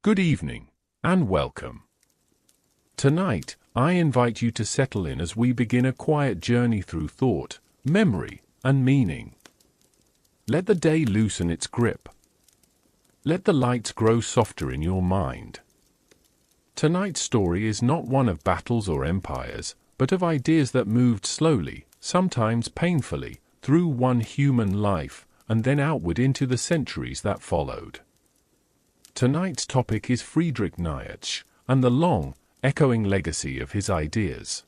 Good evening, and welcome. Tonight, I invite you to settle in as we begin a quiet journey through thought, memory, and meaning. Let the day loosen its grip. Let the lights grow softer in your mind. Tonight's story is not one of battles or empires, but of ideas that moved slowly, sometimes painfully, through one human life, and then outward into the centuries that followed. Tonight's topic is Friedrich Nietzsche, and the long, echoing legacy of his ideas.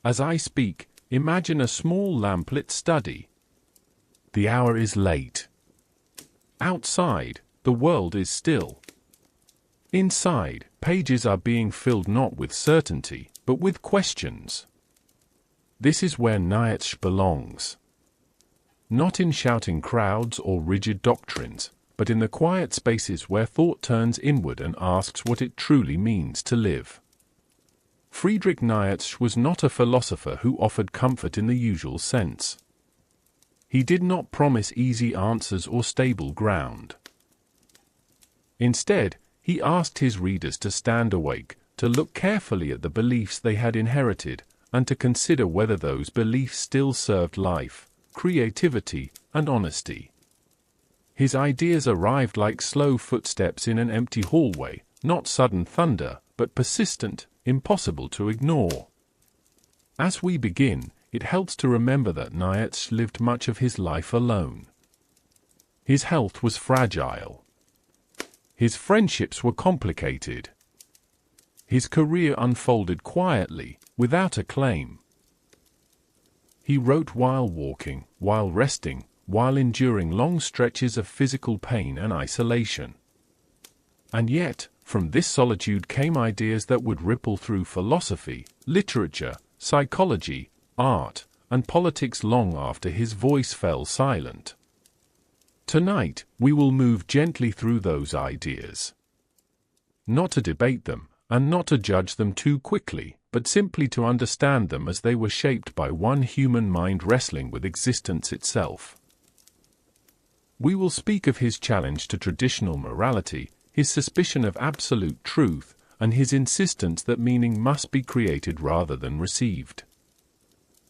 As I speak, imagine a small lamplit study. The hour is late. Outside, the world is still. Inside, pages are being filled not with certainty, but with questions. This is where Nietzsche belongs. Not in shouting crowds or rigid doctrines, but in the quiet spaces where thought turns inward and asks what it truly means to live. Friedrich Nietzsche was not a philosopher who offered comfort in the usual sense. He did not promise easy answers or stable ground. Instead, he asked his readers to stand awake, to look carefully at the beliefs they had inherited, and to consider whether those beliefs still served life, creativity, and honesty. His ideas arrived like slow footsteps in an empty hallway, not sudden thunder, but persistent, impossible to ignore. As we begin, it helps to remember that Nietzsche lived much of his life alone. His health was fragile. His friendships were complicated. His career unfolded quietly, without acclaim. He wrote while walking, while resting, while enduring long stretches of physical pain and isolation. And yet, from this solitude came ideas that would ripple through philosophy, literature, psychology, art, and politics long after his voice fell silent. Tonight, we will move gently through those ideas. Not to debate them, and not to judge them too quickly, but simply to understand them as they were shaped by one human mind wrestling with existence itself. We will speak of his challenge to traditional morality, his suspicion of absolute truth, and his insistence that meaning must be created rather than received.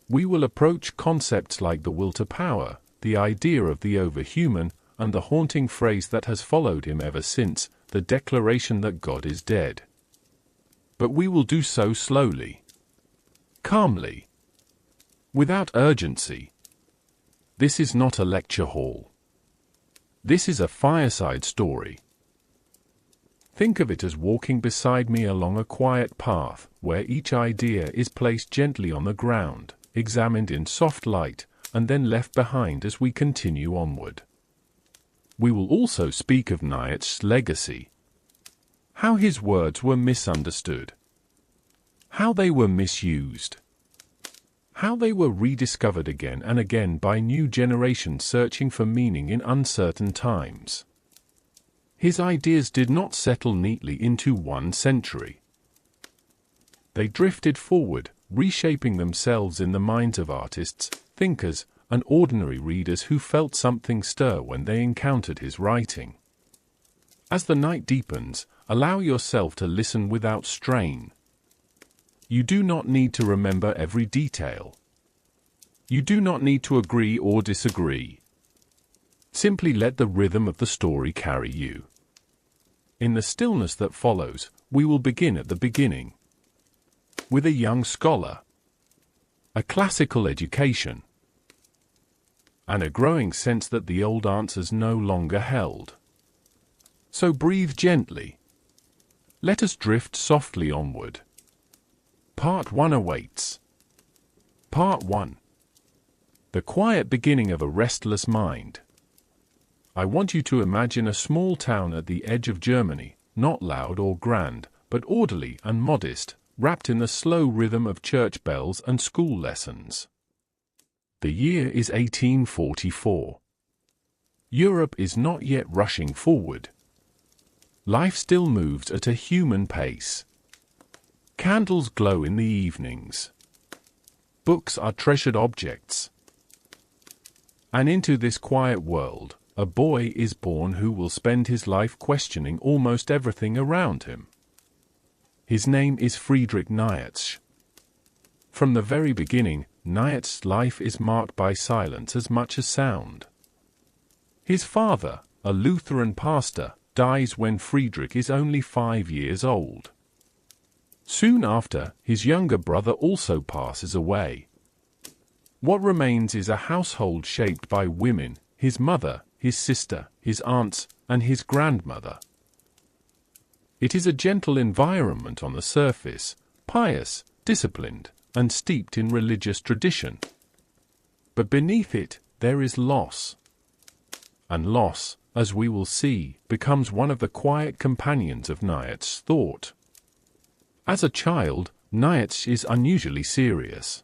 We will approach concepts like the will to power, the idea of the overhuman, and the haunting phrase that has followed him ever since, the declaration that God is dead. But we will do so slowly, calmly, without urgency. This is not a lecture hall. This is a fireside story. Think of it as walking beside me along a quiet path, where each idea is placed gently on the ground, examined in soft light, and then left behind as we continue onward. We will also speak of Nietzsche's legacy. How his words were misunderstood. How they were misused. How they were rediscovered again and again by new generations searching for meaning in uncertain times. His ideas did not settle neatly into one century. They drifted forward, reshaping themselves in the minds of artists, thinkers, and ordinary readers who felt something stir when they encountered his writing. As the night deepens, allow yourself to listen without strain. You do not need to remember every detail. You do not need to agree or disagree. Simply let the rhythm of the story carry you. In the stillness that follows, we will begin at the beginning. With a young scholar, a classical education, and a growing sense that the old answers no longer held. So breathe gently. Let us drift softly onward. Part 1 awaits. Part 1. The quiet beginning of a restless mind. I want you to imagine a small town at the edge of Germany, not loud or grand, but orderly and modest, wrapped in the slow rhythm of church bells and school lessons. The year is 1844. Europe is not yet rushing forward. Life still moves at a human pace. Candles glow in the evenings. Books are treasured objects. And into this quiet world, a boy is born who will spend his life questioning almost everything around him. His name is Friedrich Nietzsche. From the very beginning, Nietzsche's life is marked by silence as much as sound. His father, a Lutheran pastor, dies when Friedrich is only 5 years old. Soon after, his younger brother also passes away. What remains is a household shaped by women, his mother, his sister, his aunts, and his grandmother. It is a gentle environment on the surface, pious, disciplined, and steeped in religious tradition. But beneath it, there is loss. And loss, as we will see, becomes one of the quiet companions of Nietzsche's thought. As a child, Nietzsche is unusually serious.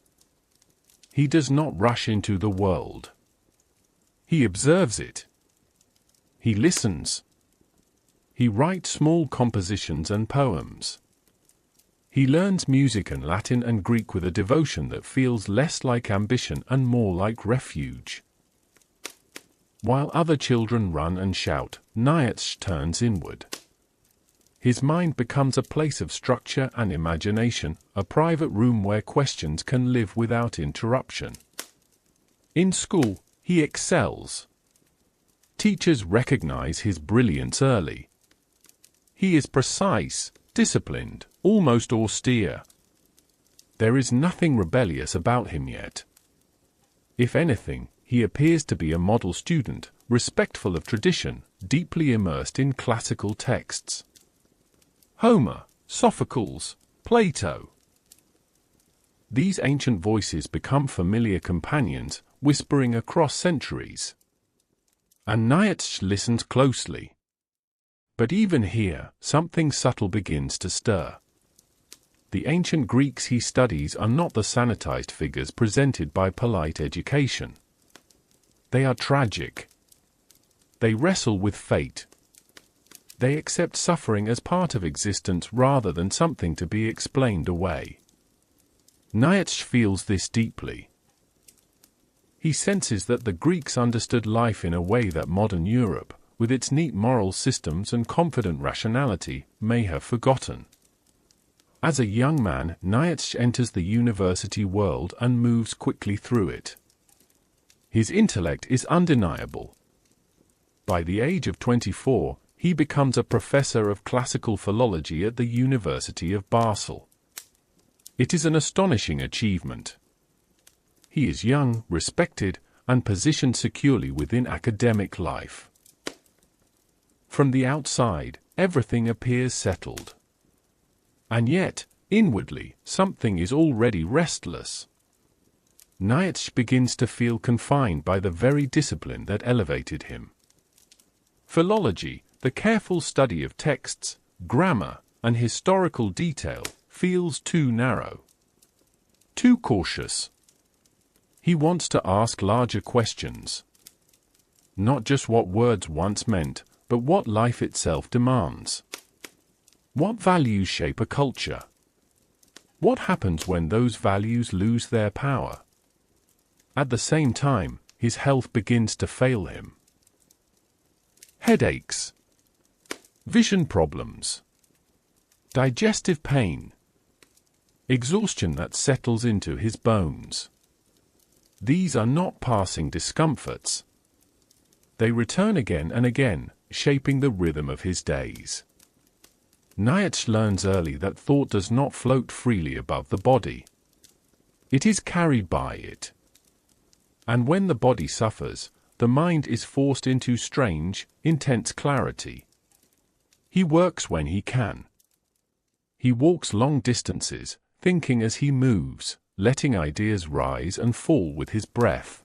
He does not rush into the world. He observes it. He listens. He writes small compositions and poems. He learns music and Latin and Greek with a devotion that feels less like ambition and more like refuge. While other children run and shout, Nietzsche turns inward. His mind becomes a place of structure and imagination, a private room where questions can live without interruption. In school, he excels. Teachers recognize his brilliance early. He is precise, disciplined, almost austere. There is nothing rebellious about him yet. If anything, he appears to be a model student, respectful of tradition, deeply immersed in classical texts. Homer, Sophocles, Plato. These ancient voices become familiar companions, whispering across centuries. And Nietzsche listens closely. But even here, something subtle begins to stir. The ancient Greeks he studies are not the sanitized figures presented by polite education. They are tragic. They wrestle with fate. They accept suffering as part of existence rather than something to be explained away. Nietzsche feels this deeply. He senses that the Greeks understood life in a way that modern Europe, with its neat moral systems and confident rationality, may have forgotten. As a young man, Nietzsche enters the university world and moves quickly through it. His intellect is undeniable. By the age of 24, he becomes a professor of classical philology at the University of Basel. It is an astonishing achievement. He is young, respected, and positioned securely within academic life. From the outside, everything appears settled. And yet, inwardly, something is already restless. Nietzsche begins to feel confined by the very discipline that elevated him. Philology, the careful study of texts, grammar, and historical detail, feels too narrow. Too cautious. He wants to ask larger questions. Not just what words once meant, but what life itself demands. What values shape a culture? What happens when those values lose their power? At the same time, his health begins to fail him. Headaches. Vision problems. Digestive pain. Exhaustion that settles into his bones. These are not passing discomforts. They return again and again, shaping the rhythm of his days. Nietzsche learns early that thought does not float freely above the body. It is carried by it. And when the body suffers, the mind is forced into strange, intense clarity. He works when he can. He walks long distances, thinking as he moves, letting ideas rise and fall with his breath.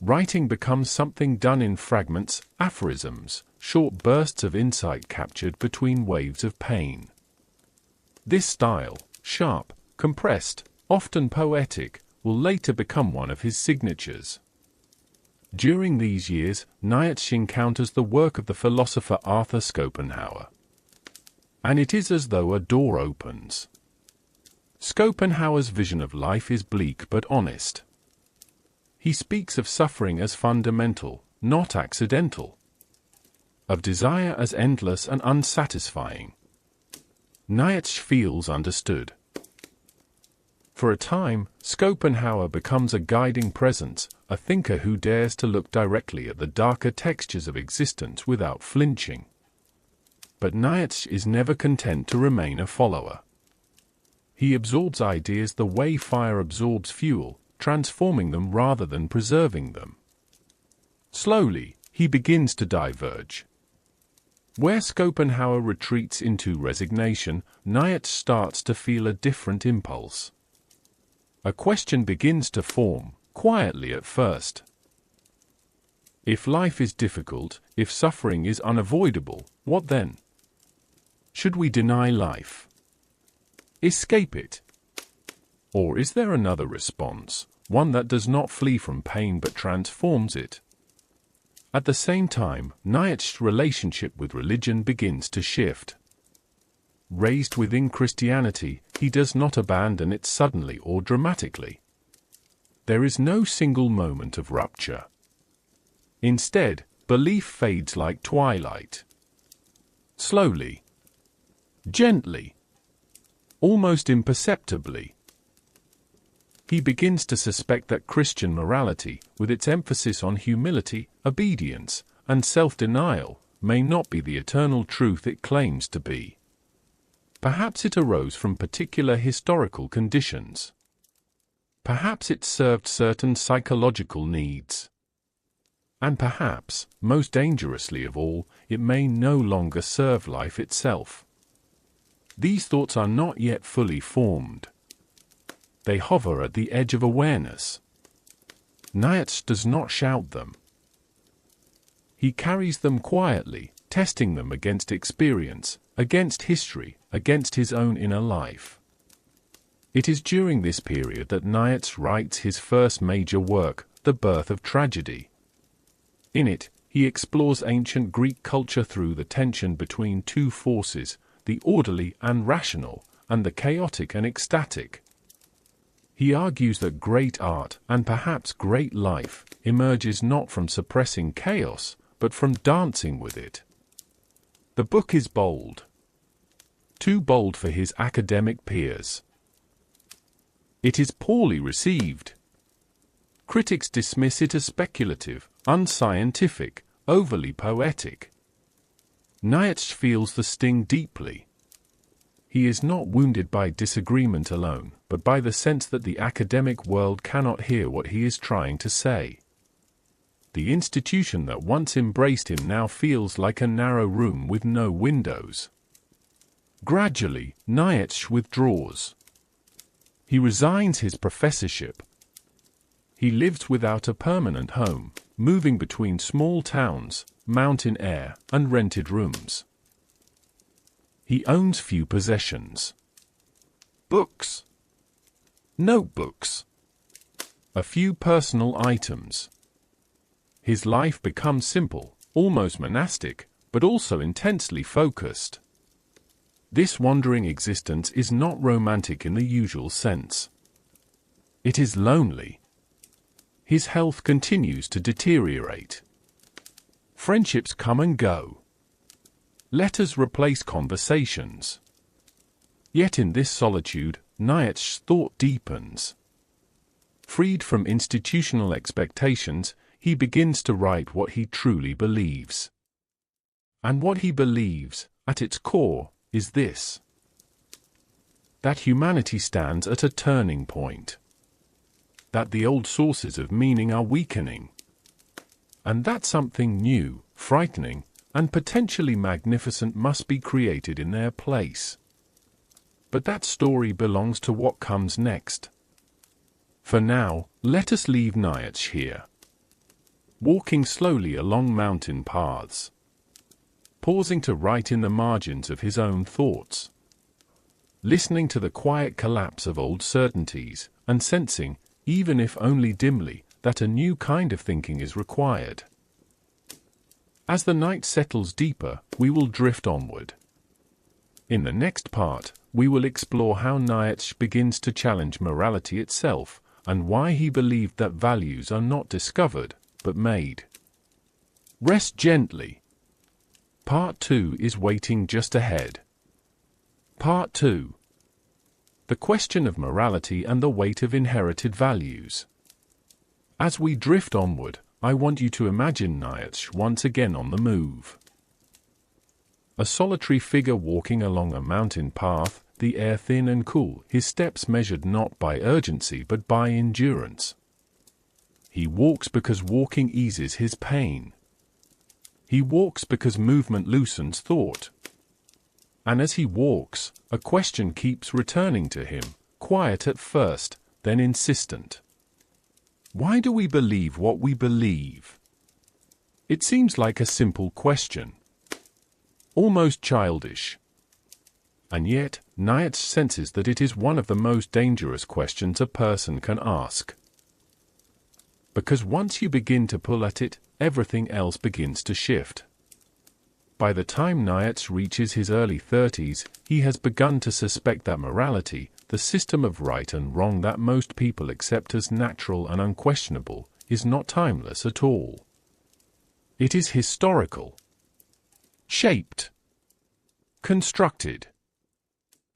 Writing becomes something done in fragments, aphorisms, short bursts of insight captured between waves of pain. This style, sharp, compressed, often poetic, will later become one of his signatures. During these years, Nietzsche encounters the work of the philosopher Arthur Schopenhauer. And it is as though a door opens. Schopenhauer's vision of life is bleak but honest. He speaks of suffering as fundamental, not accidental. Of desire as endless and unsatisfying. Nietzsche feels understood. For a time, Schopenhauer becomes a guiding presence, a thinker who dares to look directly at the darker textures of existence without flinching. But Nietzsche is never content to remain a follower. He absorbs ideas the way fire absorbs fuel, transforming them rather than preserving them. Slowly, he begins to diverge. Where Schopenhauer retreats into resignation, Nietzsche starts to feel a different impulse. A question begins to form, quietly at first. If life is difficult, if suffering is unavoidable, what then? Should we deny life? Escape it? Or is there another response, one that does not flee from pain but transforms it? At the same time, Nietzsche's relationship with religion begins to shift. Raised within Christianity, he does not abandon it suddenly or dramatically. There is no single moment of rupture. Instead, belief fades like twilight. Slowly. Gently. Almost imperceptibly. He begins to suspect that Christian morality, with its emphasis on humility, obedience, and self-denial, may not be the eternal truth it claims to be. Perhaps it arose from particular historical conditions. Perhaps it served certain psychological needs. And perhaps, most dangerously of all, it may no longer serve life itself. These thoughts are not yet fully formed. They hover at the edge of awareness. Nietzsche does not shout them. He carries them quietly, testing them against experience, against history, against his own inner life. It is during this period that Nietzsche writes his first major work, The Birth of Tragedy. In it, he explores ancient Greek culture through the tension between two forces, the orderly and rational, and the chaotic and ecstatic. He argues that great art, and perhaps great life, emerges not from suppressing chaos, but from dancing with it. The book is bold. Too bold for his academic peers. It is poorly received. Critics dismiss it as speculative, unscientific, overly poetic. Nietzsche feels the sting deeply. He is not wounded by disagreement alone, but by the sense that the academic world cannot hear what he is trying to say. The institution that once embraced him now feels like a narrow room with no windows. Gradually, Nietzsche withdraws. He resigns his professorship. He lives without a permanent home, moving between small towns, mountain air, and rented rooms. He owns few possessions. Books. Notebooks. A few personal items. His life becomes simple, almost monastic, but also intensely focused. This wandering existence is not romantic in the usual sense. It is lonely. His health continues to deteriorate. Friendships come and go. Letters replace conversations. Yet in this solitude, Nietzsche's thought deepens. Freed from institutional expectations, he begins to write what he truly believes. And what he believes, at its core, is this: that humanity stands at a turning point. That the old sources of meaning are weakening. And that something new, frightening, and potentially magnificent must be created in their place. But that story belongs to what comes next. For now, let us leave Nietzsche here. Walking slowly along mountain paths. Pausing to write in the margins of his own thoughts. Listening to the quiet collapse of old certainties, and sensing, even if only dimly, that a new kind of thinking is required. As the night settles deeper, we will drift onward. In the next part, we will explore how Nietzsche begins to challenge morality itself, and why he believed that values are not discovered, but made. Rest gently. Part 2 is waiting just ahead. Part 2. The question of morality and the weight of inherited values. As we drift onward, I want you to imagine Nietzsche once again on the move. A solitary figure walking along a mountain path, the air thin and cool, his steps measured not by urgency but by endurance. He walks because walking eases his pain. He walks because movement loosens thought. And as he walks, a question keeps returning to him, quiet at first, then insistent. Why do we believe what we believe? It seems like a simple question. Almost childish. And yet, Nietzsche senses that it is one of the most dangerous questions a person can ask. Because once you begin to pull at it, everything else begins to shift. By the time Nietzsche reaches his early 30s, he has begun to suspect that morality, the system of right and wrong that most people accept as natural and unquestionable, is not timeless at all. It is historical, shaped, constructed,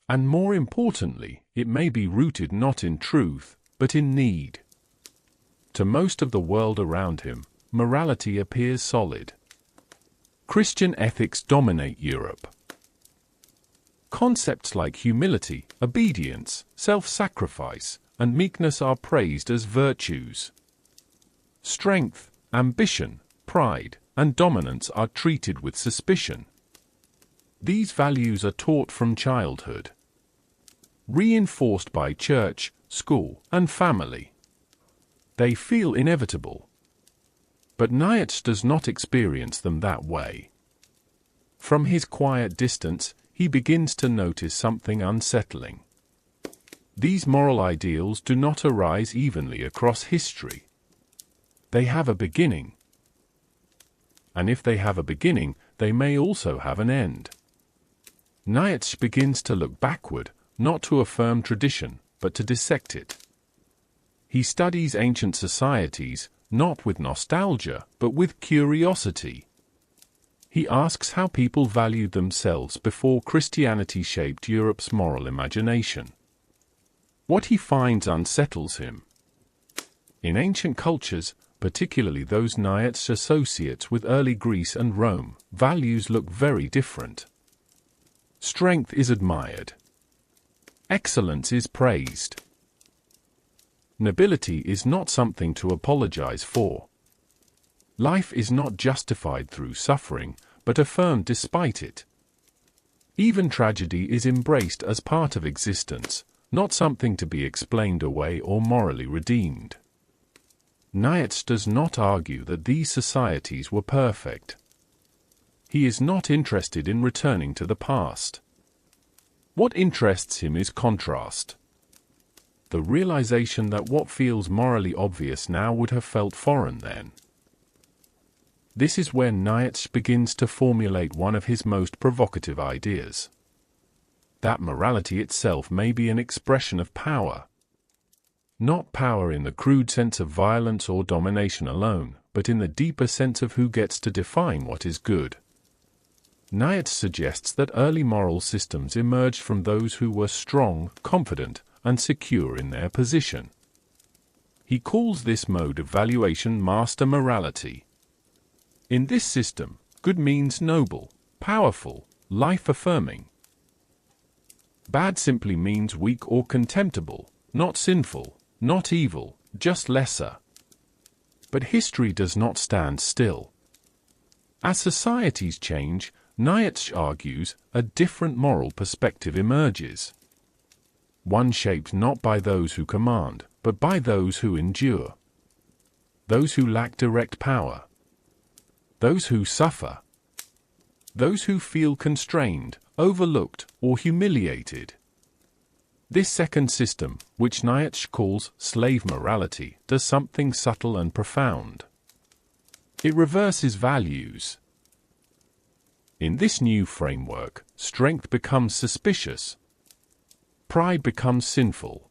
and more importantly, it may be rooted not in truth, but in need. To most of the world around him, morality appears solid. Christian ethics dominate Europe. Concepts like humility, obedience, self-sacrifice, and meekness are praised as virtues. Strength, ambition, pride, and dominance are treated with suspicion. These values are taught from childhood, reinforced by church, school, and family. They feel inevitable. But Nietzsche does not experience them that way. From his quiet distance, he begins to notice something unsettling. These moral ideals do not arise evenly across history. They have a beginning. And if they have a beginning, they may also have an end. Nietzsche begins to look backward, not to affirm tradition, but to dissect it. He studies ancient societies, not with nostalgia, but with curiosity. He asks how people valued themselves before Christianity shaped Europe's moral imagination. What he finds unsettles him. In ancient cultures, particularly those Nietzsche associates with early Greece and Rome, values look very different. Strength is admired. Excellence is praised. Nobility is not something to apologize for. Life is not justified through suffering, but affirmed despite it. Even tragedy is embraced as part of existence, not something to be explained away or morally redeemed. Nietzsche does not argue that these societies were perfect. He is not interested in returning to the past. What interests him is contrast. The realization that what feels morally obvious now would have felt foreign then. This is where Nietzsche begins to formulate one of his most provocative ideas. That morality itself may be an expression of power. Not power in the crude sense of violence or domination alone, but in the deeper sense of who gets to define what is good. Nietzsche suggests that early moral systems emerged from those who were strong, confident, and secure in their position. He calls this mode of valuation master morality. In this system, good means noble, powerful, life-affirming. Bad simply means weak or contemptible, not sinful, not evil, just lesser. But history does not stand still. As societies change, Nietzsche argues, a different moral perspective emerges. One shaped not by those who command, but by those who endure. Those who lack direct power. Those who suffer. Those who feel constrained, overlooked, or humiliated. This second system, which Nietzsche calls slave morality, does something subtle and profound. It reverses values. In this new framework, strength becomes suspicious. Pride becomes sinful.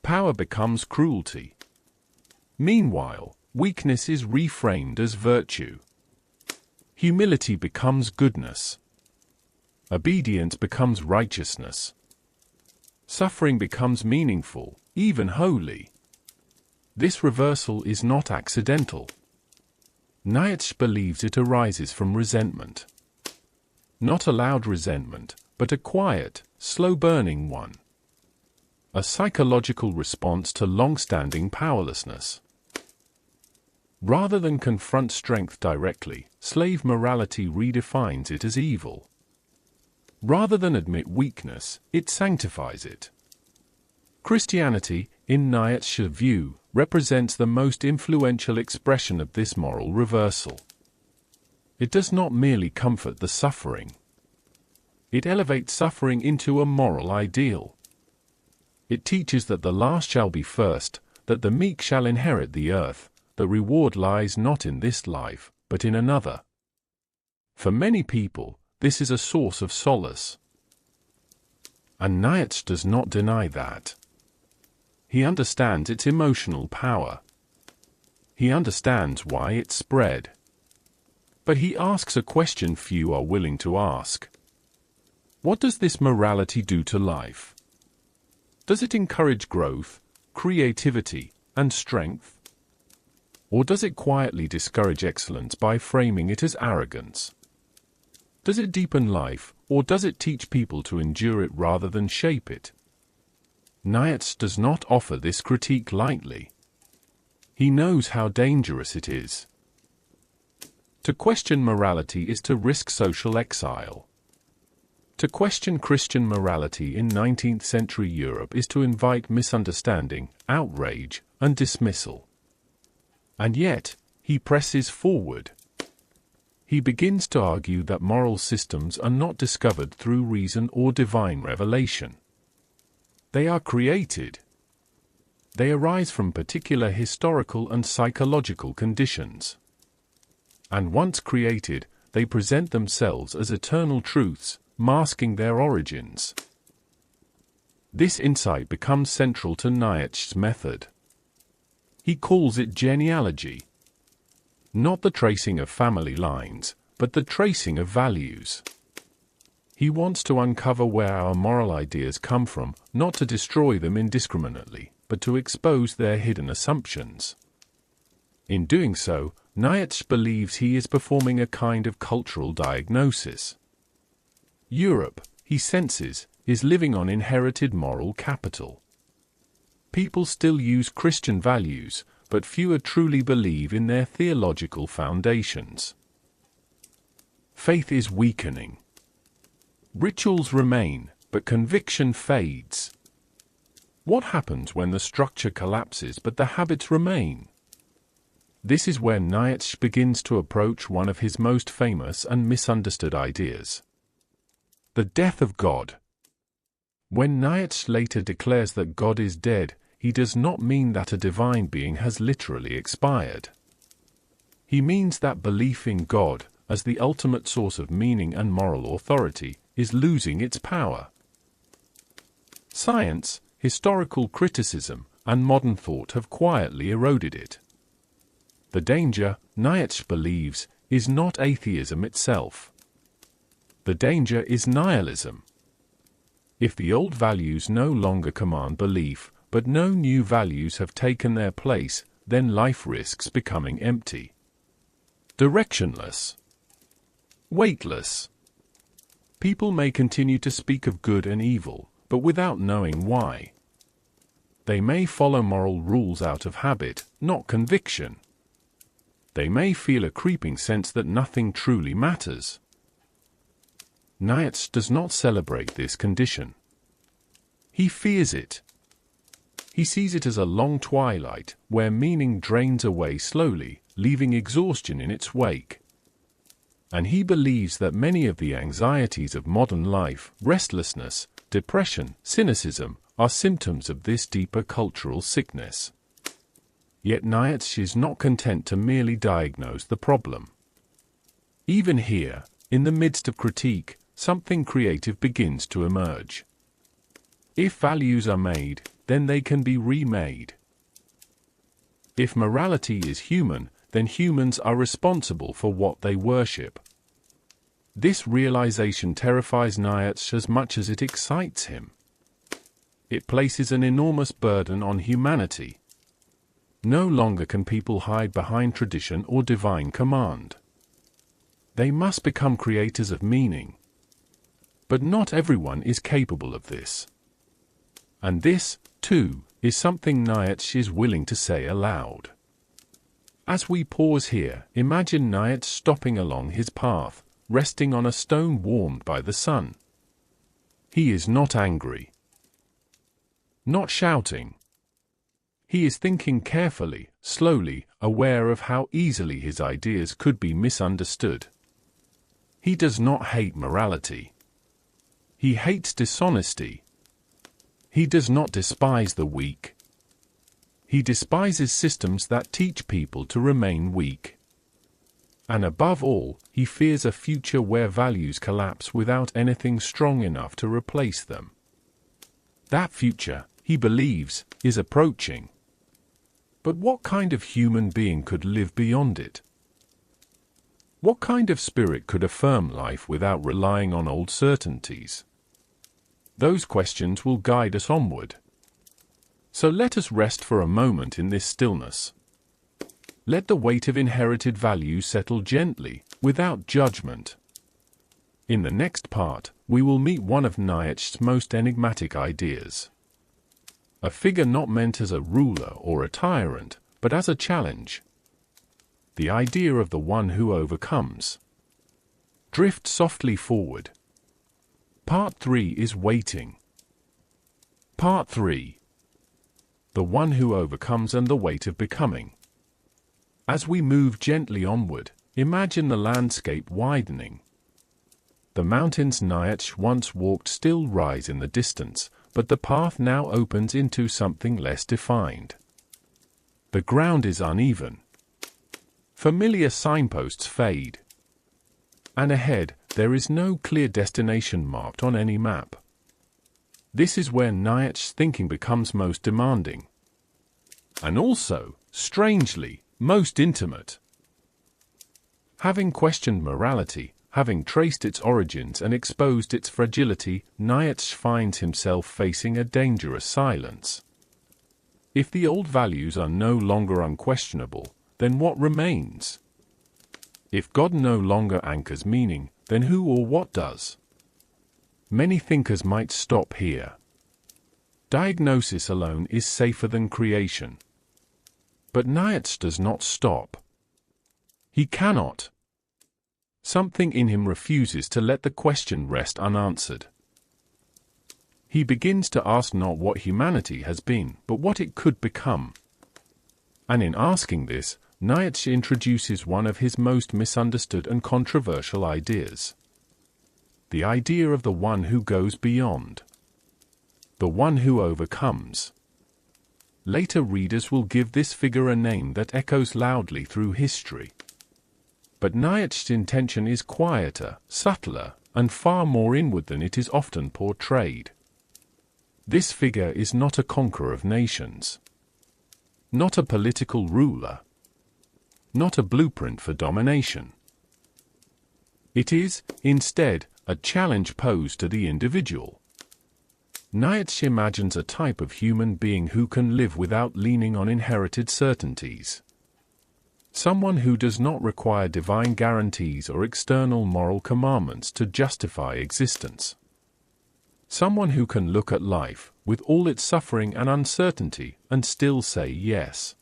Power becomes cruelty. Meanwhile, weakness is reframed as virtue. Humility becomes goodness. Obedience becomes righteousness. Suffering becomes meaningful, even holy. This reversal is not accidental. Nietzsche believes it arises from resentment. Not a loud resentment, but a quiet, slow-burning one. A psychological response to long-standing powerlessness. Rather than confront strength directly, slave morality redefines it as evil. Rather than admit weakness, it sanctifies it. Christianity, in Nietzsche's view, represents the most influential expression of this moral reversal. It does not merely comfort the suffering. It elevates suffering into a moral ideal. It teaches that the last shall be first, that the meek shall inherit the earth, the reward lies not in this life, but in another. For many people, this is a source of solace. And Nietzsche does not deny that. He understands its emotional power. He understands why it spread. But he asks a question few are willing to ask. What does this morality do to life? Does it encourage growth, creativity, and strength? Or does it quietly discourage excellence by framing it as arrogance? Does it deepen life, or does it teach people to endure it rather than shape it? Nietzsche does not offer this critique lightly. He knows how dangerous it is. To question morality is to risk social exile. To question Christian morality in 19th-century Europe is to invite misunderstanding, outrage, and dismissal. And yet, he presses forward. He begins to argue that moral systems are not discovered through reason or divine revelation. They are created. They arise from particular historical and psychological conditions. And once created, they present themselves as eternal truths, masking their origins. This insight becomes central to Nietzsche's method. He calls it genealogy. Not the tracing of family lines, but the tracing of values. He wants to uncover where our moral ideas come from, not to destroy them indiscriminately, but to expose their hidden assumptions. In doing so, Nietzsche believes he is performing a kind of cultural diagnosis. Europe, he senses, is living on inherited moral capital. People still use Christian values, but fewer truly believe in their theological foundations. Faith is weakening. Rituals remain, but conviction fades. What happens when the structure collapses but the habits remain? This is where Nietzsche begins to approach one of his most famous and misunderstood ideas: the death of God. When Nietzsche later declares that God is dead, he does not mean that a divine being has literally expired. He means that belief in God, as the ultimate source of meaning and moral authority, is losing its power. Science, historical criticism, and modern thought have quietly eroded it. The danger, Nietzsche believes, is not atheism itself. The danger is nihilism. If the old values no longer command belief, but no new values have taken their place, then life risks becoming empty. Directionless. Weightless. People may continue to speak of good and evil, but without knowing why. They may follow moral rules out of habit, not conviction. They may feel a creeping sense that nothing truly matters. Nietzsche does not celebrate this condition. He fears it. He sees it as a long twilight, where meaning drains away slowly, leaving exhaustion in its wake. And he believes that many of the anxieties of modern life, restlessness, depression, cynicism, are symptoms of this deeper cultural sickness. Yet Nietzsche is not content to merely diagnose the problem. Even here, in the midst of critique, something creative begins to emerge. If values are made, then they can be remade. If morality is human, then humans are responsible for what they worship. This realization terrifies Nietzsche as much as it excites him. It places an enormous burden on humanity. No longer can people hide behind tradition or divine command. They must become creators of meaning. But not everyone is capable of this. And this, too, is something Nietzsche is willing to say aloud. As we pause here, imagine Nietzsche stopping along his path, resting on a stone warmed by the sun. He is not angry, not shouting. He is thinking carefully, slowly, aware of how easily his ideas could be misunderstood. He does not hate morality. He hates dishonesty. He does not despise the weak. He despises systems that teach people to remain weak. And above all, he fears a future where values collapse without anything strong enough to replace them. That future, he believes, is approaching. But what kind of human being could live beyond it? What kind of spirit could affirm life without relying on old certainties? Those questions will guide us onward. So let us rest for a moment in this stillness. Let the weight of inherited values settle gently, without judgment. In the next part, we will meet one of Nietzsche's most enigmatic ideas. A figure not meant as a ruler or a tyrant, but as a challenge. The idea of the one who overcomes. Drift softly forward. Part 3 is waiting. Part 3. The one who overcomes and the weight of becoming. As we move gently onward, imagine the landscape widening. The mountains Nietzsche once walked still rise in the distance, but the path now opens into something less defined. The ground is uneven. Familiar signposts fade. And ahead, there is no clear destination marked on any map. This is where Nietzsche's thinking becomes most demanding. And also, strangely, most intimate. Having questioned morality, having traced its origins and exposed its fragility, Nietzsche finds himself facing a dangerous silence. If the old values are no longer unquestionable, then what remains? If God no longer anchors meaning, then who or what does? Many thinkers might stop here. Diagnosis alone is safer than creation. But Nietzsche does not stop. He cannot. Something in him refuses to let the question rest unanswered. He begins to ask not what humanity has been, but what it could become. And in asking this, Nietzsche introduces one of his most misunderstood and controversial ideas. The idea of the one who goes beyond. The one who overcomes. Later readers will give this figure a name that echoes loudly through history. But Nietzsche's intention is quieter, subtler, and far more inward than it is often portrayed. This figure is not a conqueror of nations. Not a political ruler. Not a blueprint for domination. It is, instead, a challenge posed to the individual. Nietzsche imagines a type of human being who can live without leaning on inherited certainties. Someone who does not require divine guarantees or external moral commandments to justify existence. Someone who can look at life, with all its suffering and uncertainty, and still say yes.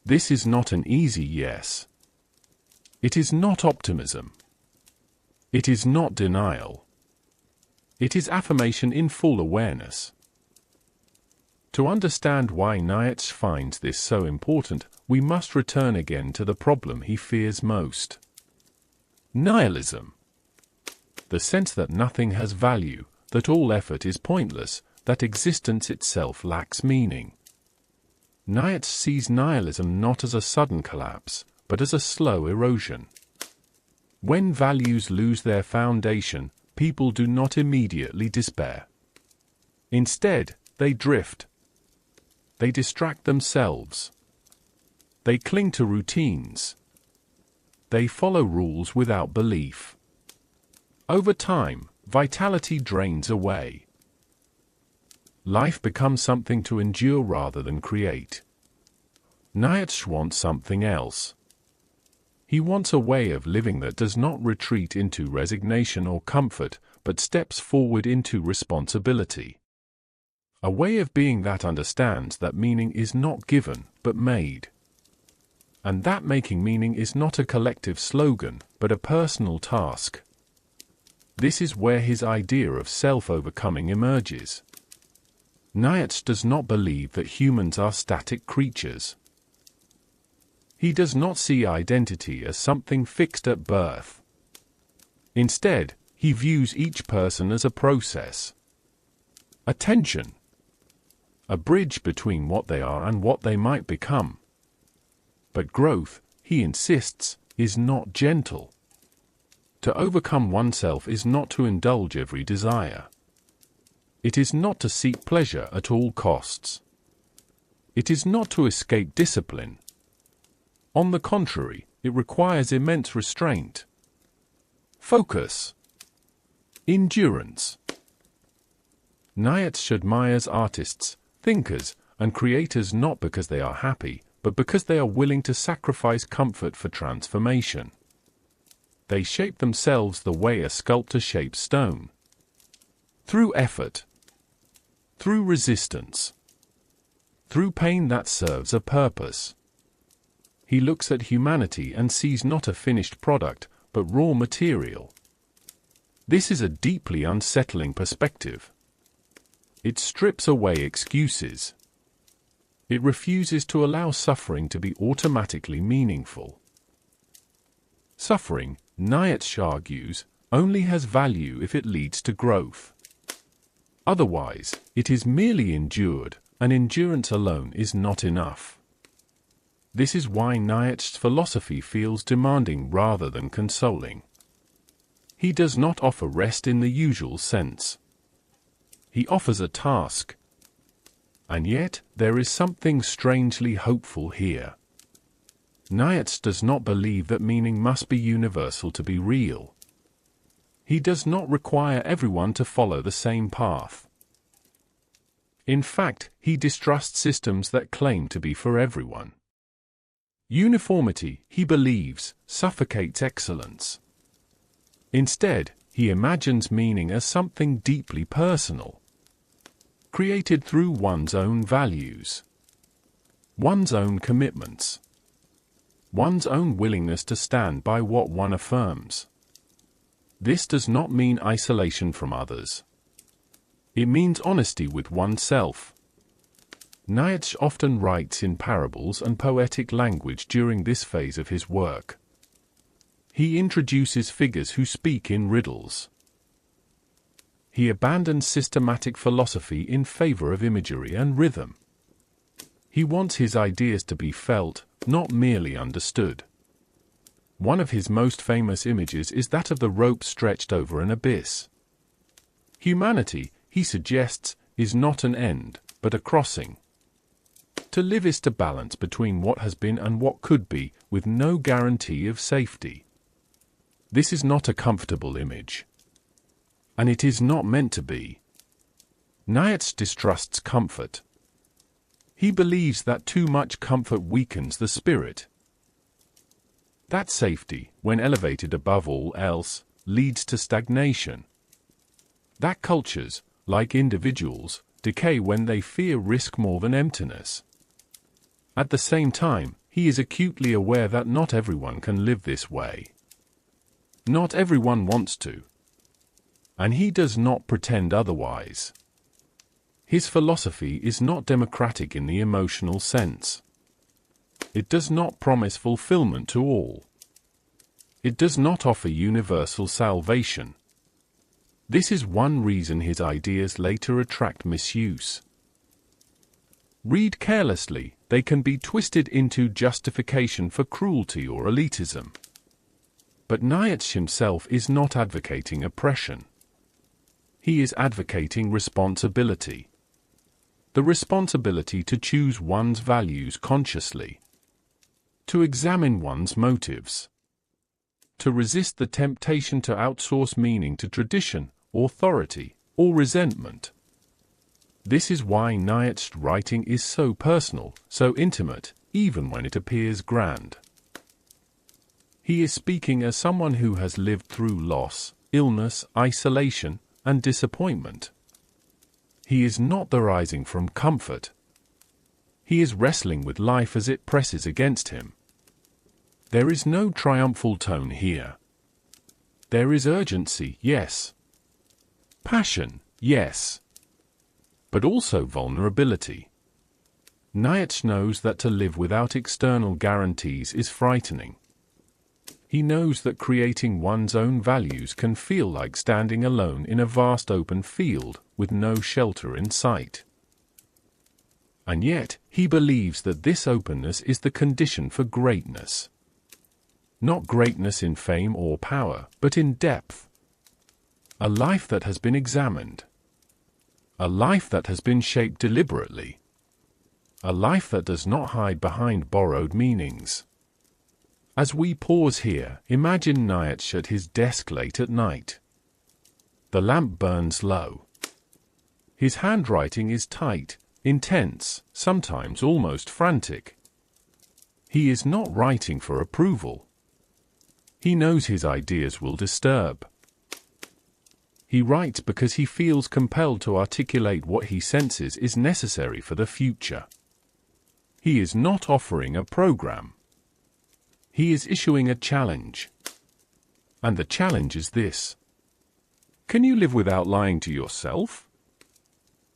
This is not an easy yes. It is not optimism. It is not denial. It is affirmation in full awareness. To understand why Nietzsche finds this so important, we must return again to the problem he fears most. Nihilism. The sense that nothing has value, that all effort is pointless, that existence itself lacks meaning. Nietzsche sees nihilism not as a sudden collapse, but as a slow erosion. When values lose their foundation, people do not immediately despair. Instead, they drift. They distract themselves. They cling to routines. They follow rules without belief. Over time, vitality drains away. Life becomes something to endure rather than create. Nietzsche wants something else. He wants a way of living that does not retreat into resignation or comfort, but steps forward into responsibility. A way of being that understands that meaning is not given, but made. And that making meaning is not a collective slogan, but a personal task. This is where his idea of self-overcoming emerges. Nietzsche does not believe that humans are static creatures. He does not see identity as something fixed at birth. Instead, he views each person as a process. A tension. A bridge between what they are and what they might become. But growth, he insists, is not gentle. To overcome oneself is not to indulge every desire. It is not to seek pleasure at all costs. It is not to escape discipline. On the contrary, it requires immense restraint, focus, endurance. Nietzsche admires artists, thinkers, and creators not because they are happy, but because they are willing to sacrifice comfort for transformation. They shape themselves the way a sculptor shapes stone. Through effort. Through resistance. Through pain that serves a purpose. He looks at humanity and sees not a finished product, but raw material. This is a deeply unsettling perspective. It strips away excuses. It refuses to allow suffering to be automatically meaningful. Suffering, Nietzsche argues, only has value if it leads to growth. Otherwise, it is merely endured, and endurance alone is not enough. This is why Nietzsche's philosophy feels demanding rather than consoling. He does not offer rest in the usual sense. He offers a task. And yet, there is something strangely hopeful here. Nietzsche does not believe that meaning must be universal to be real. He does not require everyone to follow the same path. In fact, he distrusts systems that claim to be for everyone. Uniformity, he believes, suffocates excellence. Instead, he imagines meaning as something deeply personal, created through one's own values, one's own commitments, one's own willingness to stand by what one affirms. This does not mean isolation from others. It means honesty with oneself. Nietzsche often writes in parables and poetic language during this phase of his work. He introduces figures who speak in riddles. He abandons systematic philosophy in favor of imagery and rhythm. He wants his ideas to be felt, not merely understood. One of his most famous images is that of the rope stretched over an abyss. Humanity, he suggests, is not an end, but a crossing. To live is to balance between what has been and what could be, with no guarantee of safety. This is not a comfortable image. And it is not meant to be. Nietzsche distrusts comfort. He believes that too much comfort weakens the spirit. That safety, when elevated above all else, leads to stagnation. That cultures, like individuals, decay when they fear risk more than emptiness. At the same time, he is acutely aware that not everyone can live this way. Not everyone wants to. And he does not pretend otherwise. His philosophy is not democratic in the emotional sense. It does not promise fulfillment to all. It does not offer universal salvation. This is one reason his ideas later attract misuse. Read carelessly, they can be twisted into justification for cruelty or elitism. But Nietzsche himself is not advocating oppression. He is advocating responsibility. The responsibility to choose one's values consciously. To examine one's motives. to resist the temptation to outsource meaning to tradition, authority, or resentment. This is why Nietzsche's writing is so personal, so intimate, even when it appears grand. He is speaking as someone who has lived through loss, illness, isolation, and disappointment. He is not arising from comfort. He is wrestling with life as it presses against him. There is no triumphal tone here. There is urgency, yes. Passion, yes. But also vulnerability. Nietzsche knows that to live without external guarantees is frightening. He knows that creating one's own values can feel like standing alone in a vast open field with no shelter in sight. And yet, he believes that this openness is the condition for greatness. Not greatness in fame or power, but in depth. A life that has been examined. A life that has been shaped deliberately. A life that does not hide behind borrowed meanings. As we pause here, imagine Nietzsche at his desk late at night. The lamp burns low. His handwriting is tight, intense, sometimes almost frantic. He is not writing for approval. He knows his ideas will disturb. He writes because he feels compelled to articulate what he senses is necessary for the future. He is not offering a program. He is issuing a challenge. And the challenge is this. Can you live without lying to yourself?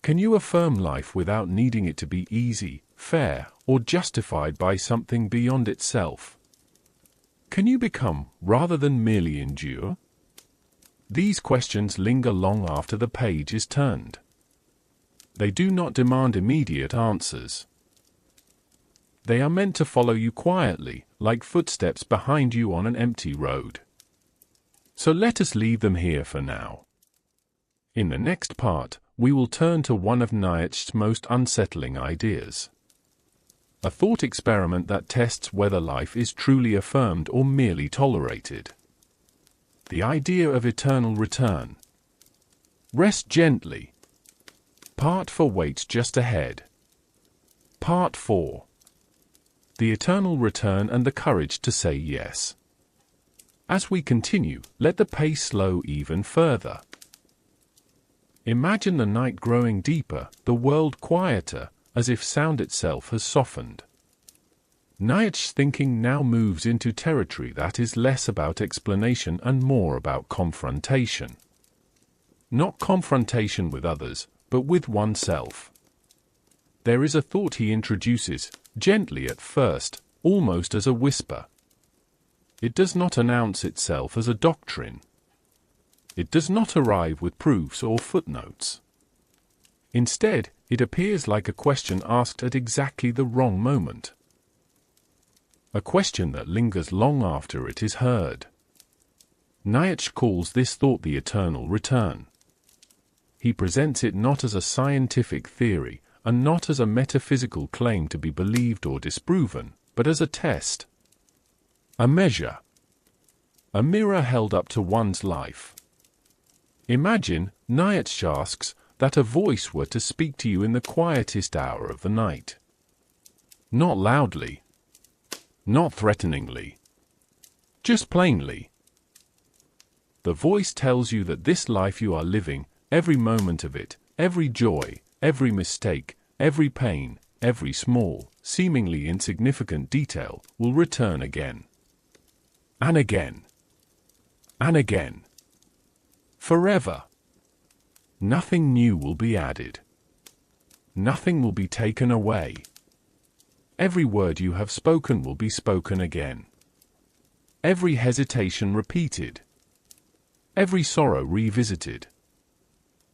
Can you affirm life without needing it to be easy, fair, or justified by something beyond itself? Can you become, rather than merely endure? These questions linger long after the page is turned. They do not demand immediate answers. They are meant to follow you quietly, like footsteps behind you on an empty road. So let us leave them here for now. In the next part, we will turn to one of Nietzsche's most unsettling ideas. A thought experiment that tests whether life is truly affirmed or merely tolerated. The idea of eternal return. Rest gently. Part 4 waits just ahead. Part 4. The eternal return and the courage to say yes. As we continue, let the pace slow even further. Imagine the night growing deeper, the world quieter, as if sound itself has softened. Nietzsche's thinking now moves into territory that is less about explanation and more about confrontation. Not confrontation with others, but with oneself. There is a thought he introduces, gently at first, almost as a whisper. It does not announce itself as a doctrine. It does not arrive with proofs or footnotes. Instead, it appears like a question asked at exactly the wrong moment. A question that lingers long after it is heard. Nietzsche calls this thought the eternal return. He presents it not as a scientific theory, and not as a metaphysical claim to be believed or disproven, but as a test. A measure. A mirror held up to one's life. Imagine, Nietzsche asks, that a voice were to speak to you in the quietest hour of the night. Not loudly. Not threateningly. Just plainly. The voice tells you that this life you are living, every moment of it, every joy, every mistake, every pain, every small, seemingly insignificant detail, will return again. And again. And again. Forever. Nothing new will be added. Nothing will be taken away. Every word you have spoken will be spoken again. Every hesitation repeated. Every sorrow revisited.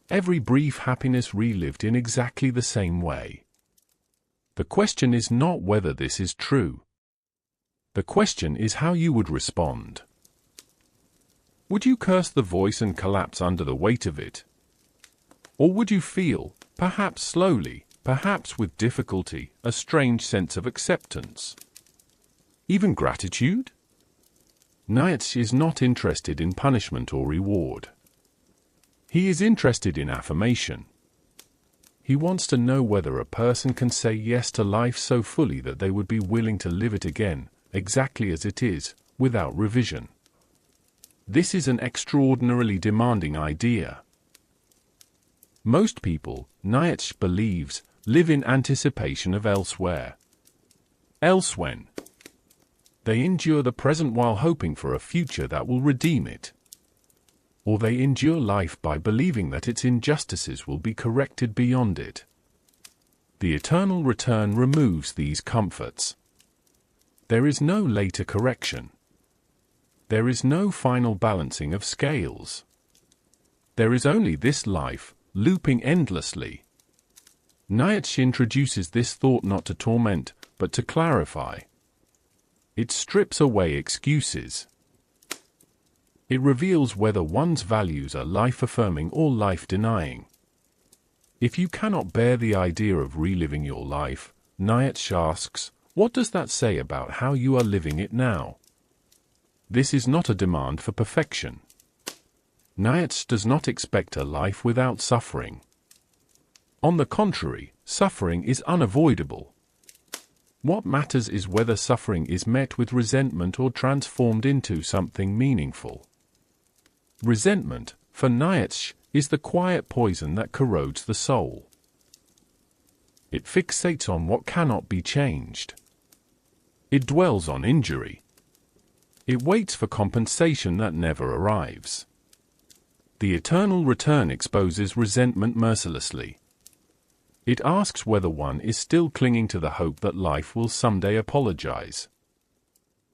Every brief happiness relived in exactly the same way. The question is not whether this is true. The question is how you would respond. Would you curse the voice and collapse under the weight of it? Or would you feel, perhaps slowly, perhaps with difficulty, a strange sense of acceptance? Even gratitude? Nietzsche is not interested in punishment or reward. He is interested in affirmation. He wants to know whether a person can say yes to life so fully that they would be willing to live it again, exactly as it is, without revision. This is an extraordinarily demanding idea. Most people, Nietzsche believes, live in anticipation of elsewhere. Elsewhen. They endure the present while hoping for a future that will redeem it. Or they endure life by believing that its injustices will be corrected beyond it. The eternal return removes these comforts. There is no later correction. There is no final balancing of scales. There is only this life, looping endlessly. Nietzsche introduces this thought not to torment, but to clarify. It strips away excuses. It reveals whether one's values are life-affirming or life-denying. If you cannot bear the idea of reliving your life, Nietzsche asks, what does that say about how you are living it now? This is not a demand for perfection. Nietzsche does not expect a life without suffering. On the contrary, suffering is unavoidable. What matters is whether suffering is met with resentment or transformed into something meaningful. Resentment, for Nietzsche, is the quiet poison that corrodes the soul. It fixates on what cannot be changed. It dwells on injury. It waits for compensation that never arrives. The eternal return exposes resentment mercilessly. It asks whether one is still clinging to the hope that life will someday apologize.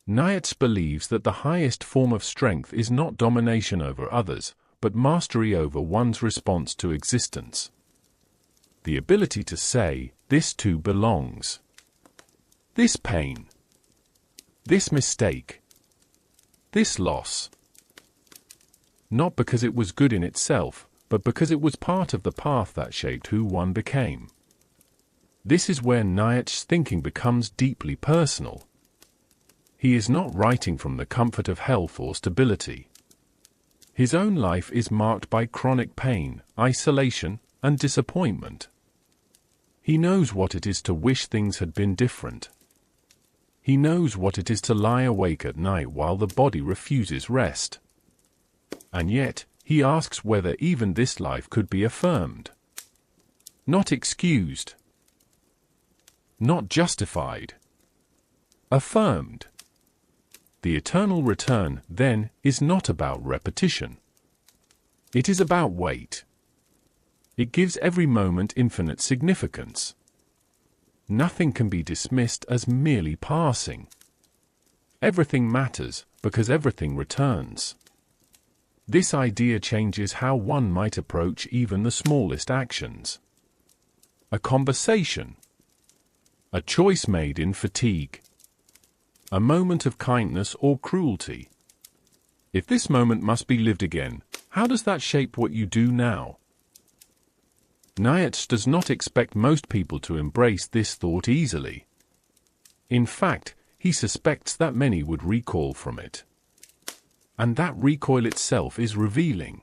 Nietzsche believes that the highest form of strength is not domination over others, but mastery over one's response to existence. The ability to say, this too belongs. This pain. This mistake. This loss. Not because it was good in itself, but because it was part of the path that shaped who one became. This is where Nietzsche's thinking becomes deeply personal. He is not writing from the comfort of health or stability. His own life is marked by chronic pain, isolation, and disappointment. He knows what it is to wish things had been different. He knows what it is to lie awake at night while the body refuses rest. And yet, he asks whether even this life could be affirmed. Not excused. Not justified. Affirmed. The eternal return, then, is not about repetition. It is about weight. It gives every moment infinite significance. Nothing can be dismissed as merely passing. Everything matters, because everything returns. This idea changes how one might approach even the smallest actions. A conversation. A choice made in fatigue. A moment of kindness or cruelty. If this moment must be lived again, how does that shape what you do now? Nietzsche does not expect most people to embrace this thought easily. In fact, he suspects that many would recoil from it. And that recoil itself is revealing.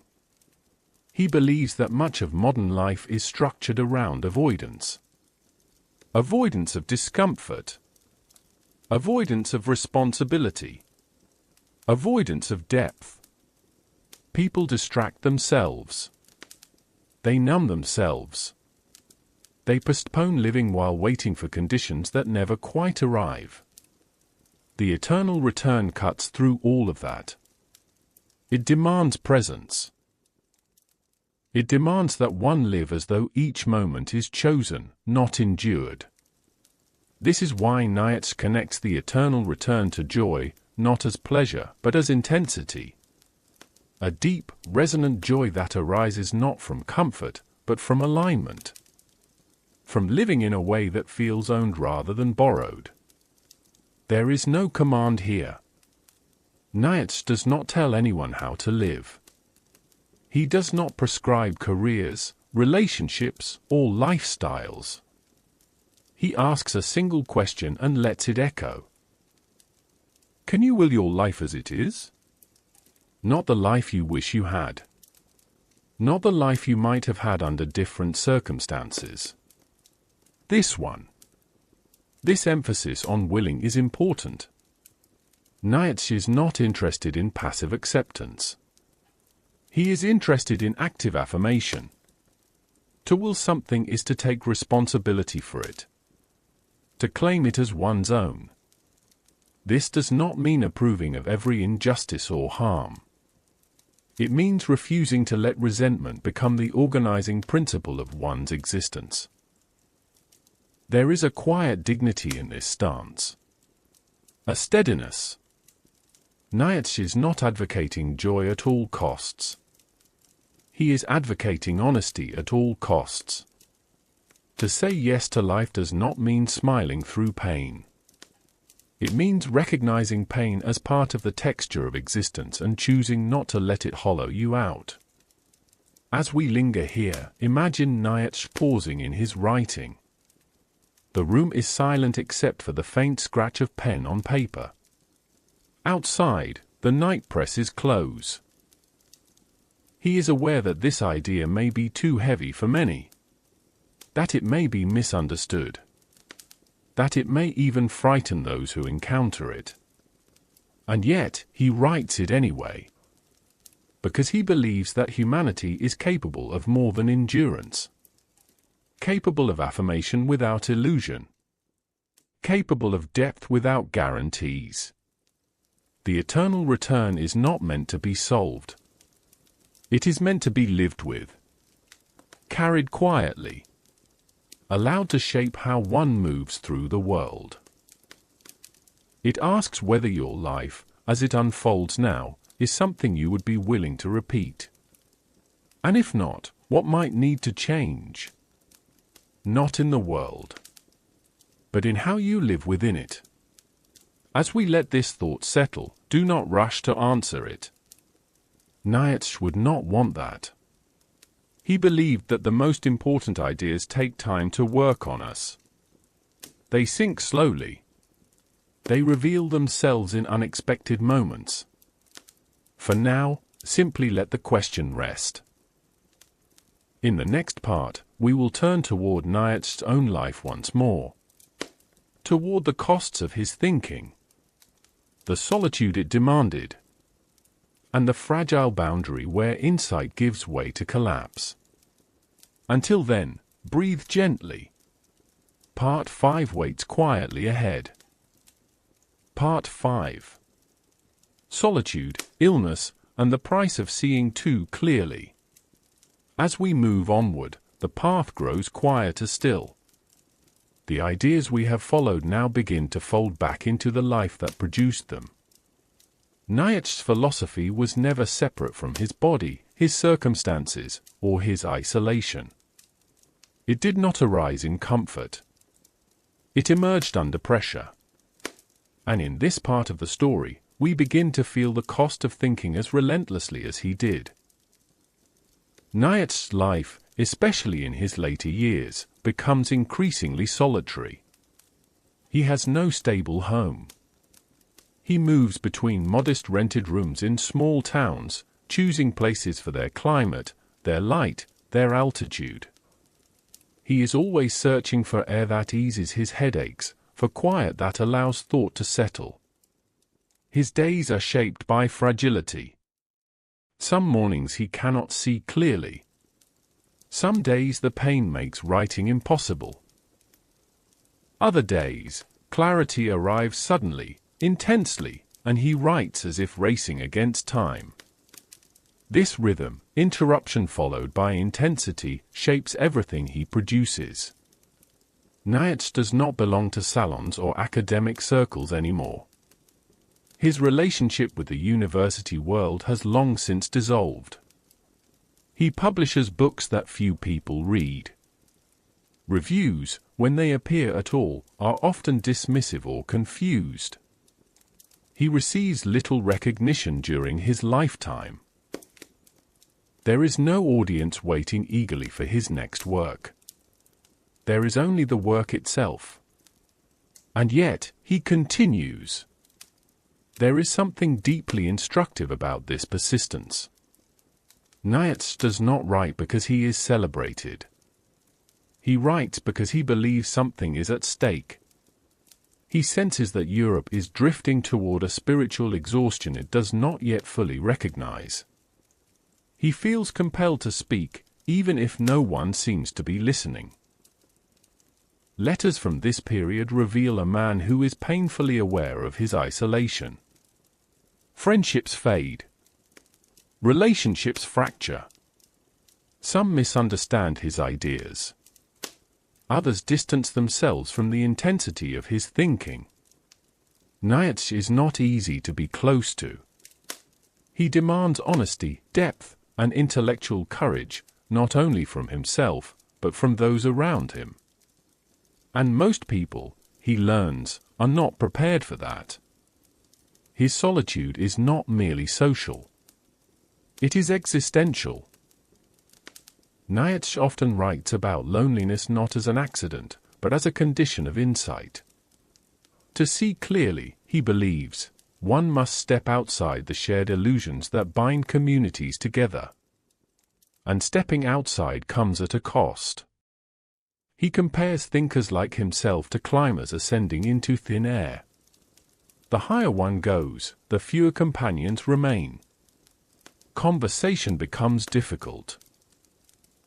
He believes that much of modern life is structured around avoidance. Avoidance of discomfort. Avoidance of responsibility. Avoidance of depth. People distract themselves. They numb themselves. They postpone living while waiting for conditions that never quite arrive. The eternal return cuts through all of that. It demands presence. It demands that one live as though each moment is chosen, not endured. This is why Nietzsche connects the eternal return to joy, not as pleasure, but as intensity. A deep, resonant joy that arises not from comfort, but from alignment. From living in a way that feels owned rather than borrowed. There is no command here. Nietzsche does not tell anyone how to live. He does not prescribe careers, relationships, or lifestyles. He asks a single question and lets it echo. Can you will your life as it is? Not the life you wish you had. Not the life you might have had under different circumstances. This one. This emphasis on willing is important. Nietzsche is not interested in passive acceptance. He is interested in active affirmation. To will something is to take responsibility for it. To claim it as one's own. This does not mean approving of every injustice or harm. It means refusing to let resentment become the organizing principle of one's existence. There is a quiet dignity in this stance. A steadiness. Nietzsche is not advocating joy at all costs. He is advocating honesty at all costs. To say yes to life does not mean smiling through pain. It means recognizing pain as part of the texture of existence and choosing not to let it hollow you out. As we linger here, imagine Nietzsche pausing in his writing. The room is silent except for the faint scratch of pen on paper. Outside, the night presses close. He is aware that this idea may be too heavy for many. That it may be misunderstood. That it may even frighten those who encounter it. And yet, he writes it anyway. Because he believes that humanity is capable of more than endurance. Capable of affirmation without illusion. Capable of depth without guarantees. The eternal return is not meant to be solved. It is meant to be lived with. Carried quietly. Allowed to shape how one moves through the world. It asks whether your life, as it unfolds now, is something you would be willing to repeat. And if not, what might need to change? Not in the world, but in how you live within it. As we let this thought settle, do not rush to answer it. Nietzsche would not want that. He believed that the most important ideas take time to work on us. They sink slowly. They reveal themselves in unexpected moments. For now, simply let the question rest. In the next part, we will turn toward Nietzsche's own life once more. Toward the costs of his thinking. The solitude it demanded. And the fragile boundary where insight gives way to collapse. Until then, breathe gently. Part 5 waits quietly ahead. Part 5. Solitude, illness, and the price of seeing too clearly. As we move onward, the path grows quieter still. The ideas we have followed now begin to fold back into the life that produced them. Nietzsche's philosophy was never separate from his body, his circumstances, or his isolation. It did not arise in comfort. It emerged under pressure. And in this part of the story, we begin to feel the cost of thinking as relentlessly as he did. Nietzsche's life, especially in his later years, becomes increasingly solitary. He has no stable home. He moves between modest rented rooms in small towns, choosing places for their climate, their light, their altitude. He is always searching for air that eases his headaches, for quiet that allows thought to settle. His days are shaped by fragility. Some mornings he cannot see clearly. Some days the pain makes writing impossible. Other days, clarity arrives suddenly, intensely, and he writes as if racing against time. This rhythm, interruption followed by intensity, shapes everything he produces. Nietzsche does not belong to salons or academic circles anymore. His relationship with the university world has long since dissolved. He publishes books that few people read. Reviews, when they appear at all, are often dismissive or confused. He receives little recognition during his lifetime. There is no audience waiting eagerly for his next work. There is only the work itself. And yet, he continues. There is something deeply instructive about this persistence. Nietzsche does not write because he is celebrated. He writes because he believes something is at stake. He senses that Europe is drifting toward a spiritual exhaustion it does not yet fully recognize. He feels compelled to speak, even if no one seems to be listening. Letters from this period reveal a man who is painfully aware of his isolation. Friendships fade. Relationships fracture. Some misunderstand his ideas. Others distance themselves from the intensity of his thinking. Nietzsche is not easy to be close to. He demands honesty, depth, and intellectual courage, not only from himself, but from those around him. And most people, he learns, are not prepared for that. His solitude is not merely social. It is existential. Nietzsche often writes about loneliness not as an accident, but as a condition of insight. To see clearly, he believes, one must step outside the shared illusions that bind communities together. And stepping outside comes at a cost. He compares thinkers like himself to climbers ascending into thin air. The higher one goes, the fewer companions remain. Conversation becomes difficult.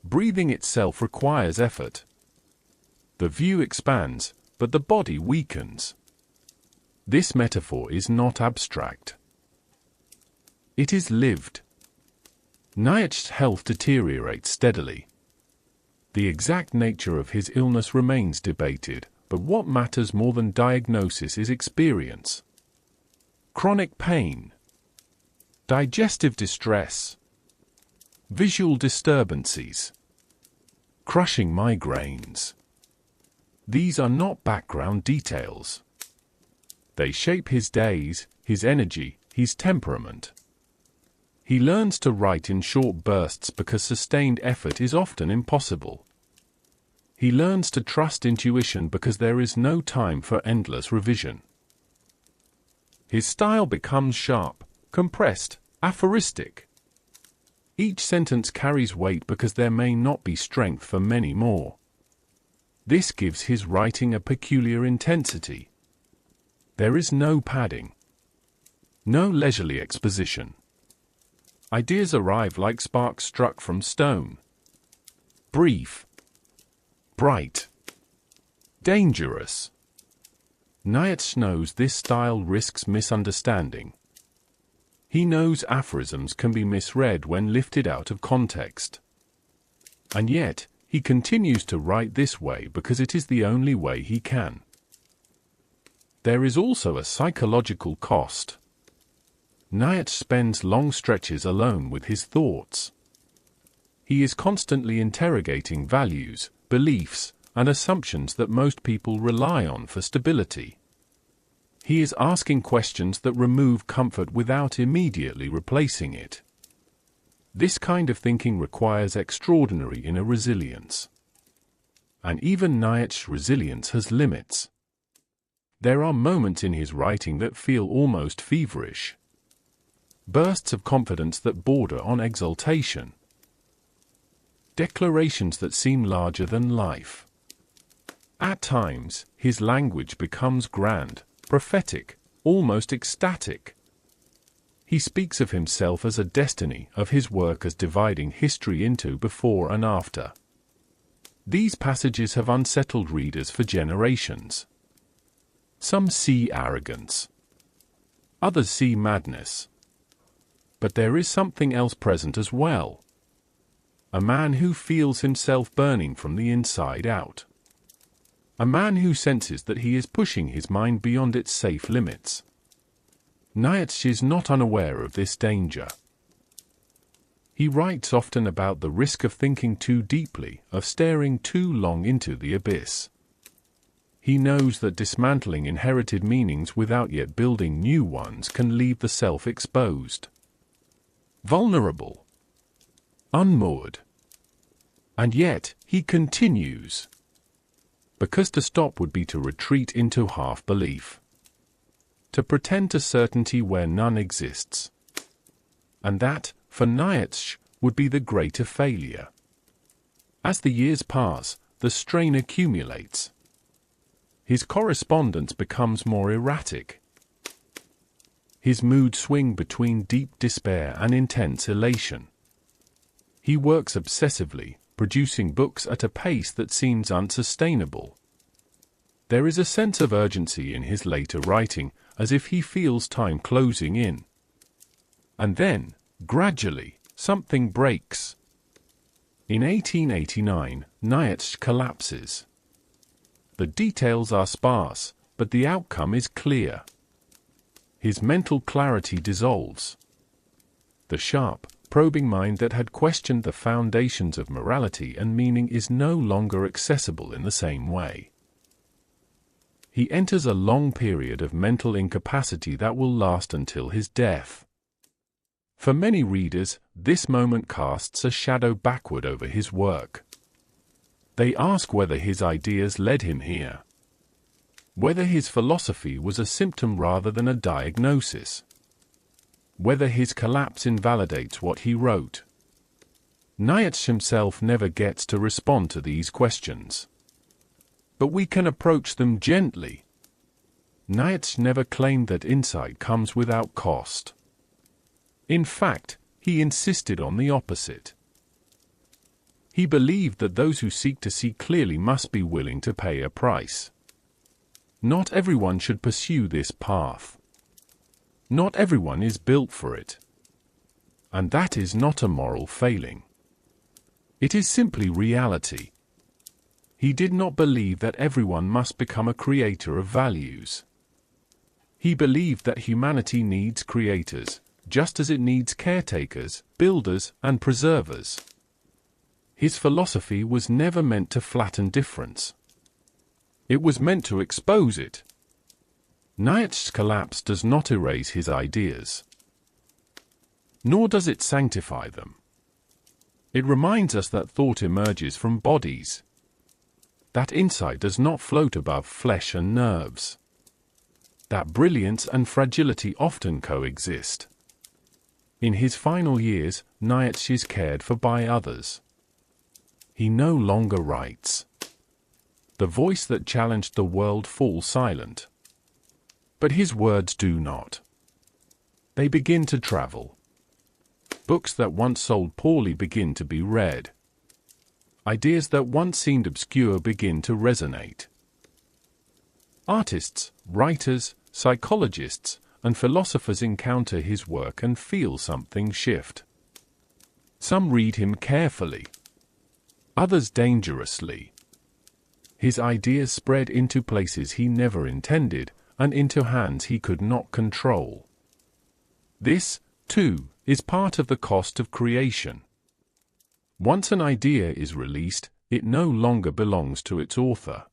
Breathing itself requires effort. The view expands, but the body weakens. This metaphor is not abstract. It is lived. Nietzsche's health deteriorates steadily. The exact nature of his illness remains debated, but what matters more than diagnosis is experience. Chronic pain, digestive distress, visual disturbances, crushing migraines. These are not background details. They shape his days, his energy, his temperament. He learns to write in short bursts because sustained effort is often impossible. He learns to trust intuition because there is no time for endless revision. His style becomes sharp, compressed, aphoristic. Each sentence carries weight because there may not be strength for many more. This gives his writing a peculiar intensity. There is no padding. No leisurely exposition. Ideas arrive like sparks struck from stone. Brief. Bright. Dangerous. Nietzsche knows this style risks misunderstanding. He knows aphorisms can be misread when lifted out of context. And yet, he continues to write this way because it is the only way he can. There is also a psychological cost. Nietzsche spends long stretches alone with his thoughts. He is constantly interrogating values, beliefs, and assumptions that most people rely on for stability. He is asking questions that remove comfort without immediately replacing it. This kind of thinking requires extraordinary inner resilience. And even Nietzsche's resilience has limits. There are moments in his writing that feel almost feverish. Bursts of confidence that border on exaltation. Declarations that seem larger than life. At times, his language becomes grand, prophetic, almost ecstatic. He speaks of himself as a destiny, of his work as dividing history into before and after. These passages have unsettled readers for generations. Some see arrogance. Others see madness. But there is something else present as well. A man who feels himself burning from the inside out. A man who senses that he is pushing his mind beyond its safe limits. Nietzsche is not unaware of this danger. He writes often about the risk of thinking too deeply, of staring too long into the abyss. He knows that dismantling inherited meanings without yet building new ones can leave the self exposed. Vulnerable. Unmoored. And yet, he continues. Because to stop would be to retreat into half-belief. to pretend to certainty where none exists. And that, for Nietzsche, would be the greater failure. As the years pass, the strain accumulates. His correspondence becomes more erratic. His moods swing between deep despair and intense elation. He works obsessively, producing books at a pace that seems unsustainable. There is a sense of urgency in his later writing, as if he feels time closing in. And then, gradually, something breaks. In 1889, Nietzsche collapses. The details are sparse, but the outcome is clear. His mental clarity dissolves. The sharp, probing mind that had questioned the foundations of morality and meaning is no longer accessible in the same way. He enters a long period of mental incapacity that will last until his death. For many readers, this moment casts a shadow backward over his work. They ask whether his ideas led him here. Whether his philosophy was a symptom rather than a diagnosis. Whether his collapse invalidates what he wrote. Nietzsche himself never gets to respond to these questions. But we can approach them gently. Nietzsche never claimed that insight comes without cost. In fact, he insisted on the opposite. He believed that those who seek to see clearly must be willing to pay a price. Not everyone should pursue this path. Not everyone is built for it. And that is not a moral failing. It is simply reality. He did not believe that everyone must become a creator of values. He believed that humanity needs creators, just as it needs caretakers, builders, and preservers. His philosophy was never meant to flatten difference. It was meant to expose it. Nietzsche's collapse does not erase his ideas. Nor does it sanctify them. It reminds us that thought emerges from bodies. That insight does not float above flesh and nerves. That brilliance and fragility often coexist. In his final years, Nietzsche is cared for by others. He no longer writes. The voice that challenged the world falls silent. But his words do not. They begin to travel. Books that once sold poorly begin to be read. Ideas that once seemed obscure begin to resonate. Artists, writers, psychologists, and philosophers encounter his work and feel something shift. Some read him carefully. Others dangerously. His ideas spread into places he never intended, and into hands he could not control. This, too, is part of the cost of creation. Once an idea is released, it no longer belongs to its author.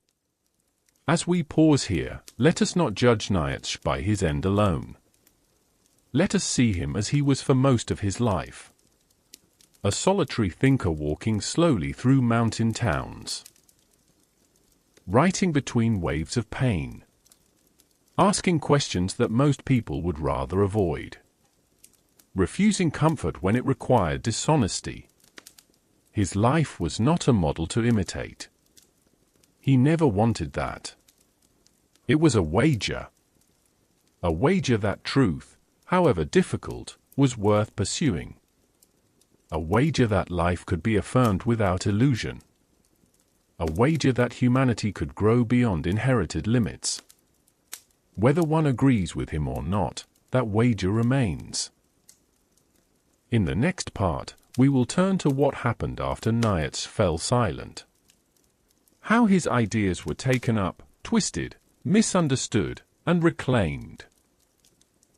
As we pause here, let us not judge Nietzsche by his end alone. Let us see him as he was for most of his life. A solitary thinker walking slowly through mountain towns. Writing between waves of pain. Asking questions that most people would rather avoid. Refusing comfort when it required dishonesty. His life was not a model to imitate. He never wanted that. It was a wager. A wager that truth, however difficult, was worth pursuing. A wager that life could be affirmed without illusion. A wager that humanity could grow beyond inherited limits. Whether one agrees with him or not, that wager remains. In the next part, we will turn to what happened after Nietzsche fell silent. How his ideas were taken up, twisted, misunderstood, and reclaimed.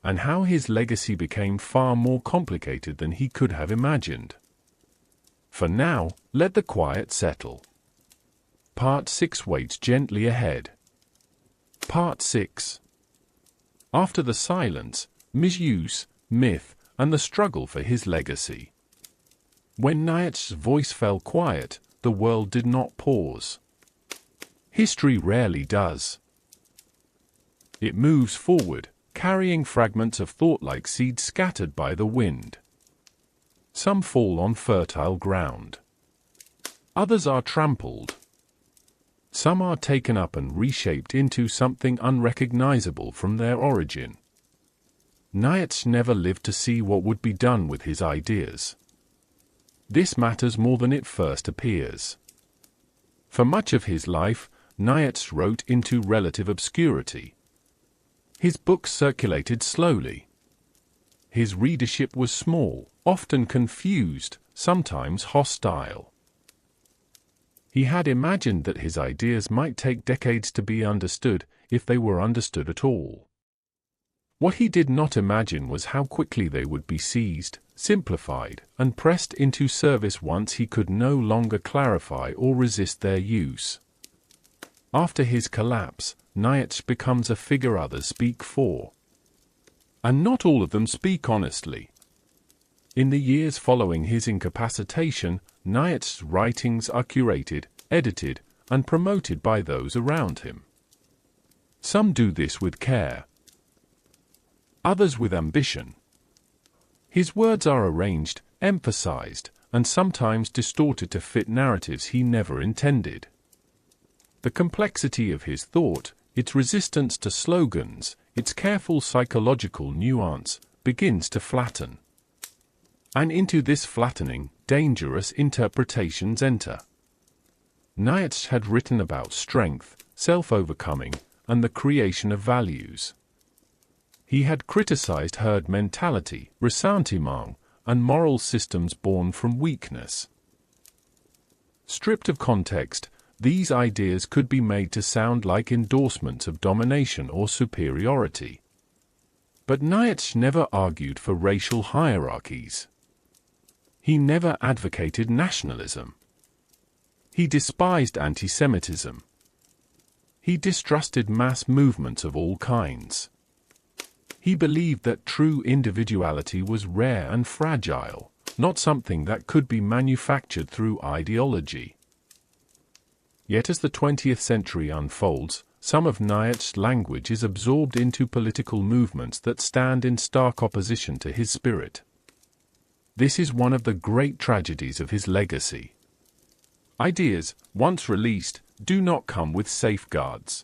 And how his legacy became far more complicated than he could have imagined. For now, let the quiet settle. Part 6 waits gently ahead. Part 6. After the silence, misuse, myth, and the struggle for his legacy. When Nietzsche's voice fell quiet, the world did not pause. History rarely does. It moves forward, carrying fragments of thought like seeds scattered by the wind. Some fall on fertile ground. Others are trampled. Some are taken up and reshaped into something unrecognizable from their origin. Nietzsche never lived to see what would be done with his ideas. This matters more than it first appears. For much of his life, Nietzsche wrote into relative obscurity. His books circulated slowly. His readership was small, often confused, sometimes hostile. He had imagined that his ideas might take decades to be understood, if they were understood at all. What he did not imagine was how quickly they would be seized, simplified, and pressed into service once he could no longer clarify or resist their use. After his collapse, Nietzsche becomes a figure others speak for. And not all of them speak honestly. In the years following his incapacitation, Nietzsche's writings are curated, edited, and promoted by those around him. Some do this with care. Others with ambition. His words are arranged, emphasized, and sometimes distorted to fit narratives he never intended. The complexity of his thought, its resistance to slogans, its careful psychological nuance, begins to flatten. And into this flattening, dangerous interpretations enter. Nietzsche had written about strength, self-overcoming, and the creation of values. He had criticized herd mentality, ressentiment, and moral systems born from weakness. Stripped of context, these ideas could be made to sound like endorsements of domination or superiority. But Nietzsche never argued for racial hierarchies. He never advocated nationalism. He despised anti-Semitism. He distrusted mass movements of all kinds. He believed that true individuality was rare and fragile, not something that could be manufactured through ideology. Yet as the 20th century unfolds, some of Nietzsche's language is absorbed into political movements that stand in stark opposition to his spirit. This is one of the great tragedies of his legacy. Ideas, once released, do not come with safeguards.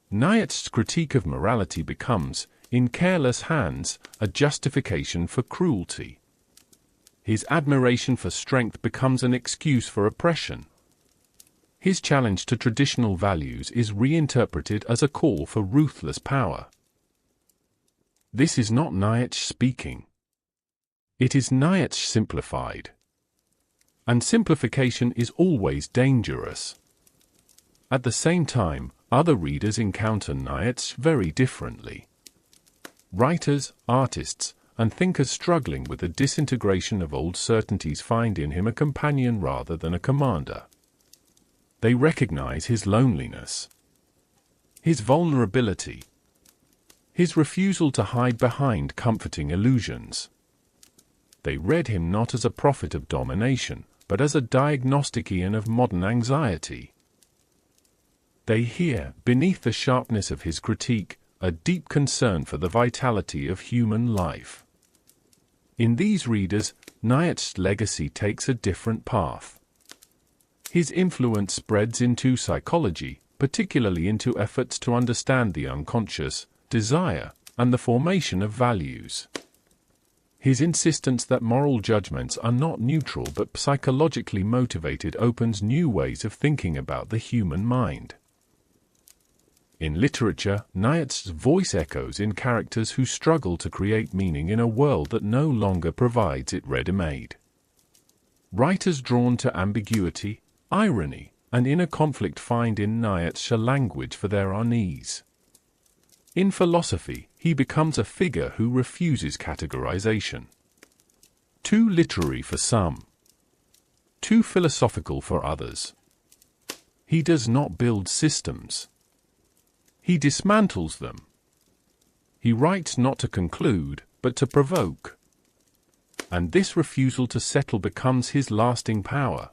Nietzsche's critique of morality becomes, in careless hands, a justification for cruelty. His admiration for strength becomes an excuse for oppression. His challenge to traditional values is reinterpreted as a call for ruthless power. This is not Nietzsche speaking. It is Nietzsche simplified. And simplification is always dangerous. At the same time, other readers encounter Nietzsche very differently. Writers, artists, and thinkers struggling with the disintegration of old certainties find in him a companion rather than a commander. They recognize his loneliness, his vulnerability, his refusal to hide behind comforting illusions. They read him not as a prophet of domination, but as a diagnostician of modern anxiety. They hear, beneath the sharpness of his critique, a deep concern for the vitality of human life. In these readers, Nietzsche's legacy takes a different path. His influence spreads into psychology, particularly into efforts to understand the unconscious, desire, and the formation of values. His insistence that moral judgments are not neutral but psychologically motivated opens new ways of thinking about the human mind. In literature, Nietzsche's voice echoes in characters who struggle to create meaning in a world that no longer provides it ready-made. Writers drawn to ambiguity, irony, and inner conflict find in Nietzsche a language for their unease. In philosophy, he becomes a figure who refuses categorization. Too literary for some. Too philosophical for others. He does not build systems. He dismantles them. He writes not to conclude, but to provoke. And this refusal to settle becomes his lasting power.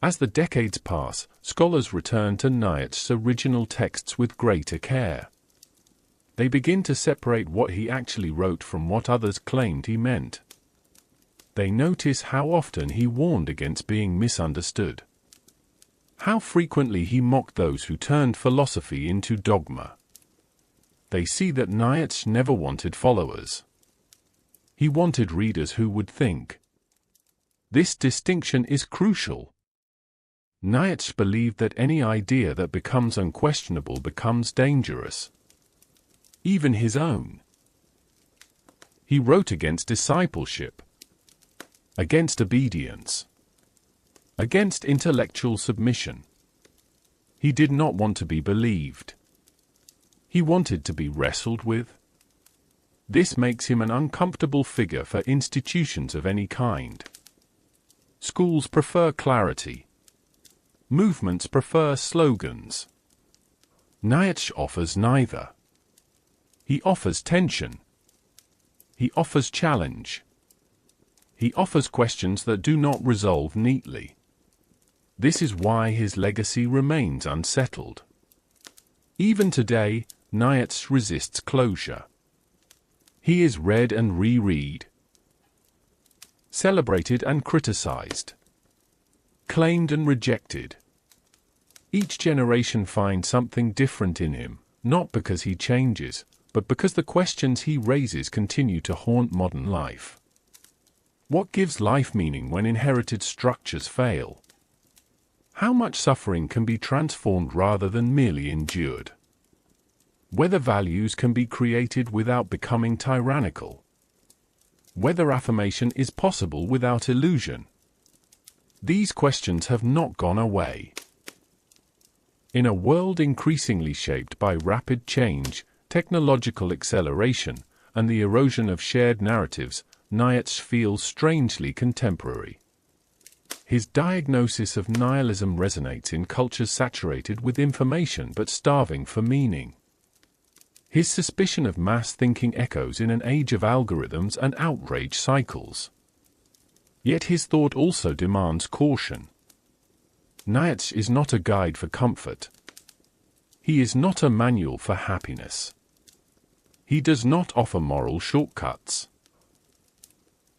As the decades pass, scholars return to Nietzsche's original texts with greater care. They begin to separate what he actually wrote from what others claimed he meant. They notice how often he warned against being misunderstood. How frequently he mocked those who turned philosophy into dogma. They see that Nietzsche never wanted followers. He wanted readers who would think. This distinction is crucial. Nietzsche believed that any idea that becomes unquestionable becomes dangerous. Even his own. He wrote against discipleship, against obedience, against intellectual submission. He did not want to be believed. He wanted to be wrestled with. This makes him an uncomfortable figure for institutions of any kind. Schools prefer clarity. Movements prefer slogans. Nietzsche offers neither. He offers tension. He offers challenge. He offers questions that do not resolve neatly. This is why his legacy remains unsettled. Even today, Nietzsche resists closure. He is read and reread, celebrated and criticized, claimed and rejected. Each generation finds something different in him, not because he changes, but because the questions he raises continue to haunt modern life. What gives life meaning when inherited structures fail? How much suffering can be transformed rather than merely endured? Whether values can be created without becoming tyrannical. Whether affirmation is possible without illusion. These questions have not gone away. In a world increasingly shaped by rapid change, technological acceleration, and the erosion of shared narratives, Nietzsche feels strangely contemporary. His diagnosis of nihilism resonates in cultures saturated with information but starving for meaning. His suspicion of mass thinking echoes in an age of algorithms and outrage cycles. Yet his thought also demands caution. Nietzsche is not a guide for comfort. He is not a manual for happiness. He does not offer moral shortcuts.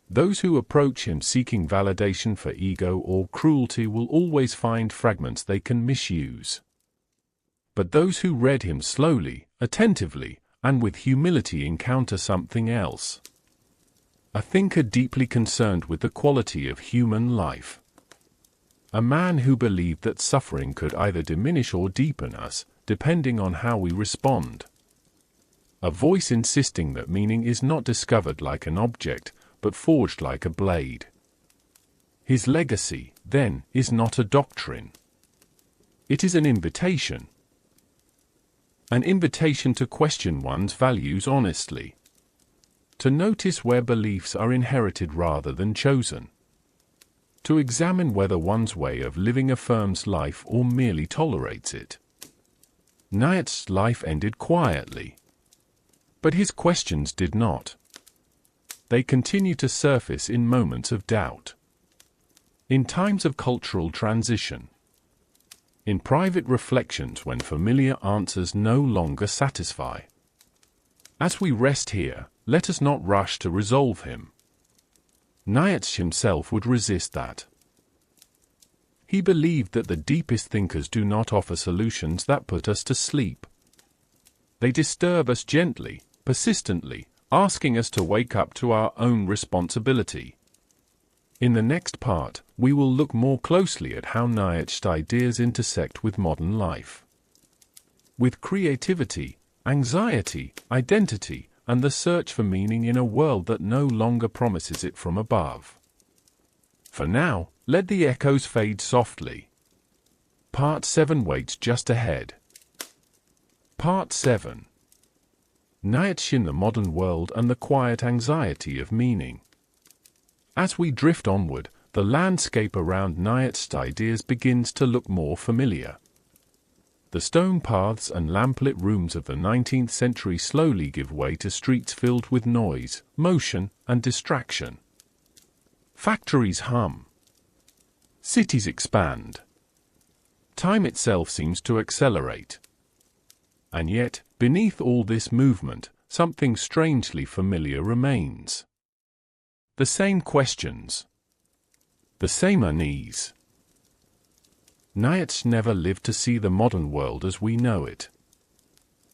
Those who approach him seeking validation for ego or cruelty will always find fragments they can misuse. But those who read him slowly, attentively, and with humility encounter something else. A thinker deeply concerned with the quality of human life. A man who believed that suffering could either diminish or deepen us, depending on how we respond. A voice insisting that meaning is not discovered like an object, but forged like a blade. His legacy, then, is not a doctrine. It is an invitation. An invitation to question one's values honestly. To notice where beliefs are inherited rather than chosen. To examine whether one's way of living affirms life or merely tolerates it. Nietzsche's life ended quietly. But his questions did not. They continue to surface in moments of doubt. In times of cultural transition. In private reflections when familiar answers no longer satisfy. As we rest here, let us not rush to resolve him. Nietzsche himself would resist that. He believed that the deepest thinkers do not offer solutions that put us to sleep. They disturb us gently, persistently, asking us to wake up to our own responsibility. In the next part, we will look more closely at how Nietzsche's ideas intersect with modern life. With creativity, anxiety, identity, and the search for meaning in a world that no longer promises it from above. For now, let the echoes fade softly. Part 7 waits just ahead. Part 7. Nietzsche in the modern world and the quiet anxiety of meaning. As we drift onward, the landscape around Nietzsche's ideas begins to look more familiar. The stone paths and lamplit rooms of the 19th century slowly give way to streets filled with noise, motion, and distraction. Factories hum. Cities expand. Time itself seems to accelerate. And yet, beneath all this movement, something strangely familiar remains. The same questions. The same unease. Nietzsche never lived to see the modern world as we know it.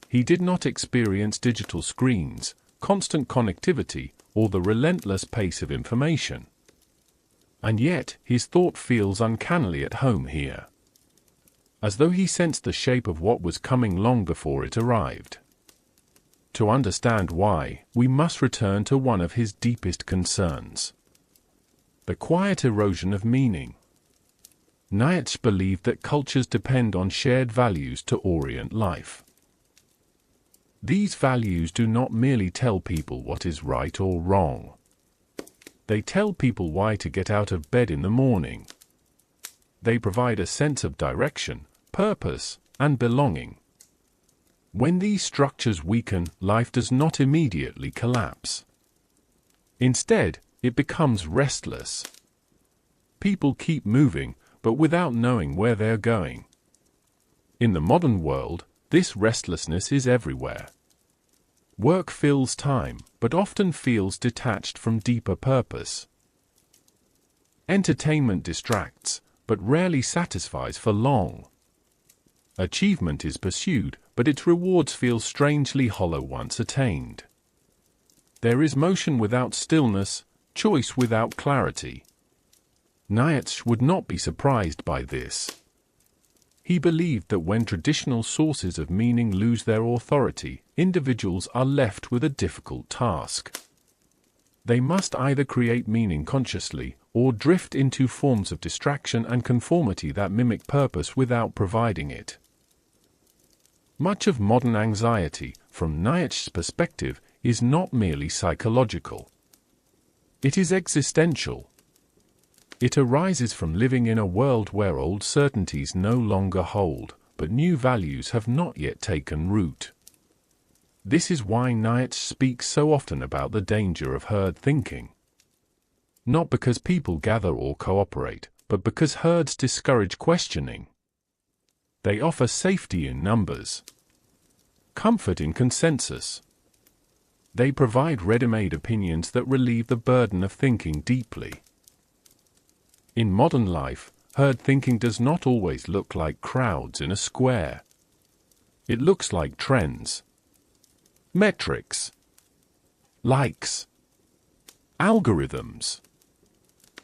He did not experience digital screens, constant connectivity, or the relentless pace of information. And yet, his thought feels uncannily at home here. As though he sensed the shape of what was coming long before it arrived. To understand why, we must return to one of his deepest concerns. The quiet erosion of meaning. Nietzsche believed that cultures depend on shared values to orient life. These values do not merely tell people what is right or wrong. They tell people why to get out of bed in the morning. They provide a sense of direction, purpose, and belonging. When these structures weaken, life does not immediately collapse. Instead, it becomes restless. People keep moving, but without knowing where they are going. In the modern world, this restlessness is everywhere. Work fills time, but often feels detached from deeper purpose. Entertainment distracts, but rarely satisfies for long. Achievement is pursued, but its rewards feel strangely hollow once attained. There is motion without stillness, choice without clarity. Nietzsche would not be surprised by this. He believed that when traditional sources of meaning lose their authority, individuals are left with a difficult task. They must either create meaning consciously, or drift into forms of distraction and conformity that mimic purpose without providing it. Much of modern anxiety, from Nietzsche's perspective, is not merely psychological. It is existential. It arises from living in a world where old certainties no longer hold, but new values have not yet taken root. This is why Nietzsche speaks so often about the danger of herd thinking. Not because people gather or cooperate, but because herds discourage questioning. They offer safety in numbers, comfort in consensus. They provide ready-made opinions that relieve the burden of thinking deeply. In modern life, herd thinking does not always look like crowds in a square. It looks like trends, metrics, likes, algorithms,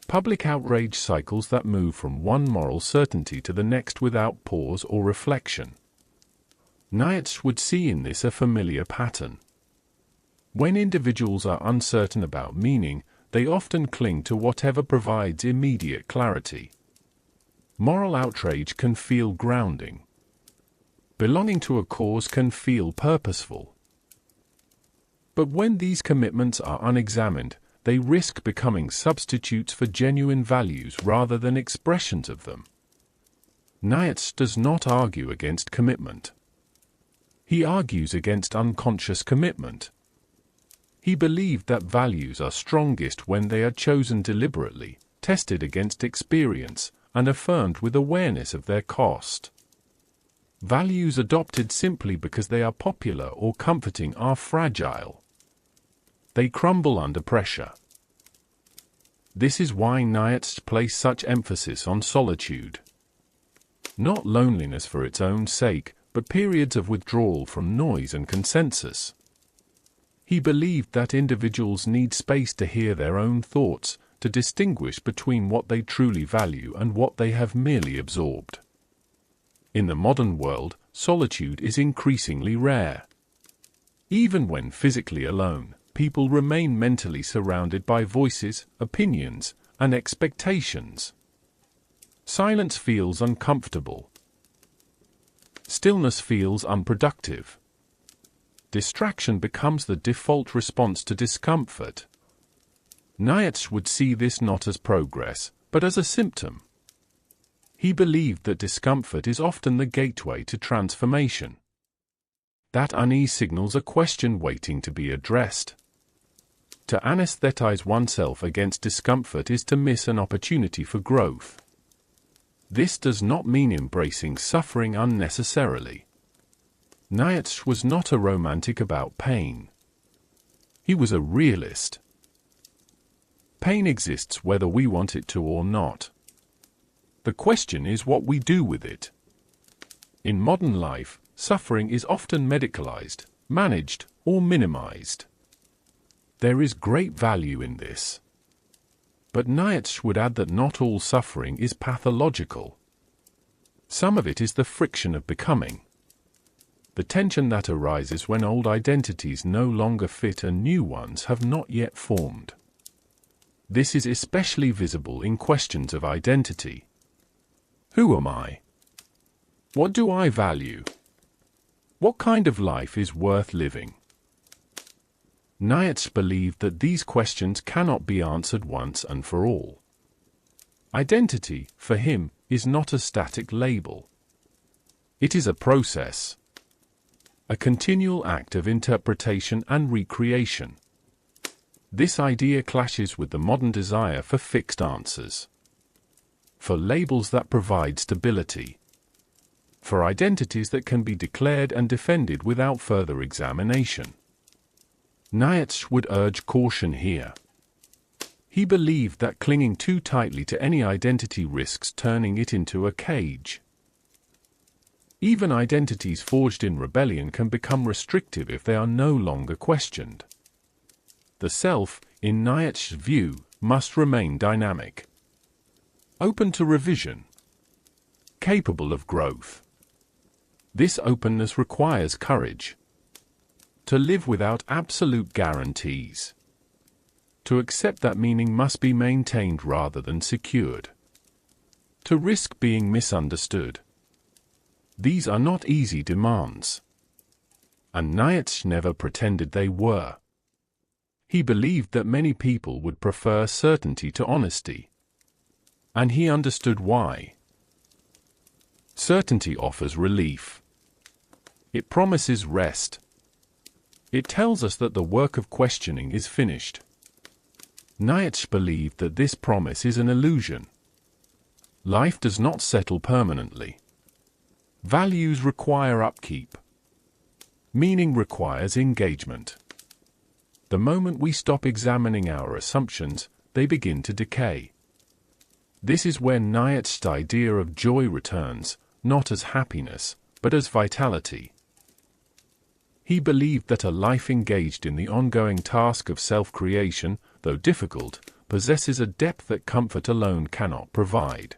public outrage cycles that move from one moral certainty to the next without pause or reflection. Nietzsche would see in this a familiar pattern. When individuals are uncertain about meaning, they often cling to whatever provides immediate clarity. Moral outrage can feel grounding. Belonging to a cause can feel purposeful. But when these commitments are unexamined, they risk becoming substitutes for genuine values rather than expressions of them. Nietzsche does not argue against commitment. He argues against unconscious commitment. He believed that values are strongest when they are chosen deliberately, tested against experience, and affirmed with awareness of their cost. Values adopted simply because they are popular or comforting are fragile. They crumble under pressure. This is why Nietzsche placed such emphasis on solitude. Not loneliness for its own sake, but periods of withdrawal from noise and consensus. He believed that individuals need space to hear their own thoughts, to distinguish between what they truly value and what they have merely absorbed. In the modern world, solitude is increasingly rare. Even when physically alone, people remain mentally surrounded by voices, opinions, and expectations. Silence feels uncomfortable. Stillness feels unproductive. Distraction becomes the default response to discomfort. Nietzsche would see this not as progress, but as a symptom. He believed that discomfort is often the gateway to transformation. That unease signals a question waiting to be addressed. To anesthetize oneself against discomfort is to miss an opportunity for growth. This does not mean embracing suffering unnecessarily. Nietzsche was not a romantic about pain. He was a realist. Pain exists whether we want it to or not. The question is what we do with it. In modern life, suffering is often medicalized, managed, or minimized. There is great value in this. But Nietzsche would add that not all suffering is pathological. Some of it is the friction of becoming. The tension that arises when old identities no longer fit and new ones have not yet formed. This is especially visible in questions of identity. Who am I? What do I value? What kind of life is worth living? Nietzsche believed that these questions cannot be answered once and for all. Identity, for him, is not a static label. It is a process. A continual act of interpretation and recreation. This idea clashes with the modern desire for fixed answers. For labels that provide stability. For identities that can be declared and defended without further examination. Nietzsche would urge caution here. He believed that clinging too tightly to any identity risks turning it into a cage. Even identities forged in rebellion can become restrictive if they are no longer questioned. The self, in Nietzsche's view, must remain dynamic. Open to revision. Capable of growth. This openness requires courage. To live without absolute guarantees. To accept that meaning must be maintained rather than secured. To risk being misunderstood. These are not easy demands. And Nietzsche never pretended they were. He believed that many people would prefer certainty to honesty. And he understood why. Certainty offers relief. It promises rest. It tells us that the work of questioning is finished. Nietzsche believed that this promise is an illusion. Life does not settle permanently. Values require upkeep. Meaning requires engagement. The moment we stop examining our assumptions, they begin to decay. This is where Nietzsche's idea of joy returns, not as happiness, but as vitality. He believed that a life engaged in the ongoing task of self-creation, though difficult, possesses a depth that comfort alone cannot provide.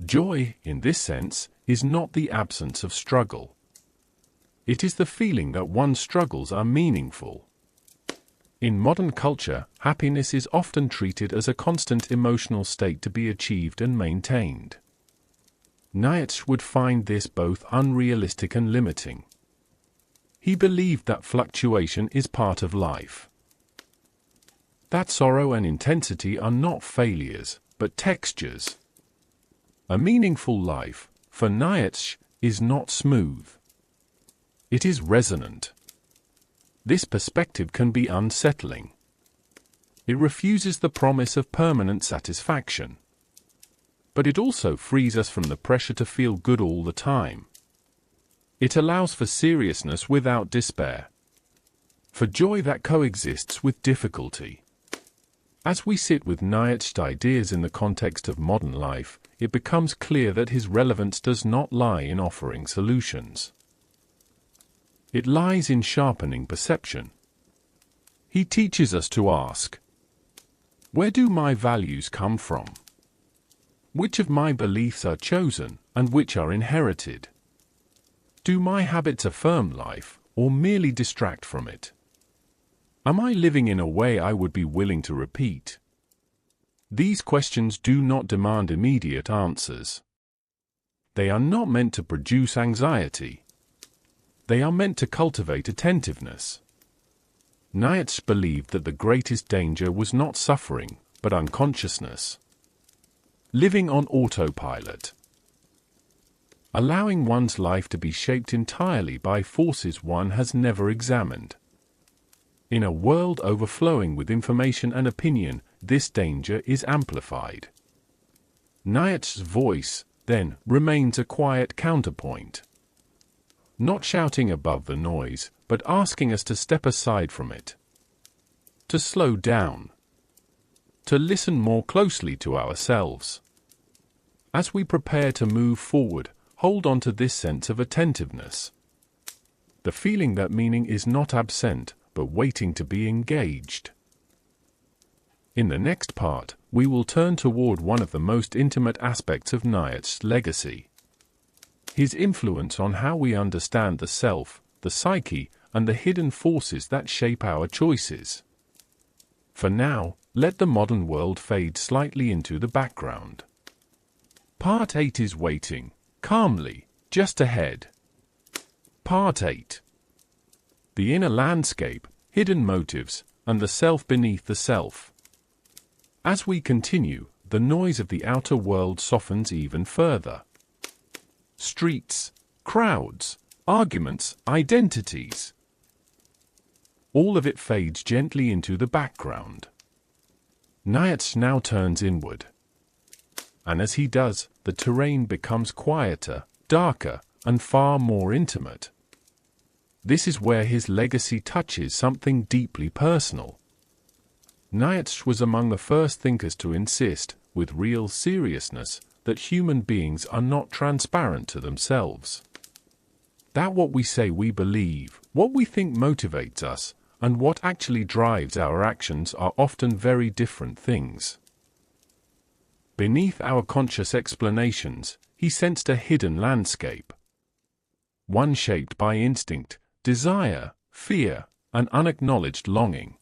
Joy, in this sense, is not the absence of struggle. It is the feeling that one's struggles are meaningful. In modern culture, happiness is often treated as a constant emotional state to be achieved and maintained. Nietzsche would find this both unrealistic and limiting. He believed that fluctuation is part of life. That sorrow and intensity are not failures, but textures. A meaningful life, for Nietzsche, is not smooth. It is resonant. This perspective can be unsettling. It refuses the promise of permanent satisfaction. But it also frees us from the pressure to feel good all the time. It allows for seriousness without despair. For joy that coexists with difficulty. As we sit with Nietzsche's ideas in the context of modern life, it becomes clear that his relevance does not lie in offering solutions. It lies in sharpening perception. He teaches us to ask, where do my values come from? Which of my beliefs are chosen, and which are inherited? Do my habits affirm life, or merely distract from it? Am I living in a way I would be willing to repeat? These questions do not demand immediate answers. They are not meant to produce anxiety. They are meant to cultivate attentiveness. Nietzsche believed that the greatest danger was not suffering, but unconsciousness. Living on autopilot. Allowing one's life to be shaped entirely by forces one has never examined. In a world overflowing with information and opinion, this danger is amplified. Nietzsche's voice, then, remains a quiet counterpoint. not shouting above the noise, but asking us to step aside from it, to slow down, to listen more closely to ourselves. As we prepare to move forward, hold on to this sense of attentiveness, the feeling that meaning is not absent, but waiting to be engaged. In the next part, we will turn toward one of the most intimate aspects of Nietzsche's legacy: his influence on how we understand the self, the psyche, and the hidden forces that shape our choices. For now, let the modern world fade slightly into the background. Part 8 is waiting, calmly, just ahead. Part 8. The inner landscape, hidden motives, and the self beneath the self. As we continue, the noise of the outer world softens even further. Streets, crowds, arguments, identities. All of it fades gently into the background. Nietzsche now turns inward. And as he does, the terrain becomes quieter, darker, and far more intimate. This is where his legacy touches something deeply personal. Nietzsche was among the first thinkers to insist, with real seriousness, that human beings are not transparent to themselves. That what we say we believe, what we think motivates us, and what actually drives our actions are often very different things. Beneath our conscious explanations, he sensed a hidden landscape. One shaped by instinct, desire, fear, and unacknowledged longing.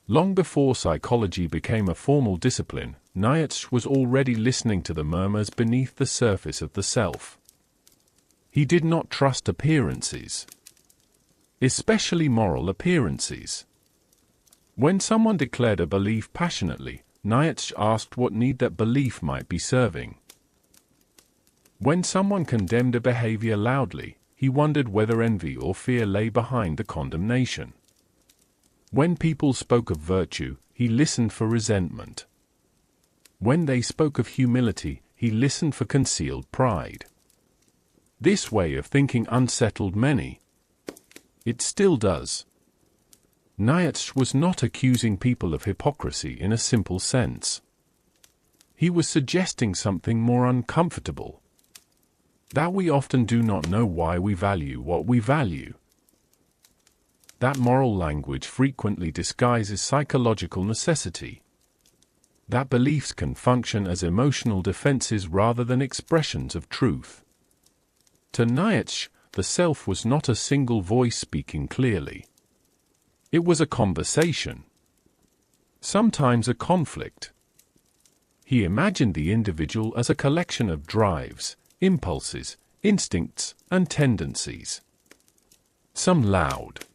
Long before psychology became a formal discipline, Nietzsche was already listening to the murmurs beneath the surface of the self. He did not trust appearances, especially moral appearances. When someone declared a belief passionately, Nietzsche asked what need that belief might be serving. When someone condemned a behavior loudly, he wondered whether envy or fear lay behind the condemnation. When people spoke of virtue, he listened for resentment. When they spoke of humility, he listened for concealed pride. This way of thinking unsettled many. It still does. Nietzsche was not accusing people of hypocrisy in a simple sense. He was suggesting something more uncomfortable: that we often do not know why we value what we value. That moral language frequently disguises psychological necessity. That beliefs can function as emotional defenses rather than expressions of truth. To Nietzsche, the self was not a single voice speaking clearly. It was a conversation, sometimes a conflict. He imagined the individual as a collection of drives, impulses, instincts, and tendencies. Some loud,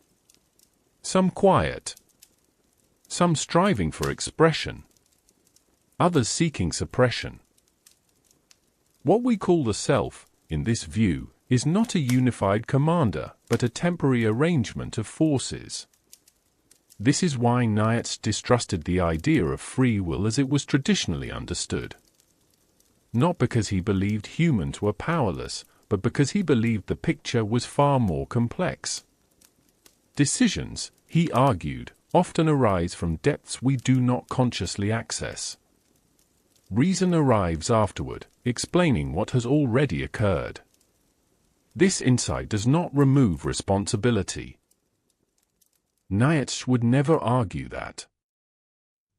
some quiet, some striving for expression, others seeking suppression. What we call the self, in this view, is not a unified commander, but a temporary arrangement of forces. This is why Nietzsche distrusted the idea of free will as it was traditionally understood. Not because he believed humans were powerless, but because he believed the picture was far more complex. Decisions, he argued, often arise from depths we do not consciously access. Reason arrives afterward, explaining what has already occurred. This insight does not remove responsibility. Nietzsche would never argue that.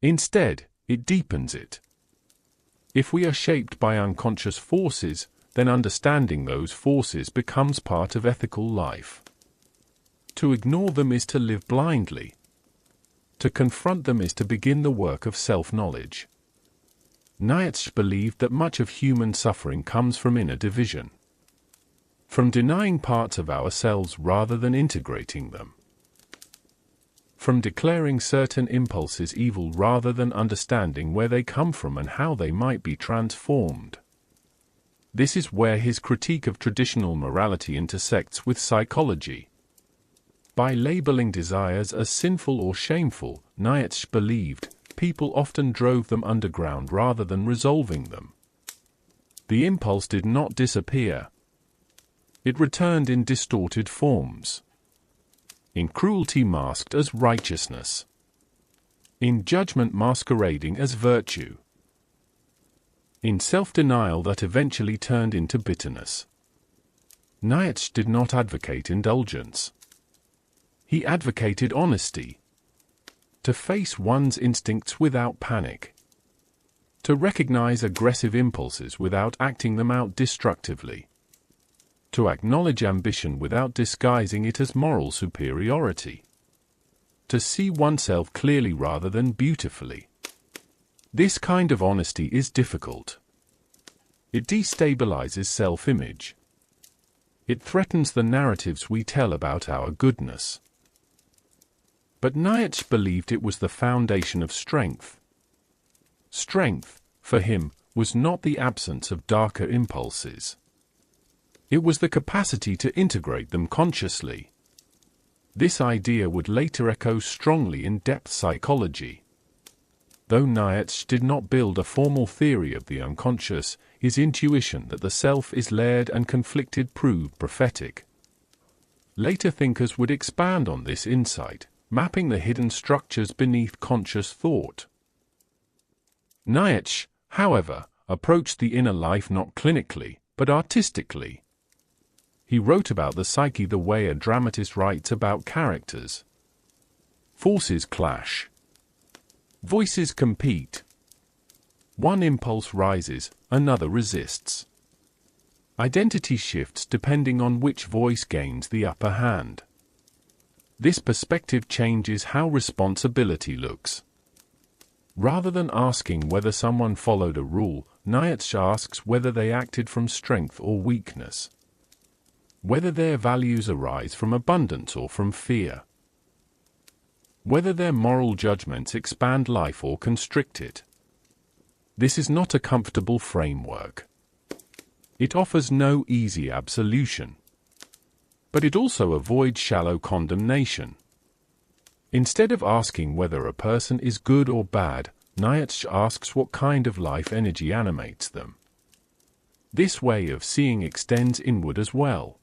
Instead, it deepens it. If we are shaped by unconscious forces, then understanding those forces becomes part of ethical life. To ignore them is to live blindly. To confront them is to begin the work of self-knowledge. Nietzsche believed that much of human suffering comes from inner division, from denying parts of ourselves rather than integrating them, from declaring certain impulses evil rather than understanding where they come from and how they might be transformed. This is where his critique of traditional morality intersects with psychology. By labeling desires as sinful or shameful, Nietzsche believed people often drove them underground rather than resolving them. The impulse did not disappear. It returned in distorted forms. In cruelty masked as righteousness. In judgment masquerading as virtue. In self-denial that eventually turned into bitterness. Nietzsche did not advocate indulgence. He advocated honesty. To face one's instincts without panic. To recognize aggressive impulses without acting them out destructively. To acknowledge ambition without disguising it as moral superiority. To see oneself clearly rather than beautifully. This kind of honesty is difficult. It destabilizes self-image. It threatens the narratives we tell about our goodness. But Nietzsche believed it was the foundation of strength. Strength, for him, was not the absence of darker impulses. It was the capacity to integrate them consciously. This idea would later echo strongly in depth psychology. Though Nietzsche did not build a formal theory of the unconscious, his intuition that the self is layered and conflicted proved prophetic. Later thinkers would expand on this insight, mapping the hidden structures beneath conscious thought. Nietzsche, however, approached the inner life not clinically, but artistically. He wrote about the psyche the way a dramatist writes about characters. Forces clash. Voices compete. One impulse rises, another resists. Identity shifts depending on which voice gains the upper hand. This perspective changes how responsibility looks. Rather than asking whether someone followed a rule, Nietzsche asks whether they acted from strength or weakness. Whether their values arise from abundance or from fear. Whether their moral judgments expand life or constrict it. This is not a comfortable framework. It offers no easy absolution. But it also avoids shallow condemnation. Instead of asking whether a person is good or bad, Nietzsche asks what kind of life energy animates them. This way of seeing extends inward as well.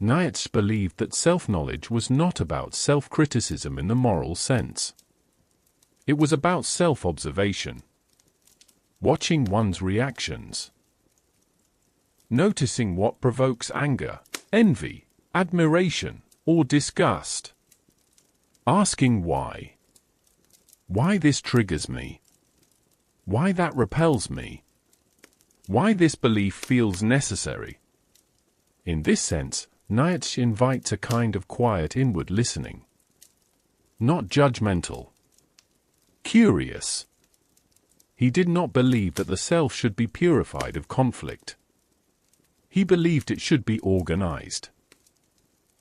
Nietzsche believed that self-knowledge was not about self-criticism in the moral sense. It was about self-observation. Watching one's reactions. Noticing what provokes anger, envy, admiration, or disgust. Asking why. Why this triggers me? Why that repels me? Why this belief feels necessary? In this sense, Nietzsche invites a kind of quiet inward listening. Not judgmental. Curious. He did not believe that the self should be purified of conflict. He believed it should be organized.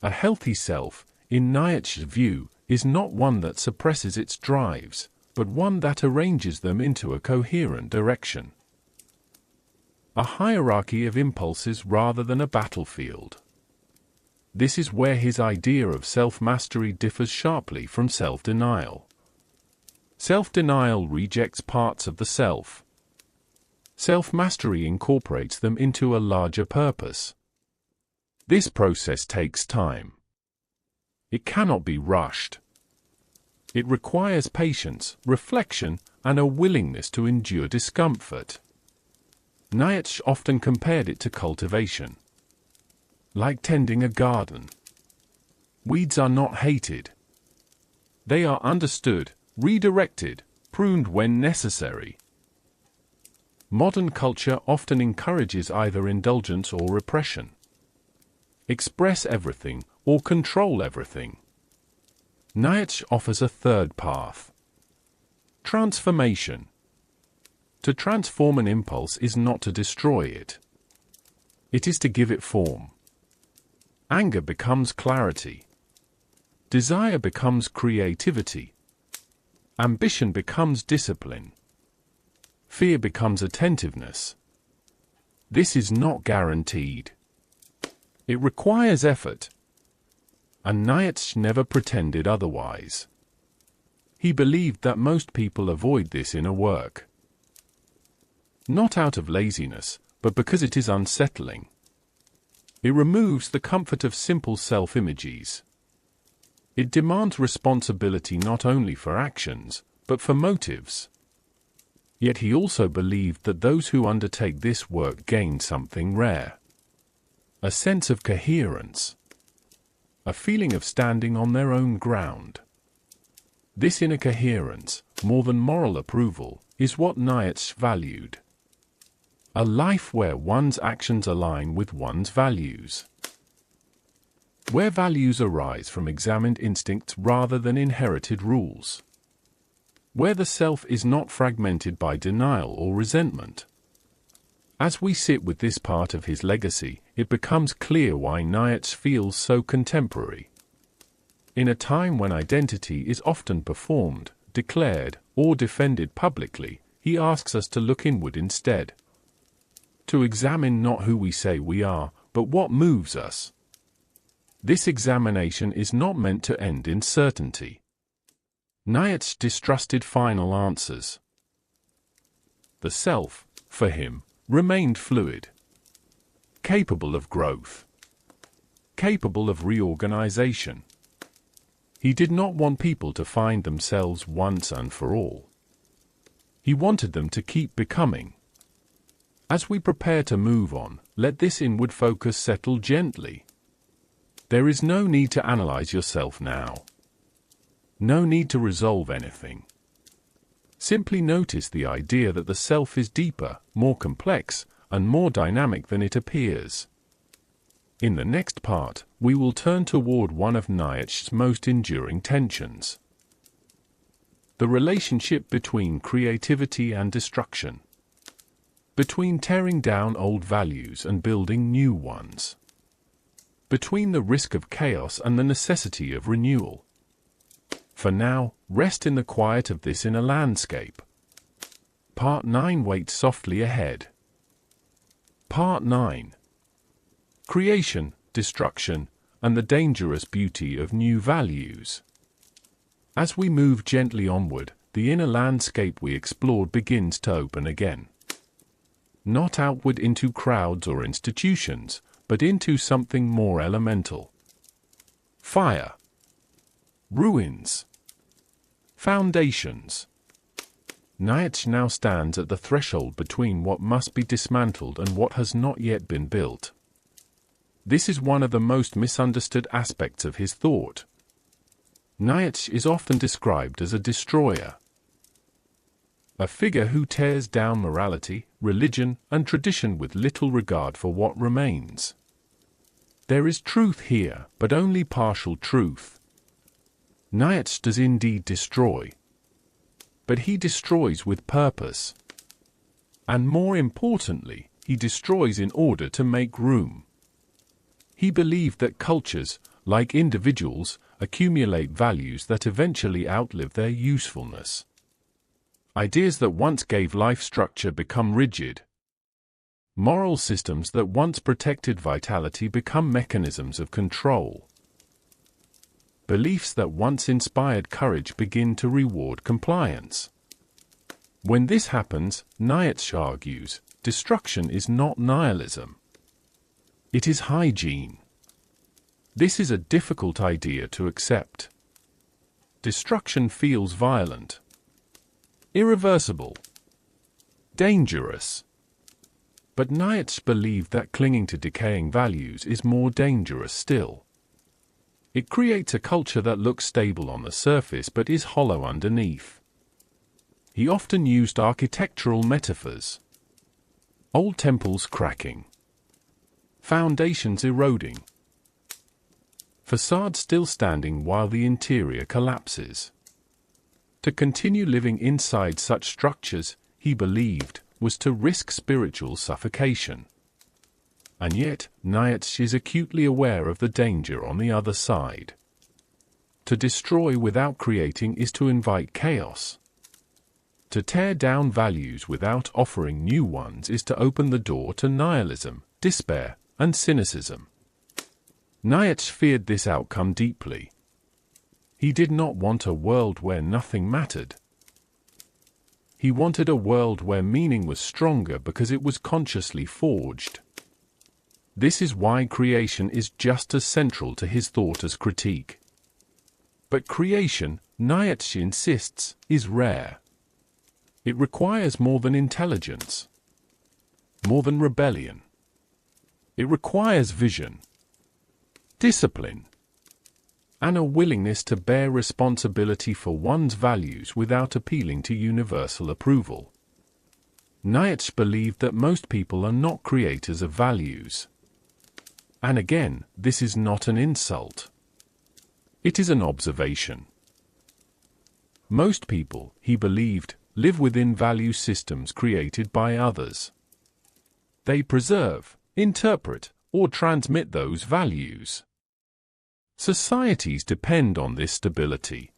A healthy self, in Nietzsche's view, is not one that suppresses its drives, but one that arranges them into a coherent direction. A hierarchy of impulses rather than a battlefield. This is where his idea of self-mastery differs sharply from self-denial. Self-denial rejects parts of the self. Self-mastery incorporates them into a larger purpose. This process takes time. It cannot be rushed. It requires patience, reflection, and a willingness to endure discomfort. Nietzsche often compared it to cultivation. Like tending a garden. Weeds are not hated. They are understood, redirected, pruned when necessary. Modern culture often encourages either indulgence or repression. Express everything, or control everything. Nietzsche offers a third path. Transformation. To transform an impulse is not to destroy it. It is to give it form. Anger becomes clarity. Desire becomes creativity. Ambition becomes discipline. Fear becomes attentiveness. This is not guaranteed. It requires effort. And Nietzsche never pretended otherwise. He believed that most people avoid this inner work. Not out of laziness, but because it is unsettling. It removes the comfort of simple self-images. It demands responsibility not only for actions, but for motives. Yet he also believed that those who undertake this work gain something rare. A sense of coherence. A feeling of standing on their own ground. This inner coherence, more than moral approval, is what Nietzsche valued. A life where one's actions align with one's values. Where values arise from examined instincts rather than inherited rules. Where the self is not fragmented by denial or resentment. As we sit with this part of his legacy, it becomes clear why Nietzsche feels so contemporary. In a time when identity is often performed, declared, or defended publicly, he asks us to look inward instead. To examine not who we say we are, but what moves us. This examination is not meant to end in certainty. Nietzsche distrusted final answers. The self, for him, remained fluid. Capable of growth. Capable of reorganization. He did not want people to find themselves once and for all. He wanted them to keep becoming. As we prepare to move on, let this inward focus settle gently. There is no need to analyze yourself now. No need to resolve anything. Simply notice the idea that the self is deeper, more complex, and more dynamic than it appears. In the next part, we will turn toward one of Nietzsche's most enduring tensions. The relationship between creativity and destruction. Between tearing down old values and building new ones. Between the risk of chaos and the necessity of renewal. For now, rest in the quiet of this inner landscape. Part 9 waits softly ahead. Part 9. Creation, destruction, and the dangerous beauty of new values. As we move gently onward, the inner landscape we explored begins to open again. Not outward into crowds or institutions, but into something more elemental. Fire. Ruins. Foundations. Nietzsche now stands at the threshold between what must be dismantled and what has not yet been built. This is one of the most misunderstood aspects of his thought. Nietzsche is often described as a destroyer. A figure who tears down morality, religion, and tradition with little regard for what remains. There is truth here, but only partial truth. Nietzsche does indeed destroy. But he destroys with purpose. And more importantly, he destroys in order to make room. He believed that cultures, like individuals, accumulate values that eventually outlive their usefulness. Ideas that once gave life structure become rigid. Moral systems that once protected vitality become mechanisms of control. Beliefs that once inspired courage begin to reward compliance. When this happens, Nietzsche argues, destruction is not nihilism. It is hygiene. This is a difficult idea to accept. Destruction feels violent, irreversible, dangerous. But Nietzsche believed that clinging to decaying values is more dangerous still. It creates a culture that looks stable on the surface but is hollow underneath. He often used architectural metaphors. Old temples cracking. Foundations eroding. Facades still standing while the interior collapses. To continue living inside such structures, he believed, was to risk spiritual suffocation. And yet, Nietzsche is acutely aware of the danger on the other side. To destroy without creating is to invite chaos. To tear down values without offering new ones is to open the door to nihilism, despair, and cynicism. Nietzsche feared this outcome deeply. He did not want a world where nothing mattered. He wanted a world where meaning was stronger because it was consciously forged. This is why creation is just as central to his thought as critique. But creation, Nietzsche insists, is rare. It requires more than intelligence, more than rebellion. It requires vision, discipline, and a willingness to bear responsibility for one's values without appealing to universal approval. Nietzsche believed that most people are not creators of values. And again, this is not an insult. It is an observation. Most people, he believed, live within value systems created by others. They preserve, interpret, or transmit those values. Societies depend on this stability.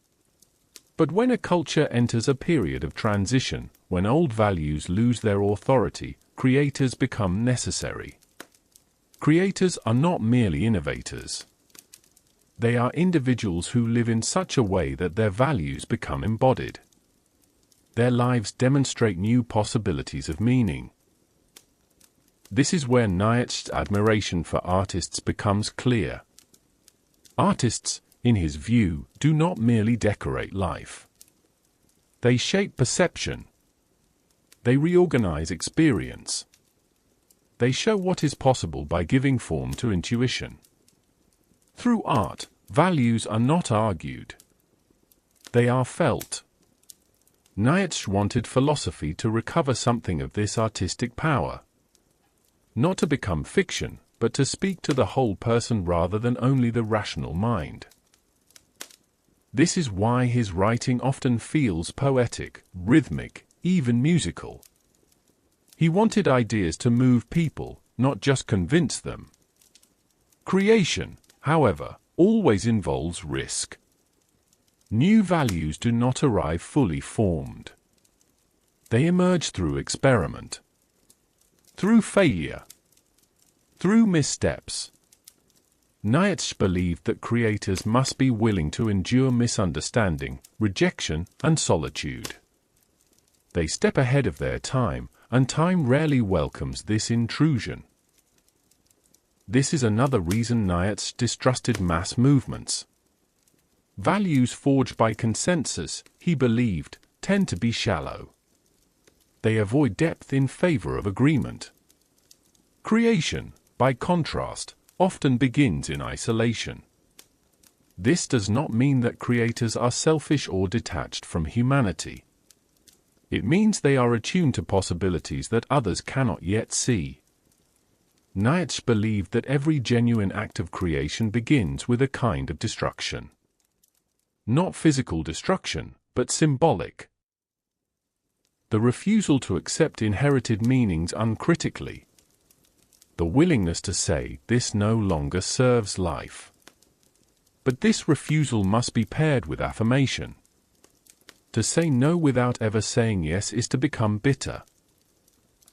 But when a culture enters a period of transition, when old values lose their authority, creators become necessary. Creators are not merely innovators. They are individuals who live in such a way that their values become embodied. Their lives demonstrate new possibilities of meaning. This is where Nietzsche's admiration for artists becomes clear. Artists, in his view, do not merely decorate life. They shape perception. They reorganize experience. They show what is possible by giving form to intuition. Through art, values are not argued. They are felt. Nietzsche wanted philosophy to recover something of this artistic power. Not to become fiction, but to speak to the whole person rather than only the rational mind. This is why his writing often feels poetic, rhythmic, even musical. He wanted ideas to move people, not just convince them. Creation, however, always involves risk. New values do not arrive fully formed. They emerge through experiment, through failure, through missteps. Nietzsche believed that creators must be willing to endure misunderstanding, rejection, and solitude. They step ahead of their time, and time rarely welcomes this intrusion. This is another reason Nietzsche distrusted mass movements. Values forged by consensus, he believed, tend to be shallow. They avoid depth in favor of agreement. Creation, by contrast, often begins in isolation. This does not mean that creators are selfish or detached from humanity. It means they are attuned to possibilities that others cannot yet see. Nietzsche believed that every genuine act of creation begins with a kind of destruction. Not physical destruction, but symbolic. The refusal to accept inherited meanings uncritically. The willingness to say, this no longer serves life. But this refusal must be paired with affirmation. To say no without ever saying yes is to become bitter.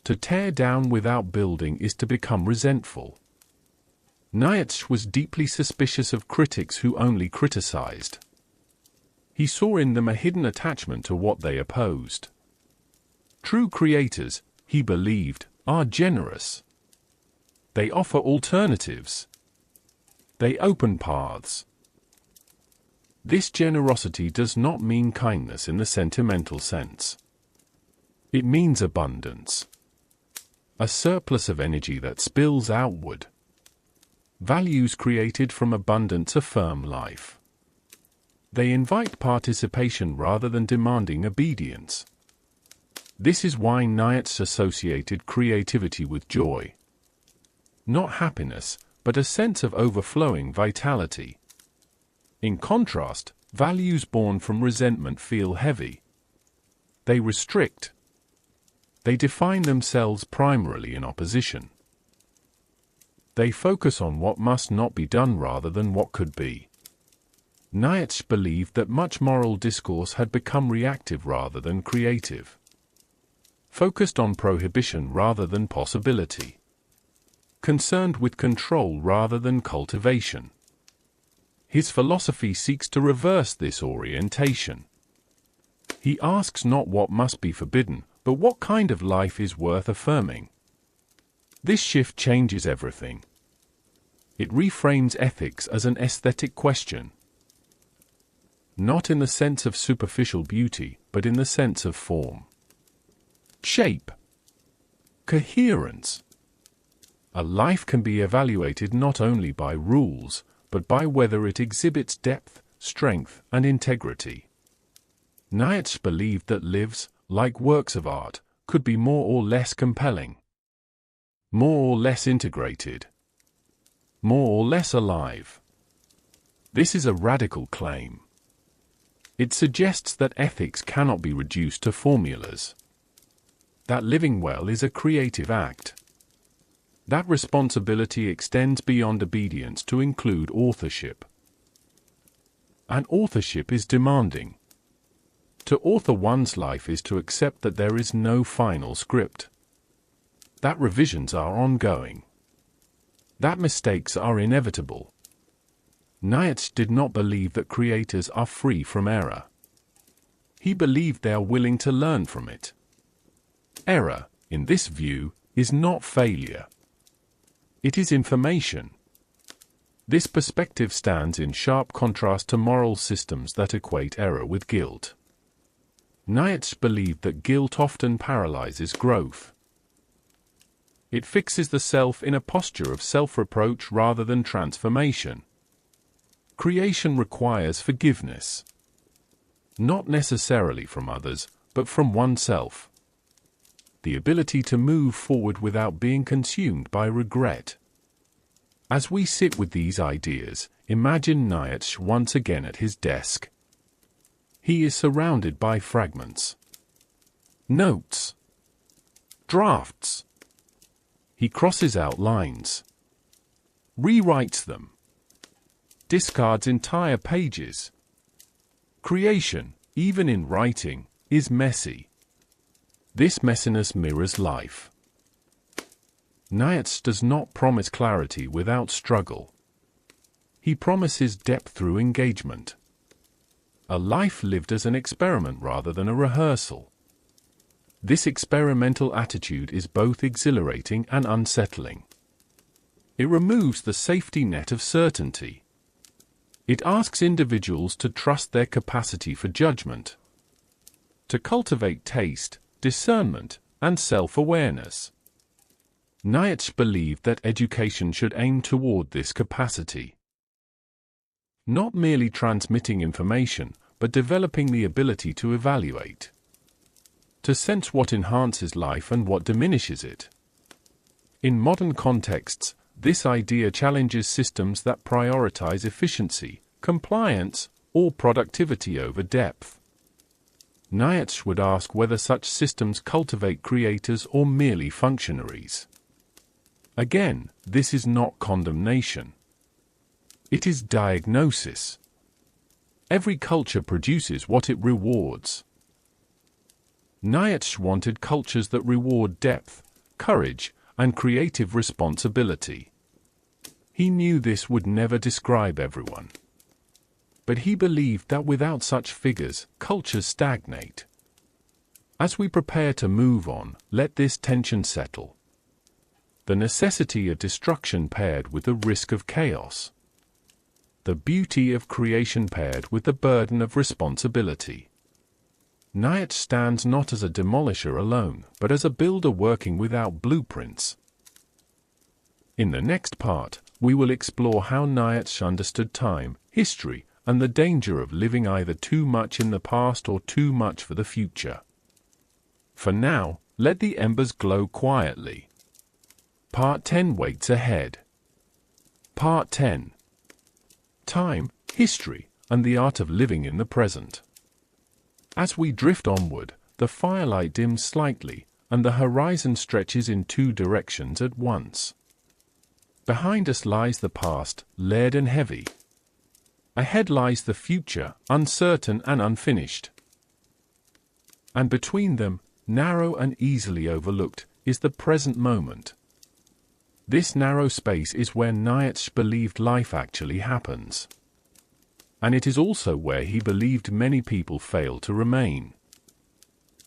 To tear down without building is to become resentful. Nietzsche was deeply suspicious of critics who only criticized. He saw in them a hidden attachment to what they opposed. True creators, he believed, are generous. They offer alternatives. They open paths. This generosity does not mean kindness in the sentimental sense. It means abundance. A surplus of energy that spills outward. Values created from abundance affirm life. They invite participation rather than demanding obedience. This is why Nietzsche associated creativity with joy. Not happiness, but a sense of overflowing vitality. In contrast, values born from resentment feel heavy. They restrict. They define themselves primarily in opposition. They focus on what must not be done rather than what could be. Nietzsche believed that much moral discourse had become reactive rather than creative. Focused on prohibition rather than possibility. Concerned with control rather than cultivation. His philosophy seeks to reverse this orientation. He asks not what must be forbidden, but what kind of life is worth affirming. This shift changes everything. It reframes ethics as an aesthetic question. Not in the sense of superficial beauty, but in the sense of form, shape, coherence. A life can be evaluated not only by rules, but by whether it exhibits depth, strength, and integrity. Nietzsche believed that lives, like works of art, could be more or less compelling, more or less integrated, more or less alive. This is a radical claim. It suggests that ethics cannot be reduced to formulas, that living well is a creative act, that responsibility extends beyond obedience to include authorship. And authorship is demanding. To author one's life is to accept that there is no final script, that revisions are ongoing, that mistakes are inevitable. Nietzsche did not believe that creators are free from error. He believed they are willing to learn from it. Error, in this view, is not failure. It is information. This perspective stands in sharp contrast to moral systems that equate error with guilt. Nietzsche believed that guilt often paralyzes growth. It fixes the self in a posture of self-reproach rather than transformation. Creation requires forgiveness, not necessarily from others, but from oneself. The ability to move forward without being consumed by regret. As we sit with these ideas, imagine Nietzsche once again at his desk. He is surrounded by fragments, notes, drafts. He crosses out lines, rewrites them, discards entire pages. Creation, even in writing, is messy. This messiness mirrors life. Nietzsche does not promise clarity without struggle. He promises depth through engagement. A life lived as an experiment rather than a rehearsal. This experimental attitude is both exhilarating and unsettling. It removes the safety net of certainty. It asks individuals to trust their capacity for judgment, to cultivate taste, discernment, and self-awareness. Nietzsche believed that education should aim toward this capacity. Not merely transmitting information, but developing the ability to evaluate, to sense what enhances life and what diminishes it. In modern contexts, this idea challenges systems that prioritize efficiency, compliance, or productivity over depth. Nietzsche would ask whether such systems cultivate creators or merely functionaries. Again, this is not condemnation. It is diagnosis. Every culture produces what it rewards. Nietzsche wanted cultures that reward depth, courage, and creative responsibility. He knew this would never describe everyone. But he believed that without such figures, cultures stagnate. As we prepare to move on, let this tension settle. The necessity of destruction paired with the risk of chaos. The beauty of creation paired with the burden of responsibility. Nietzsche stands not as a demolisher alone, but as a builder working without blueprints. In the next part, we will explore how Nietzsche understood time, history, and the danger of living either too much in the past or too much for the future. For now, let the embers glow quietly. Part 10 waits ahead. Part 10. Time, history, and the art of living in the present. As we drift onward, the firelight dims slightly, and the horizon stretches in two directions at once. Behind us lies the past, layered and heavy. Ahead lies the future, uncertain and unfinished. And between them, narrow and easily overlooked, is the present moment. This narrow space is where Nietzsche believed life actually happens. And it is also where he believed many people fail to remain.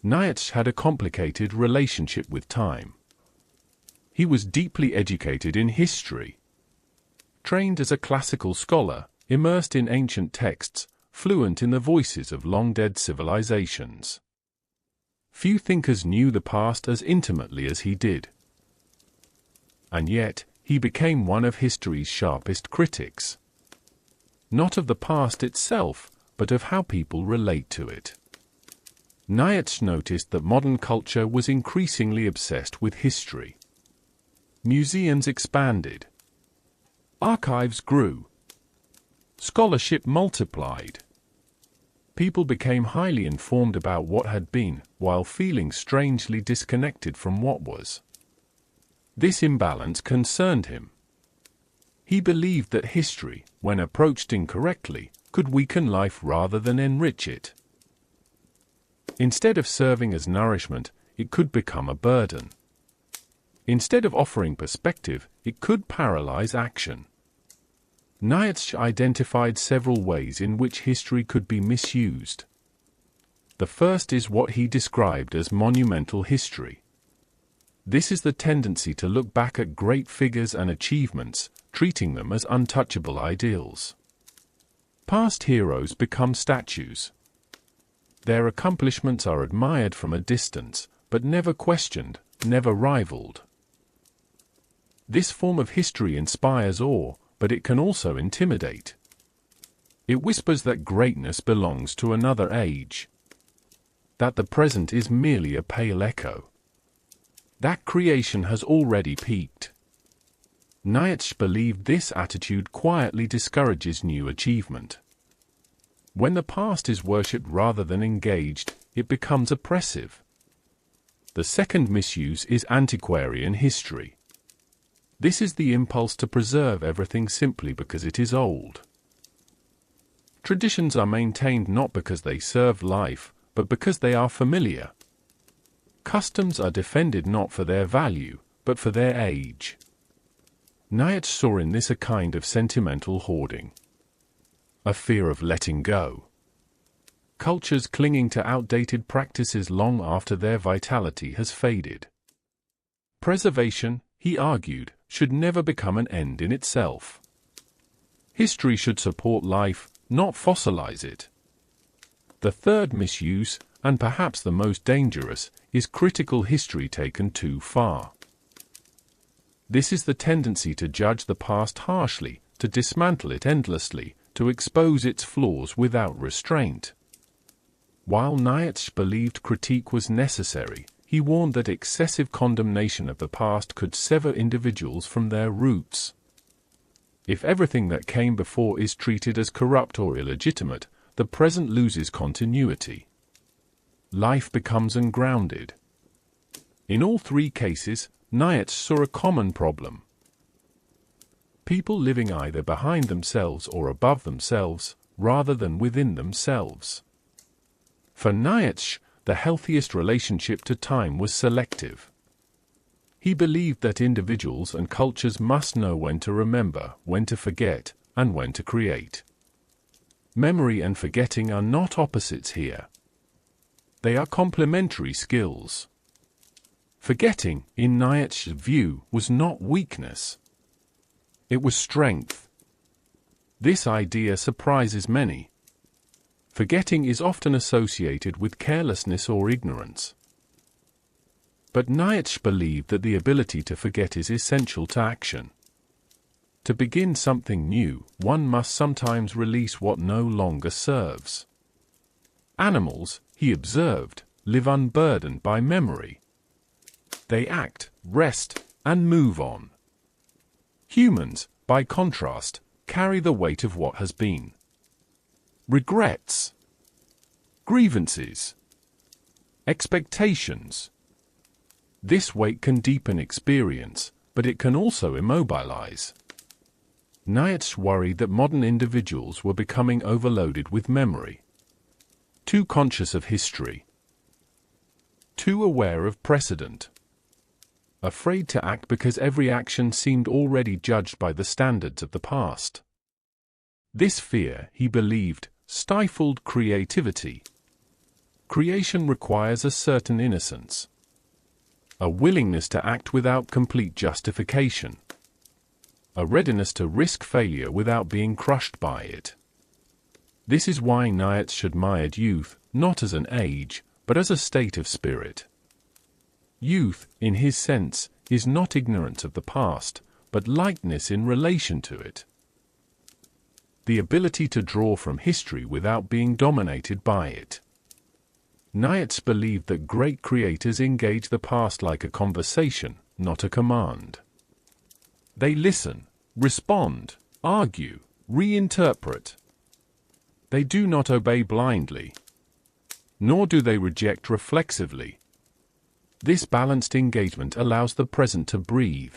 Nietzsche had a complicated relationship with time. He was deeply educated in history, trained as a classical scholar, immersed in ancient texts, fluent in the voices of long-dead civilizations. Few thinkers knew the past as intimately as he did. And yet, he became one of history's sharpest critics. Not of the past itself, but of how people relate to it. Nietzsche noticed that modern culture was increasingly obsessed with history. Museums expanded. Archives grew. Scholarship multiplied. People became highly informed about what had been, while feeling strangely disconnected from what was. This imbalance concerned him. He believed that history, when approached incorrectly, could weaken life rather than enrich it. Instead of serving as nourishment, it could become a burden. Instead of offering perspective, it could paralyze action. Nietzsche identified several ways in which history could be misused. The first is what he described as monumental history. This is the tendency to look back at great figures and achievements, treating them as untouchable ideals. Past heroes become statues. Their accomplishments are admired from a distance, but never questioned, never rivaled. This form of history inspires awe, but it can also intimidate. It whispers that greatness belongs to another age. That the present is merely a pale echo. That creation has already peaked. Nietzsche believed this attitude quietly discourages new achievement. When the past is worshipped rather than engaged, it becomes oppressive. The second misuse is antiquarian history. This is the impulse to preserve everything simply because it is old. Traditions are maintained not because they serve life, but because they are familiar. Customs are defended not for their value, but for their age. Nietzsche saw in this a kind of sentimental hoarding. A fear of letting go. Cultures clinging to outdated practices long after their vitality has faded. Preservation, he argued, should never become an end in itself. History should support life, not fossilize it. The third misuse, and perhaps the most dangerous, is critical history taken too far. This is the tendency to judge the past harshly, to dismantle it endlessly, to expose its flaws without restraint. While Nietzsche believed critique was necessary, he warned that excessive condemnation of the past could sever individuals from their roots. If everything that came before is treated as corrupt or illegitimate, the present loses continuity. Life becomes ungrounded. In all three cases, Nietzsche saw a common problem. People living either behind themselves or above themselves, rather than within themselves. For Nietzsche, the healthiest relationship to time was selective. He believed that individuals and cultures must know when to remember, when to forget, and when to create. Memory and forgetting are not opposites here. They are complementary skills. Forgetting, in Nietzsche's view, was not weakness. It was strength. This idea surprises many. Forgetting is often associated with carelessness or ignorance. But Nietzsche believed that the ability to forget is essential to action. To begin something new, one must sometimes release what no longer serves. Animals, he observed, live unburdened by memory. They act, rest, and move on. Humans, by contrast, carry the weight of what has been. Regrets, grievances, expectations. This weight can deepen experience, but it can also immobilize. Nietzsche worried that modern individuals were becoming overloaded with memory. Too conscious of history. Too aware of precedent. Afraid to act because every action seemed already judged by the standards of the past. This fear, he believed, stifled creativity. Creation requires a certain innocence. A willingness to act without complete justification. a readiness to risk failure without being crushed by it. This is why Nietzsche admired youth, not as an age, but as a state of spirit. Youth, in his sense, is not ignorance of the past, but lightness in relation to it. The ability to draw from history without being dominated by it. Nietzsche believed that great creators engage the past like a conversation, not a command. They listen, respond, argue, reinterpret. They do not obey blindly, nor do they reject reflexively. This balanced engagement allows the present to breathe.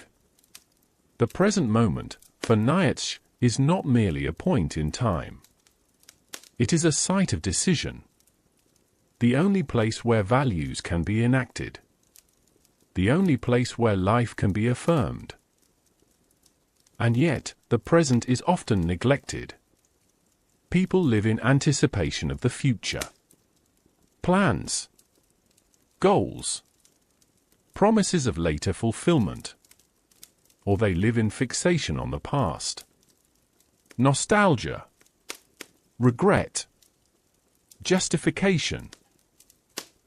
The present moment, for Nietzsche, is not merely a point in time. It is a site of decision. The only place where values can be enacted. The only place where life can be affirmed. And yet, the present is often neglected. People live in anticipation of the future. Plans. Goals. Promises of later fulfillment. Or they live in fixation on the past. Nostalgia. Regret. Justification.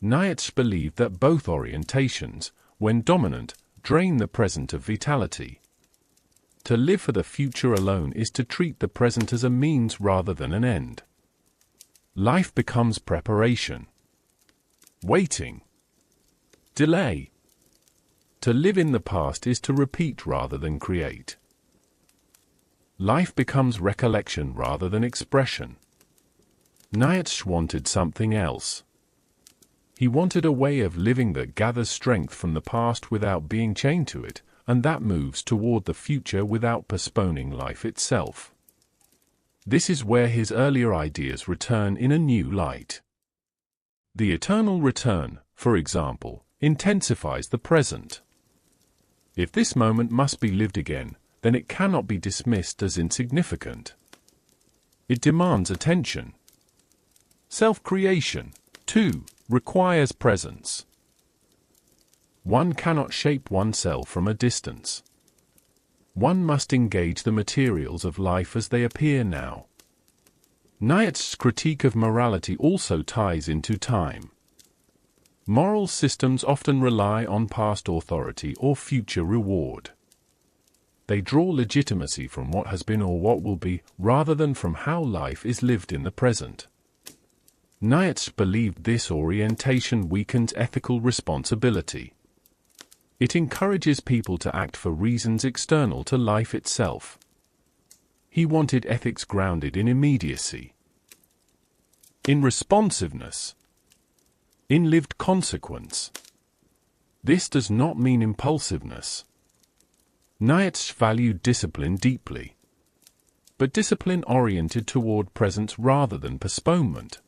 Nietzsche believed that both orientations, when dominant, drain the present of vitality. To live for the future alone is to treat the present as a means rather than an end. Life becomes preparation. Waiting. Delay. To live in the past is to repeat rather than create. Life becomes recollection rather than expression. Nietzsche wanted something else. He wanted a way of living that gathers strength from the past without being chained to it, and that moves toward the future without postponing life itself. This is where his earlier ideas return in a new light. The eternal return, for example, intensifies the present. If this moment must be lived again, then it cannot be dismissed as insignificant. It demands attention. Self-creation, too, requires presence. One cannot shape oneself from a distance. One must engage the materials of life as they appear now. Nietzsche's critique of morality also ties into time. Moral systems often rely on past authority or future reward. They draw legitimacy from what has been or what will be, rather than from how life is lived in the present. Nietzsche believed this orientation weakens ethical responsibility. It encourages people to act for reasons external to life itself. He wanted ethics grounded in immediacy, in responsiveness, in lived consequence. This does not mean impulsiveness. Nietzsche valued discipline deeply, but discipline oriented toward presence rather than postponement.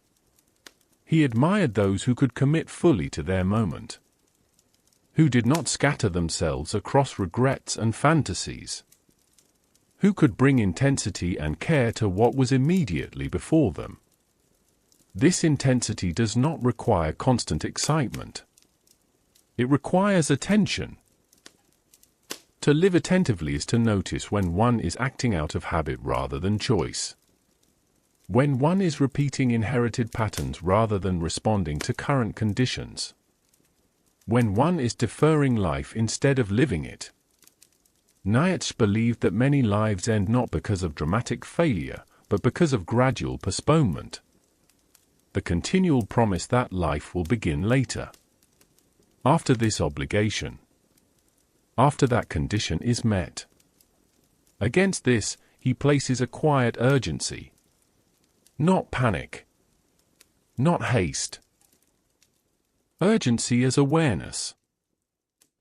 He admired those who could commit fully to their moment, who did not scatter themselves across regrets and fantasies, who could bring intensity and care to what was immediately before them. This intensity does not require constant excitement. It requires attention. To live attentively is to notice when one is acting out of habit rather than choice. When one is repeating inherited patterns rather than responding to current conditions. When one is deferring life instead of living it. Nietzsche believed that many lives end not because of dramatic failure, but because of gradual postponement. The continual promise that life will begin later. After this obligation. After that condition is met. Against this, he places a quiet urgency. Not panic. Not haste. Urgency as awareness.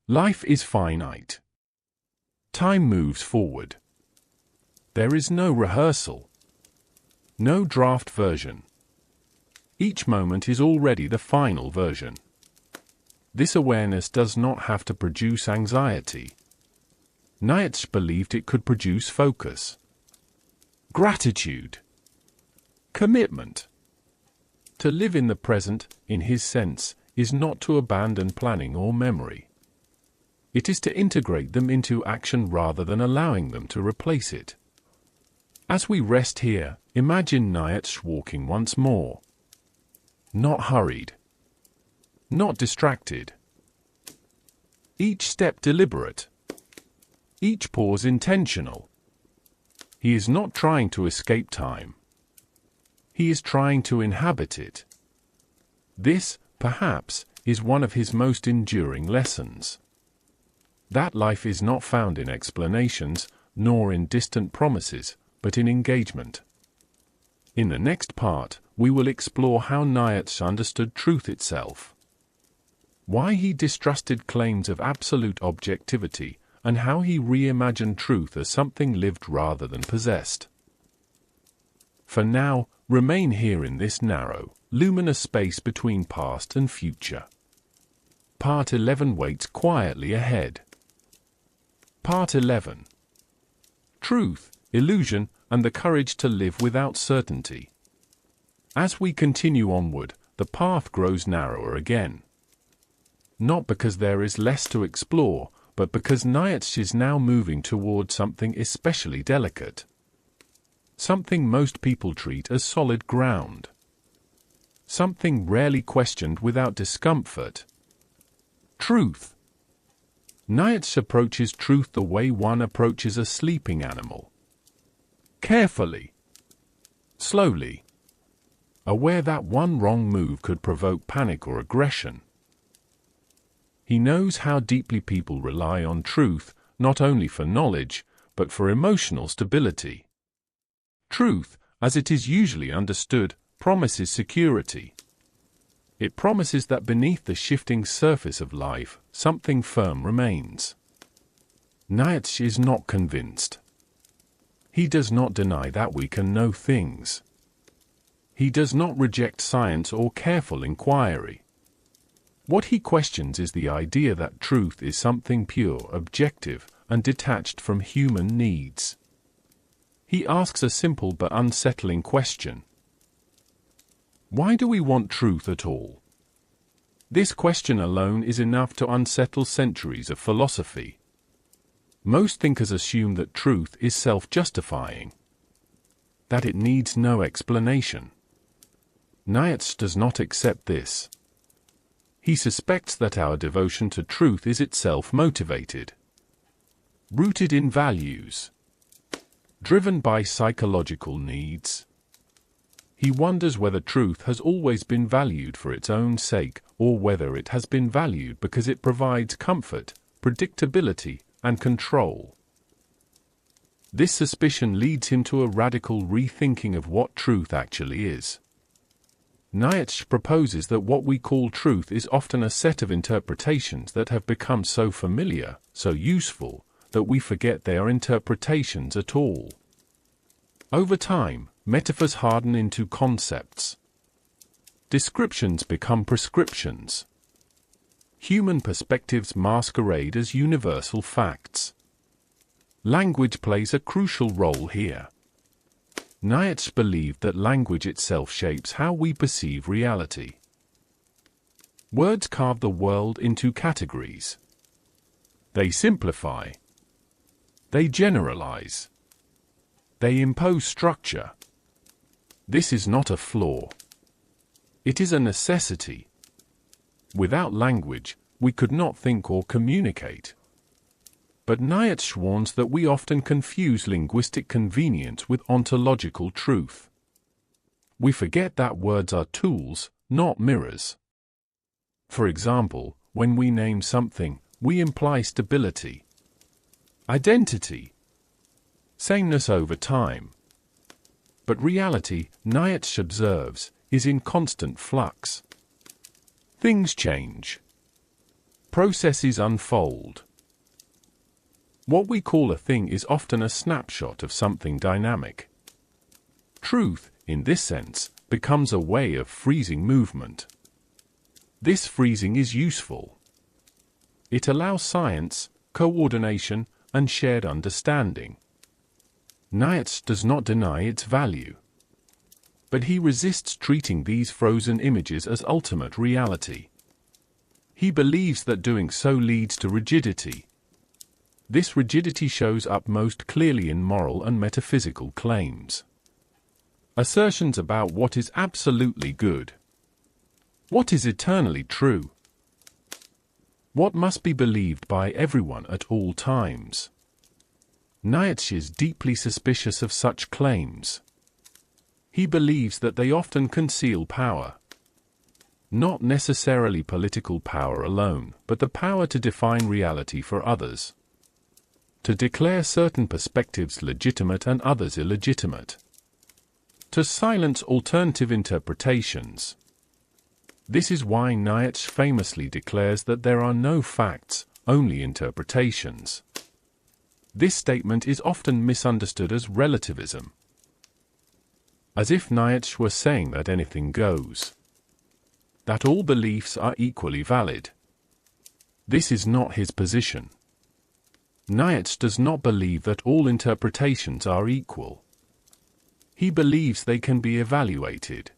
Life is finite. Time moves forward. There is no rehearsal. No draft version. Each moment is already the final version. This awareness does not have to produce anxiety. Nietzsche believed it could produce focus. Gratitude. Commitment. To live in the present, in his sense, is not to abandon planning or memory. It is to integrate them into action rather than allowing them to replace it. As we rest here, imagine Nietzsche walking once more. Not hurried. Not distracted. Each step deliberate. Each pause intentional. He is not trying to escape time. He is trying to inhabit it. This, perhaps, is one of his most enduring lessons. That life is not found in explanations, nor in distant promises, but in engagement. In the next part, we will explore how Nietzsche understood truth itself, why he distrusted claims of absolute objectivity, and how he reimagined truth as something lived rather than possessed. For now, remain here in this narrow, luminous space between past and future. Part 11 waits quietly ahead. Part 11. Truth, illusion, and the courage to live without certainty. As we continue onward, the path grows narrower again. Not because there is less to explore, but because Nietzsche is now moving toward something especially delicate. Something most people treat as solid ground. Something rarely questioned without discomfort. Truth. Nietzsche approaches truth the way one approaches a sleeping animal. Carefully. Slowly. Aware that one wrong move could provoke panic or aggression. He knows how deeply people rely on truth, not only for knowledge, but for emotional stability. Truth, as it is usually understood, promises security. It promises that beneath the shifting surface of life, something firm remains. Nietzsche is not convinced. He does not deny that we can know things. He does not reject science or careful inquiry. What he questions is the idea that truth is something pure, objective, and detached from human needs. He asks a simple but unsettling question. Why do we want truth at all? This question alone is enough to unsettle centuries of philosophy. Most thinkers assume that truth is self-justifying, that it needs no explanation. Nietzsche does not accept this. He suspects that our devotion to truth is itself motivated, rooted in values, driven by psychological needs. He wonders whether truth has always been valued for its own sake, or whether it has been valued because it provides comfort, predictability, and control. This suspicion leads him to a radical rethinking of what truth actually is. Nietzsche proposes that what we call truth is often a set of interpretations that have become so familiar, so useful, that we forget they are interpretations at all. Over time, metaphors harden into concepts. Descriptions become prescriptions. Human perspectives masquerade as universal facts. Language plays a crucial role here. Nietzsche believed that language itself shapes how we perceive reality. Words carve the world into categories. They simplify. They generalize. They impose structure. This is not a flaw. It is a necessity. Without language, we could not think or communicate. But Nietzsche warns that we often confuse linguistic convenience with ontological truth. We forget that words are tools, not mirrors. For example, when we name something, we imply stability, identity, sameness over time. But reality, Nietzsche observes, is in constant flux. Things change. Processes unfold. What we call a thing is often a snapshot of something dynamic. Truth, in this sense, becomes a way of freezing movement. This freezing is useful. It allows science, coordination, and shared understanding. Nietzsche does not deny its value. But he resists treating these frozen images as ultimate reality. He believes that doing so leads to rigidity. This rigidity shows up most clearly in moral and metaphysical claims. Assertions about what is absolutely good. What is eternally true? What must be believed by everyone at all times? Nietzsche is deeply suspicious of such claims. He believes that they often conceal power. Not necessarily political power alone, but the power to define reality for others. To declare certain perspectives legitimate and others illegitimate. To silence alternative interpretations. This is why Nietzsche famously declares that there are no facts, only interpretations. This statement is often misunderstood as relativism. As if Nietzsche were saying that anything goes. That all beliefs are equally valid. This is not his position. Nietzsche does not believe that all interpretations are equal. He believes they can be evaluated,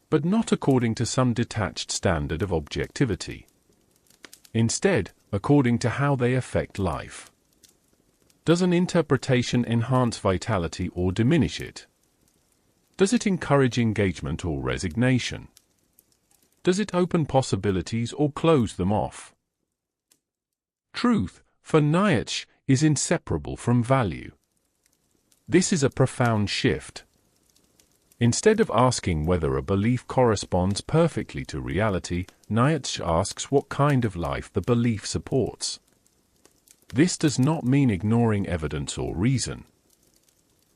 but not according to some detached standard of objectivity. Instead, according to how they affect life. Does an interpretation enhance vitality or diminish it? Does it encourage engagement or resignation? Does it open possibilities or close them off? Truth, for Nietzsche, is inseparable from value. This is a profound shift. Instead of asking whether a belief corresponds perfectly to reality, Nietzsche asks what kind of life the belief supports. This does not mean ignoring evidence or reason.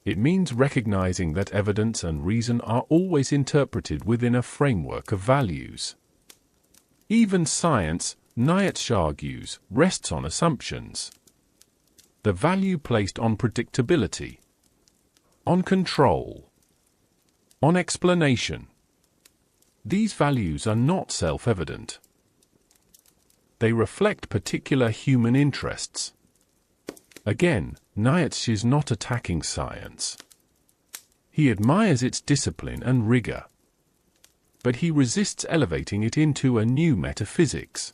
It means recognizing that evidence and reason are always interpreted within a framework of values. Even science, Nietzsche argues, rests on assumptions. The value placed on predictability, on control, on explanation. These values are not self-evident. They reflect particular human interests. Again, Nietzsche is not attacking science. He admires its discipline and rigor. But he resists elevating it into a new metaphysics.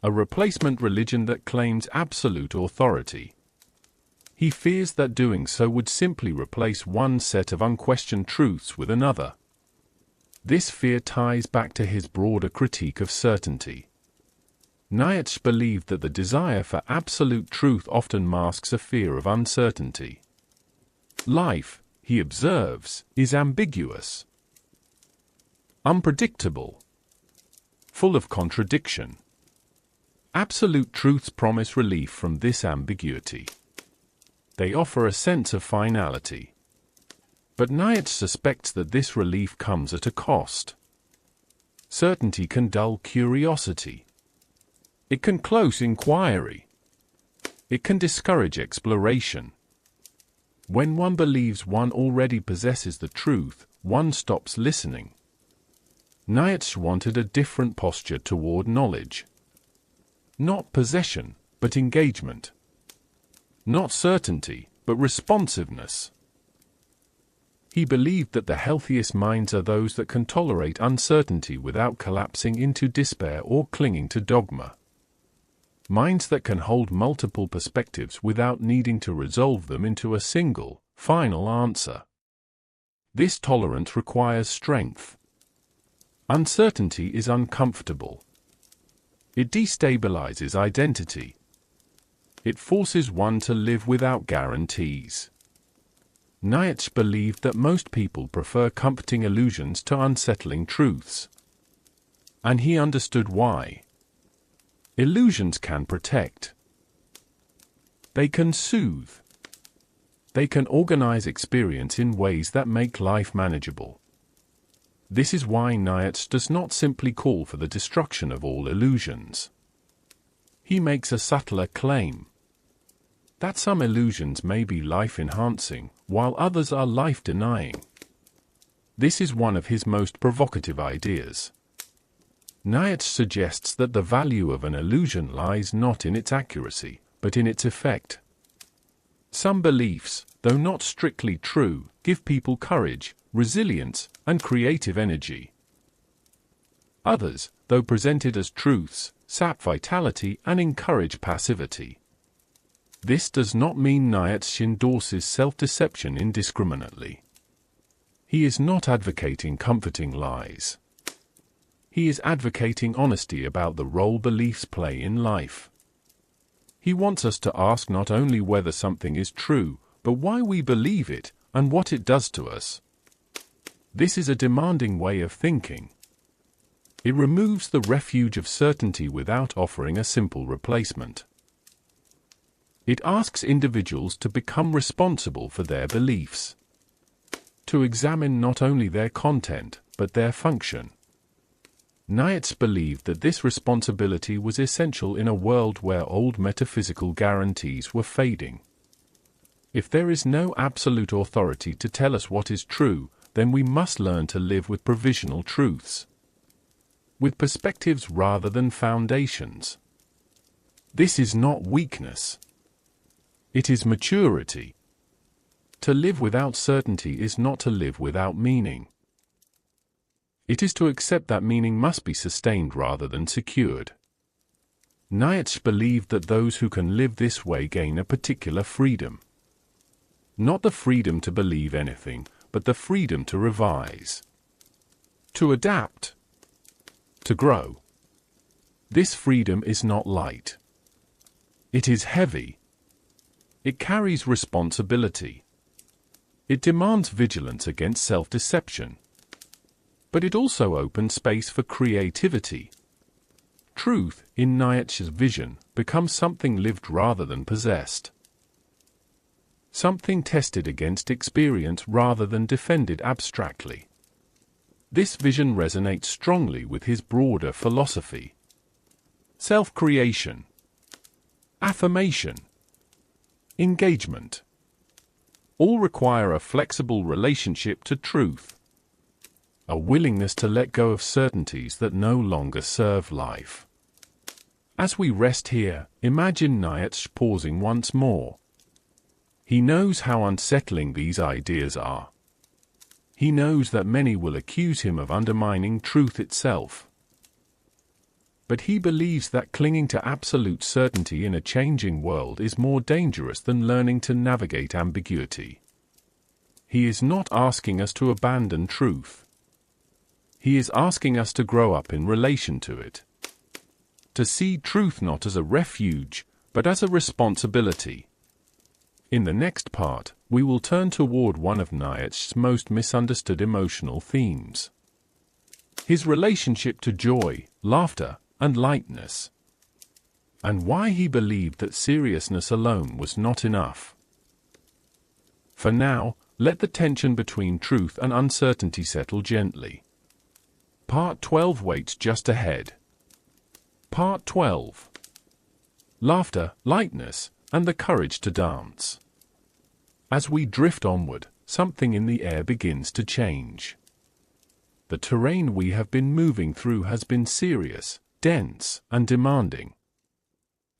A replacement religion that claims absolute authority. He fears that doing so would simply replace one set of unquestioned truths with another. This fear ties back to his broader critique of certainty. Nietzsche believed that the desire for absolute truth often masks a fear of uncertainty. Life, he observes, is ambiguous, unpredictable, full of contradiction. Absolute truths promise relief from this ambiguity. They offer a sense of finality. But Nietzsche suspects that this relief comes at a cost. Certainty can dull curiosity. It can close inquiry. It can discourage exploration. When one believes one already possesses the truth, one stops listening. Nietzsche wanted a different posture toward knowledge. Not possession, but engagement. Not certainty, but responsiveness. He believed that the healthiest minds are those that can tolerate uncertainty without collapsing into despair or clinging to dogma. Minds that can hold multiple perspectives without needing to resolve them into a single, final answer. This tolerance requires strength. Uncertainty is uncomfortable. It destabilizes identity. It forces one to live without guarantees. Nietzsche believed that most people prefer comforting illusions to unsettling truths. And he understood why. Illusions can protect. They can soothe. They can organize experience in ways that make life manageable. This is why Nietzsche does not simply call for the destruction of all illusions. He makes a subtler claim. That some illusions may be life-enhancing, while others are life-denying. This is one of his most provocative ideas. Nietzsche suggests that the value of an illusion lies not in its accuracy, but in its effect. Some beliefs, though not strictly true, give people courage, resilience, and creative energy. Others, though presented as truths, sap vitality and encourage passivity. This does not mean Nietzsche endorses self-deception indiscriminately. He is not advocating comforting lies. He is advocating honesty about the role beliefs play in life. He wants us to ask not only whether something is true, but why we believe it and what it does to us. This is a demanding way of thinking. It removes the refuge of certainty without offering a simple replacement. It asks individuals to become responsible for their beliefs, to examine not only their content, but their function. Nietzsche believed that this responsibility was essential in a world where old metaphysical guarantees were fading. If there is no absolute authority to tell us what is true, then we must learn to live with provisional truths, with perspectives rather than foundations. This is not weakness. It is maturity. To live without certainty is not to live without meaning. It is to accept that meaning must be sustained rather than secured. Nietzsche believed that those who can live this way gain a particular freedom. Not the freedom to believe anything, but the freedom to revise, to adapt, to grow. This freedom is not light. It is heavy. It carries responsibility. It demands vigilance against self-deception. But it also opens space for creativity. Truth, in Nietzsche's vision, becomes something lived rather than possessed. Something tested against experience rather than defended abstractly. This vision resonates strongly with his broader philosophy. Self-creation, affirmation, engagement, all require a flexible relationship to truth, a willingness to let go of certainties that no longer serve life. As we rest here, imagine Nietzsche pausing once more. He knows how unsettling these ideas are. He knows that many will accuse him of undermining truth itself. But he believes that clinging to absolute certainty in a changing world is more dangerous than learning to navigate ambiguity. He is not asking us to abandon truth. He is asking us to grow up in relation to it. To see truth not as a refuge, but as a responsibility. In the next part, we will turn toward one of Nietzsche's most misunderstood emotional themes: his relationship to joy, laughter, and lightness, and why he believed that seriousness alone was not enough. For now, let the tension between truth and uncertainty settle gently. Part 12 waits just ahead. Part 12. Laughter, lightness, and the courage to dance. As we drift onward, something in the air begins to change. The terrain we have been moving through has been serious, dense, and demanding.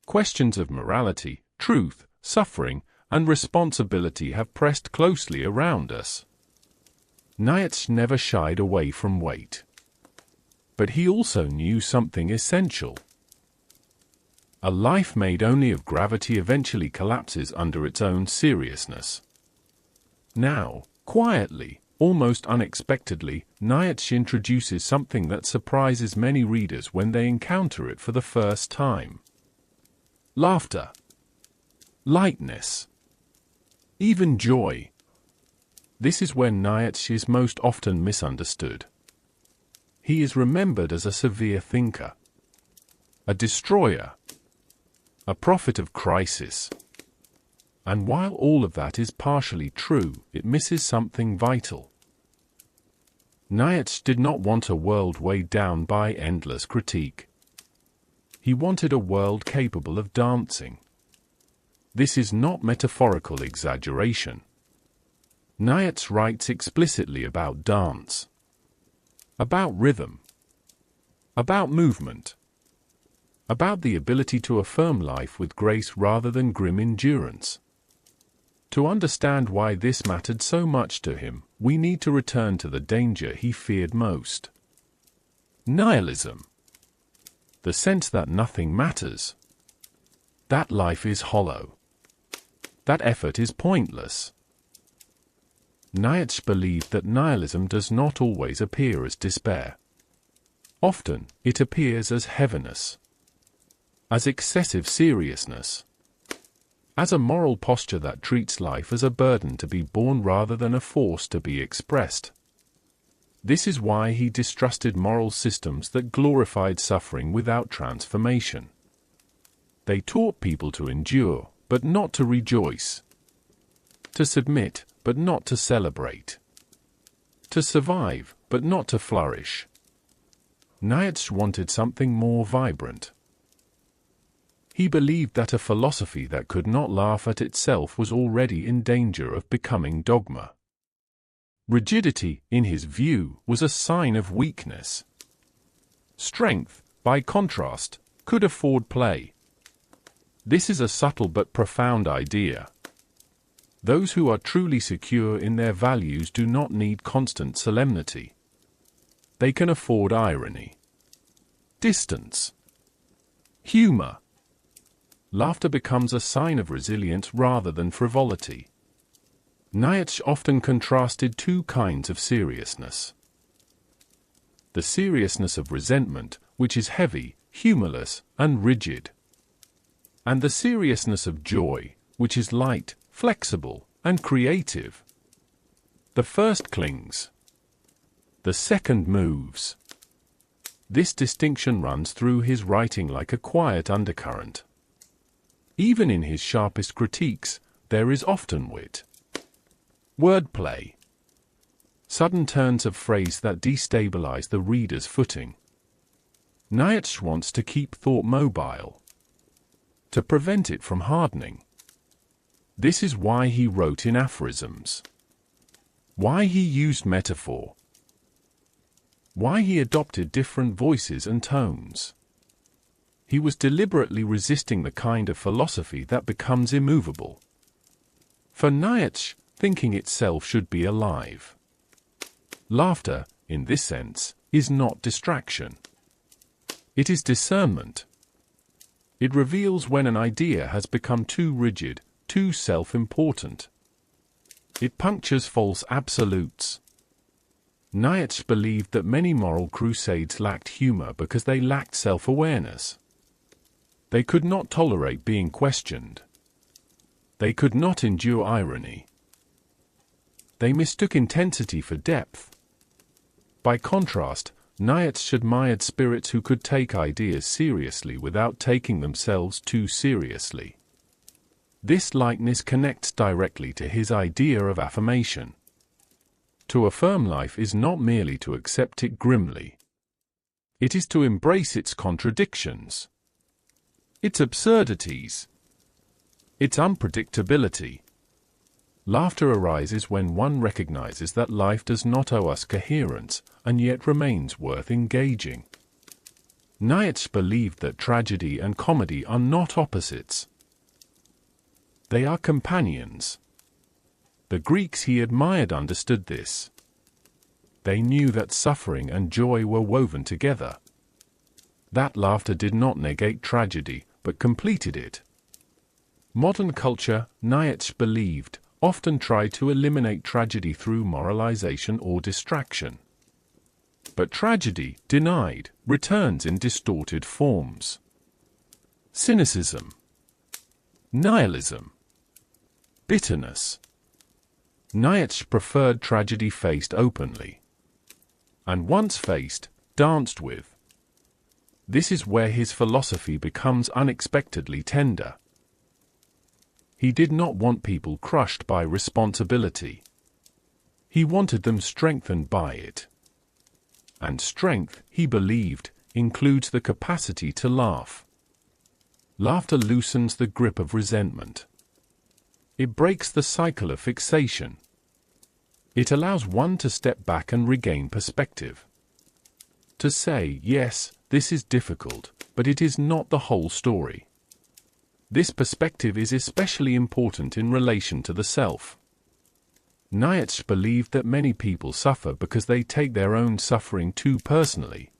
Questions of morality, truth, suffering, and responsibility have pressed closely around us. Nietzsche never shied away from weight. But he also knew something essential. A life made only of gravity eventually collapses under its own seriousness. Now, quietly, almost unexpectedly, Nietzsche introduces something that surprises many readers when they encounter it for the first time. Laughter, lightness, even joy. This is when Nietzsche is most often misunderstood. He is remembered as a severe thinker, a destroyer, a prophet of crisis. And while all of that is partially true, it misses something vital. Nietzsche did not want a world weighed down by endless critique. He wanted a world capable of dancing. This is not metaphorical exaggeration. Nietzsche writes explicitly about dance, about rhythm, about movement, about the ability to affirm life with grace rather than grim endurance. To understand why this mattered so much to him, we need to return to the danger he feared most: nihilism. the sense that nothing matters, that life is hollow, that effort is pointless. Nietzsche believed that nihilism does not always appear as despair. Often, it appears as heaviness, as excessive seriousness, as a moral posture that treats life as a burden to be borne rather than a force to be expressed. This is why he distrusted moral systems that glorified suffering without transformation. They taught people to endure, but not to rejoice, to submit, but not to celebrate, to survive, but not to flourish. Nietzsche wanted something more vibrant. He believed that a philosophy that could not laugh at itself was already in danger of becoming dogma. Rigidity, in his view, was a sign of weakness. Strength, by contrast, could afford play. This is a subtle but profound idea. Those who are truly secure in their values do not need constant solemnity. They can afford irony, distance, humor. Laughter becomes a sign of resilience rather than frivolity. Nietzsche often contrasted two kinds of seriousness. The seriousness of resentment, which is heavy, humorless, and rigid, and the seriousness of joy, which is light, flexible, and creative. The first clings. The second moves. This distinction runs through his writing like a quiet undercurrent. Even in his sharpest critiques, there is often wit, wordplay, sudden turns of phrase that destabilize the reader's footing. Nietzsche wants to keep thought mobile, to prevent it from hardening. This is why he wrote in aphorisms, why he used metaphor, why he adopted different voices and tones. He was deliberately resisting the kind of philosophy that becomes immovable. For Nietzsche, thinking itself should be alive. Laughter, in this sense, is not distraction. It is discernment. It reveals when an idea has become too rigid, too self-important. It punctures false absolutes. Nietzsche believed that many moral crusades lacked humor because they lacked self-awareness. They could not tolerate being questioned. They could not endure irony. They mistook intensity for depth. By contrast, Nietzsche admired spirits who could take ideas seriously without taking themselves too seriously. This likeness connects directly to his idea of affirmation. To affirm life is not merely to accept it grimly. It is to embrace its contradictions, its absurdities, its unpredictability. Laughter arises when one recognizes that life does not owe us coherence, and yet remains worth engaging. Nietzsche believed that tragedy and comedy are not opposites. They are companions. The Greeks he admired understood this. They knew that suffering and joy were woven together. That laughter did not negate tragedy, but completed it. Modern culture, Nietzsche believed, often tried to eliminate tragedy through moralization or distraction. But tragedy, denied, returns in distorted forms. Cynicism, nihilism, bitterness. Nietzsche preferred tragedy faced openly, and once faced, danced with. This is where his philosophy becomes unexpectedly tender. He did not want people crushed by responsibility. He wanted them strengthened by it. And strength, he believed, includes the capacity to laugh. Laughter loosens the grip of resentment. It breaks the cycle of fixation. It allows one to step back and regain perspective. To say, yes, this is difficult, but it is not the whole story. This perspective is especially important in relation to the self. Nietzsche believed that many people suffer because they take their own suffering too personally.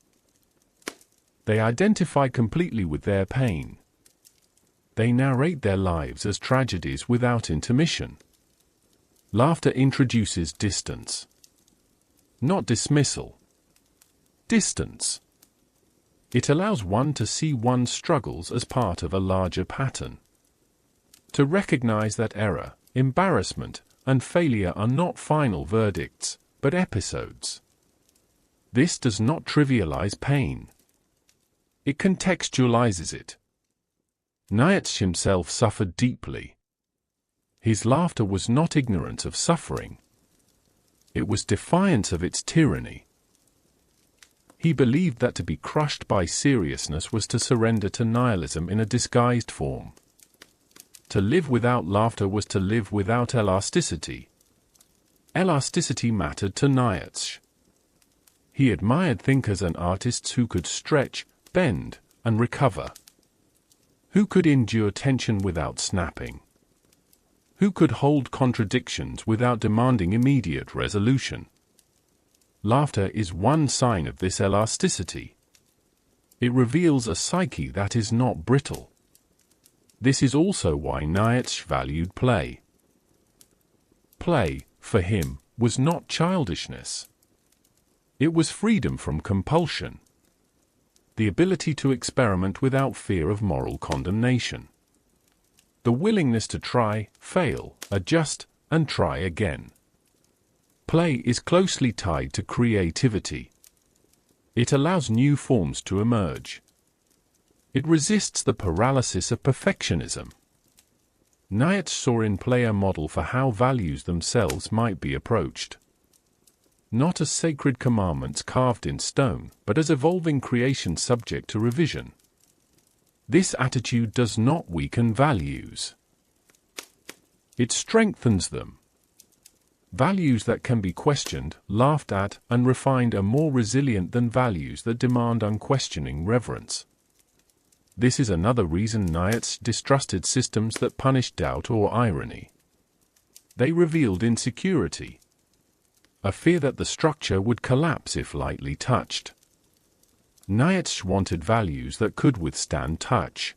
They identify completely with their pain. They narrate their lives as tragedies without intermission. Laughter introduces distance. Not dismissal. Distance. It allows one to see one's struggles as part of a larger pattern. To recognize that error, embarrassment, and failure are not final verdicts, but episodes. This does not trivialize pain. It contextualizes it. Nietzsche himself suffered deeply. His laughter was not ignorance of suffering. It was defiance of its tyranny. He believed that to be crushed by seriousness was to surrender to nihilism in a disguised form. To live without laughter was to live without elasticity. Elasticity mattered to Nietzsche. He admired thinkers and artists who could stretch, bend, and recover. Who could endure tension without snapping? Who could hold contradictions without demanding immediate resolution? Laughter is one sign of this elasticity. It reveals a psyche that is not brittle. This is also why Nietzsche valued play. Play, for him, was not childishness. It was freedom from compulsion. The ability to experiment without fear of moral condemnation. The willingness to try, fail, adjust, and try again. Play is closely tied to creativity. It allows new forms to emerge. It resists the paralysis of perfectionism. Nietzsche saw in play a model for how values themselves might be approached. Not as sacred commandments carved in stone, but as evolving creations subject to revision. This attitude does not weaken values. It strengthens them. Values that can be questioned, laughed at, and refined are more resilient than values that demand unquestioning reverence. This is another reason Nietzsche distrusted systems that punished doubt or irony. They revealed insecurity. A fear that the structure would collapse if lightly touched. Nietzsche wanted values that could withstand touch,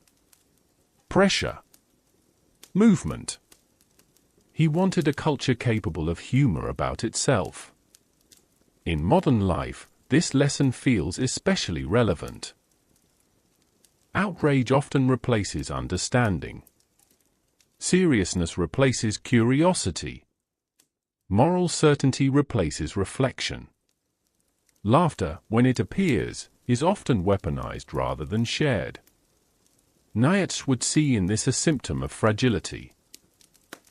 pressure, movement. He wanted a culture capable of humor about itself. In modern life, this lesson feels especially relevant. Outrage often replaces understanding. Seriousness replaces curiosity. Moral certainty replaces reflection. Laughter, when it appears, is often weaponized rather than shared. Nietzsche would see in this a symptom of fragility.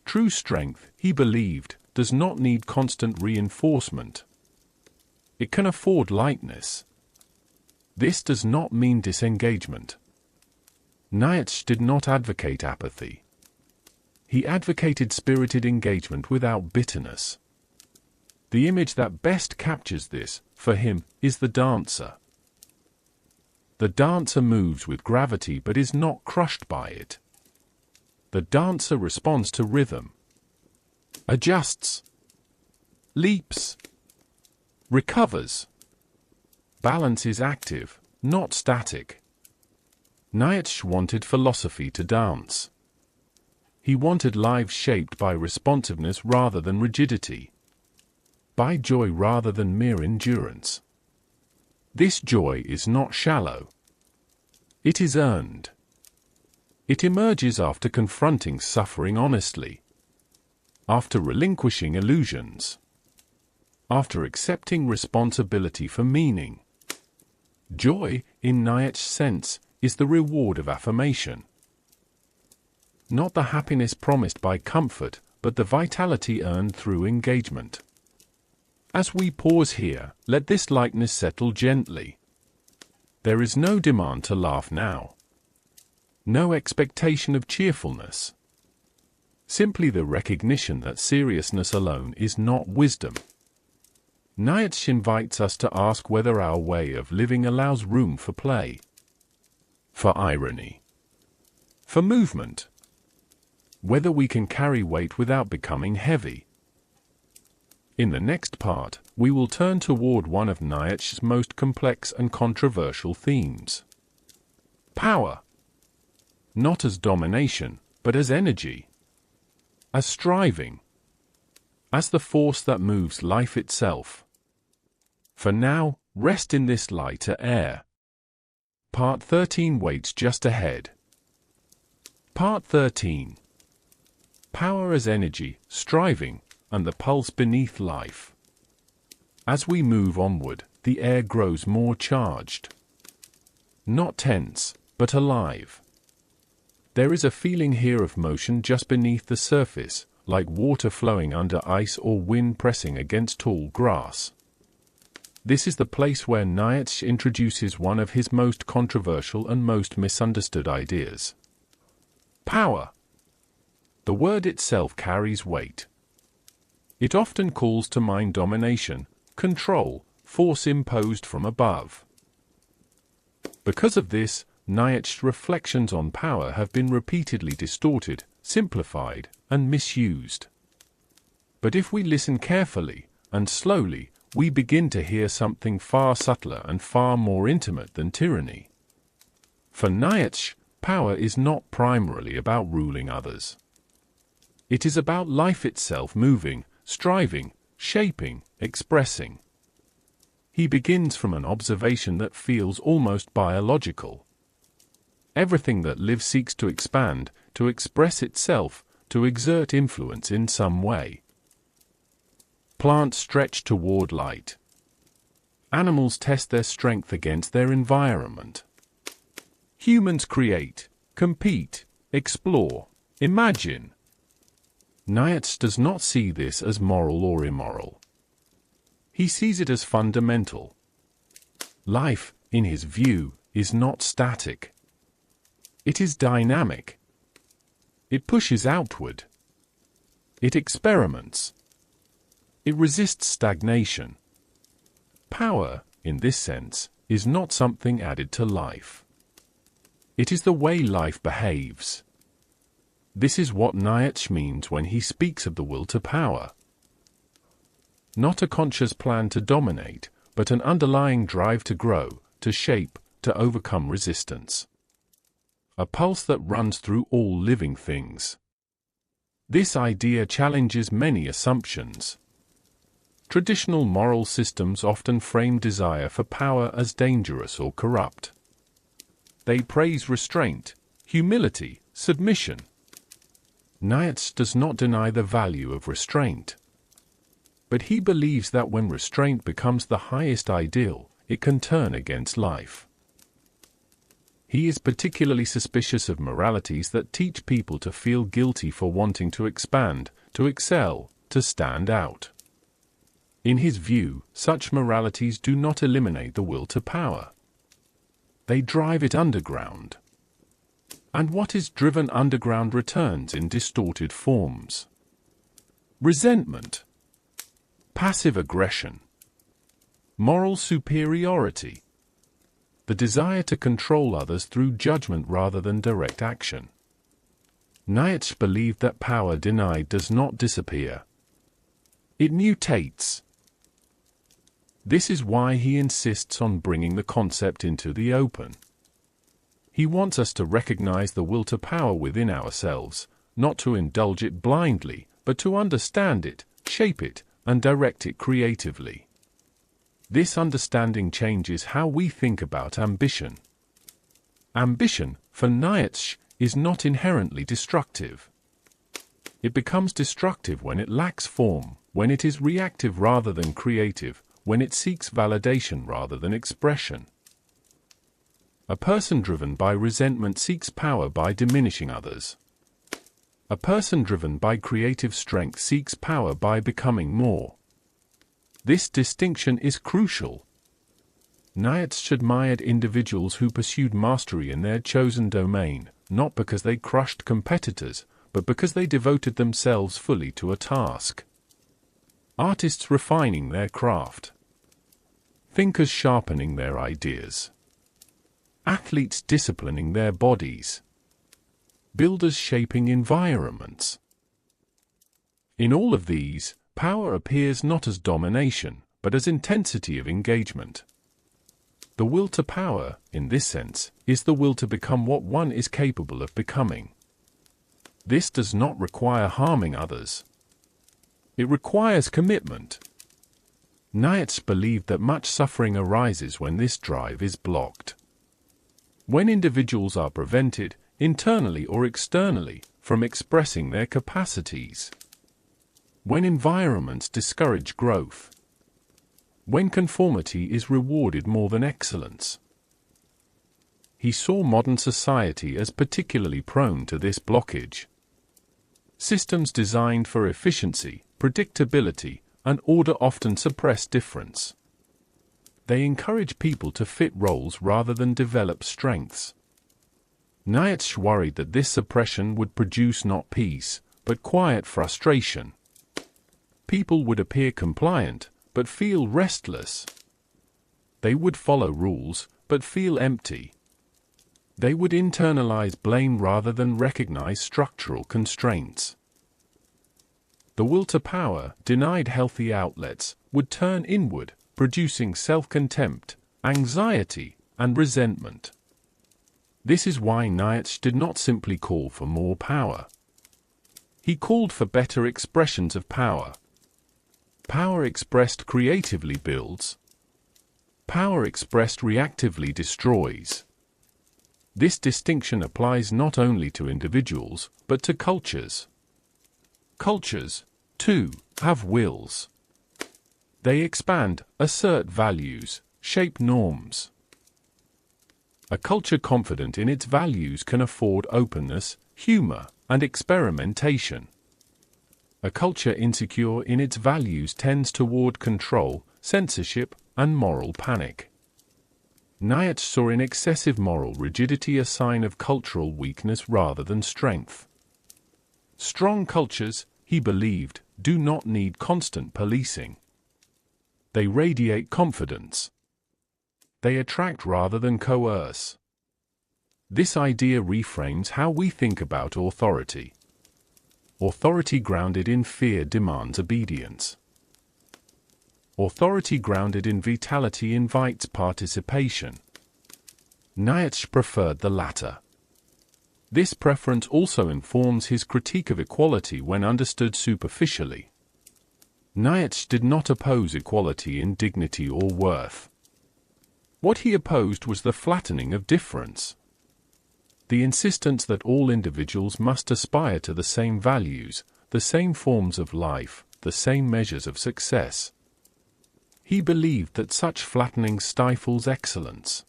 True strength, he believed, does not need constant reinforcement. It can afford lightness. This does not mean disengagement. Nietzsche did not advocate apathy. He advocated spirited engagement without bitterness. The image that best captures this, for him, is the dancer. The dancer moves with gravity but is not crushed by it. The dancer responds to rhythm, adjusts, leaps, recovers. Balance is active, not static. Nietzsche wanted philosophy to dance. He wanted lives shaped by responsiveness rather than rigidity, by joy rather than mere endurance. This joy is not shallow. It is earned. It emerges after confronting suffering honestly, after relinquishing illusions, after accepting responsibility for meaning. Joy, in Nietzsche's sense, is the reward of affirmation. Not the happiness promised by comfort, but the vitality earned through engagement. As we pause here, let this lightness settle gently. There is no demand to laugh now. No expectation of cheerfulness. Simply the recognition that seriousness alone is not wisdom. Nietzsche invites us to ask whether our way of living allows room for play, for irony, for movement. Whether we can carry weight without becoming heavy. In the next part, we will turn toward one of Nietzsche's most complex and controversial themes. Power. Not as domination, but as energy. As striving. As the force that moves life itself. For now, rest in this lighter air. Part 13 waits just ahead. Part 13. Power as energy, striving, and the pulse beneath life. As we move onward, the air grows more charged. Not tense, but alive. There is a feeling here of motion just beneath the surface, like water flowing under ice or wind pressing against tall grass. This is the place where Nietzsche introduces one of his most controversial and most misunderstood ideas. Power. The word itself carries weight. It often calls to mind domination, control, force imposed from above. Because of this, Nietzsche's reflections on power have been repeatedly distorted, simplified, and misused. But if we listen carefully and slowly, we begin to hear something far subtler and far more intimate than tyranny. For Nietzsche, power is not primarily about ruling others. It is about life itself moving, striving, shaping, expressing. He begins from an observation that feels almost biological. Everything that lives seeks to expand, to express itself, to exert influence in some way. Plants stretch toward light. Animals test their strength against their environment. Humans create, compete, explore, imagine. Nietzsche does not see this as moral or immoral. He sees it as fundamental. Life, in his view, is not static. It is dynamic. It pushes outward. It experiments. It resists stagnation. Power, in this sense, is not something added to life. It is the way life behaves. This is what Nietzsche means when he speaks of the will to power. Not a conscious plan to dominate, but an underlying drive to grow, to shape, to overcome resistance. A pulse that runs through all living things. This idea challenges many assumptions. Traditional moral systems often frame desire for power as dangerous or corrupt. They praise restraint, humility, submission. Nietzsche does not deny the value of restraint. But he believes that when restraint becomes the highest ideal, it can turn against life. He is particularly suspicious of moralities that teach people to feel guilty for wanting to expand, to excel, to stand out. In his view, such moralities do not eliminate the will to power. They drive it underground. And what is driven underground returns in distorted forms. Resentment. Passive aggression. Moral superiority. The desire to control others through judgment rather than direct action. Nietzsche believed that power denied does not disappear. It mutates. This is why he insists on bringing the concept into the open. He wants us to recognize the will to power within ourselves, not to indulge it blindly, but to understand it, shape it, and direct it creatively. This understanding changes how we think about ambition. Ambition, for Nietzsche, is not inherently destructive. It becomes destructive when it lacks form, when it is reactive rather than creative, when it seeks validation rather than expression. A person driven by resentment seeks power by diminishing others. A person driven by creative strength seeks power by becoming more. This distinction is crucial. Nietzsche admired individuals who pursued mastery in their chosen domain, not because they crushed competitors, but because they devoted themselves fully to a task. Artists refining their craft. Thinkers sharpening their ideas. Athletes disciplining their bodies. Builders shaping environments. In all of these, power appears not as domination, but as intensity of engagement. The will to power, in this sense, is the will to become what one is capable of becoming. This does not require harming others. It requires commitment. Nietzsche believed that much suffering arises when this drive is blocked. When individuals are prevented, internally or externally, from expressing their capacities. When environments discourage growth. When conformity is rewarded more than excellence. He saw modern society as particularly prone to this blockage. Systems designed for efficiency, predictability, and order often suppress difference. They encourage people to fit roles rather than develop strengths. Nietzsche worried that this suppression would produce not peace, but quiet frustration. People would appear compliant, but feel restless. They would follow rules, but feel empty. They would internalize blame rather than recognize structural constraints. The will to power, denied healthy outlets, would turn inward, producing self-contempt, anxiety, and resentment. This is why Nietzsche did not simply call for more power. He called for better expressions of power. Power expressed creatively builds. Power expressed reactively destroys. This distinction applies not only to individuals, but to cultures. Cultures, too, have wills. They expand, assert values, shape norms. A culture confident in its values can afford openness, humor, and experimentation. A culture insecure in its values tends toward control, censorship, and moral panic. Nietzsche saw in excessive moral rigidity a sign of cultural weakness rather than strength. Strong cultures, he believed, do not need constant policing. They radiate confidence. They attract rather than coerce. This idea reframes how we think about authority. Authority grounded in fear demands obedience. Authority grounded in vitality invites participation. Nietzsche preferred the latter. This preference also informs his critique of equality when understood superficially. Nietzsche did not oppose equality in dignity or worth. What he opposed was the flattening of difference. The insistence that all individuals must aspire to the same values, the same forms of life, the same measures of success. He believed that such flattening stifles excellence.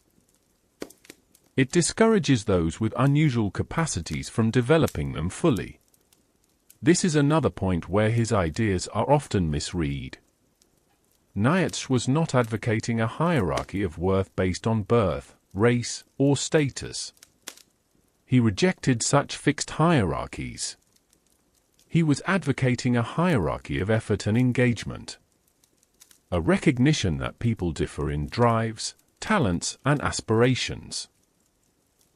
It discourages those with unusual capacities from developing them fully. This is another point where his ideas are often misread. Nietzsche was not advocating a hierarchy of worth based on birth, race, or status. He rejected such fixed hierarchies. He was advocating a hierarchy of effort and engagement. A recognition that people differ in drives, talents, and aspirations.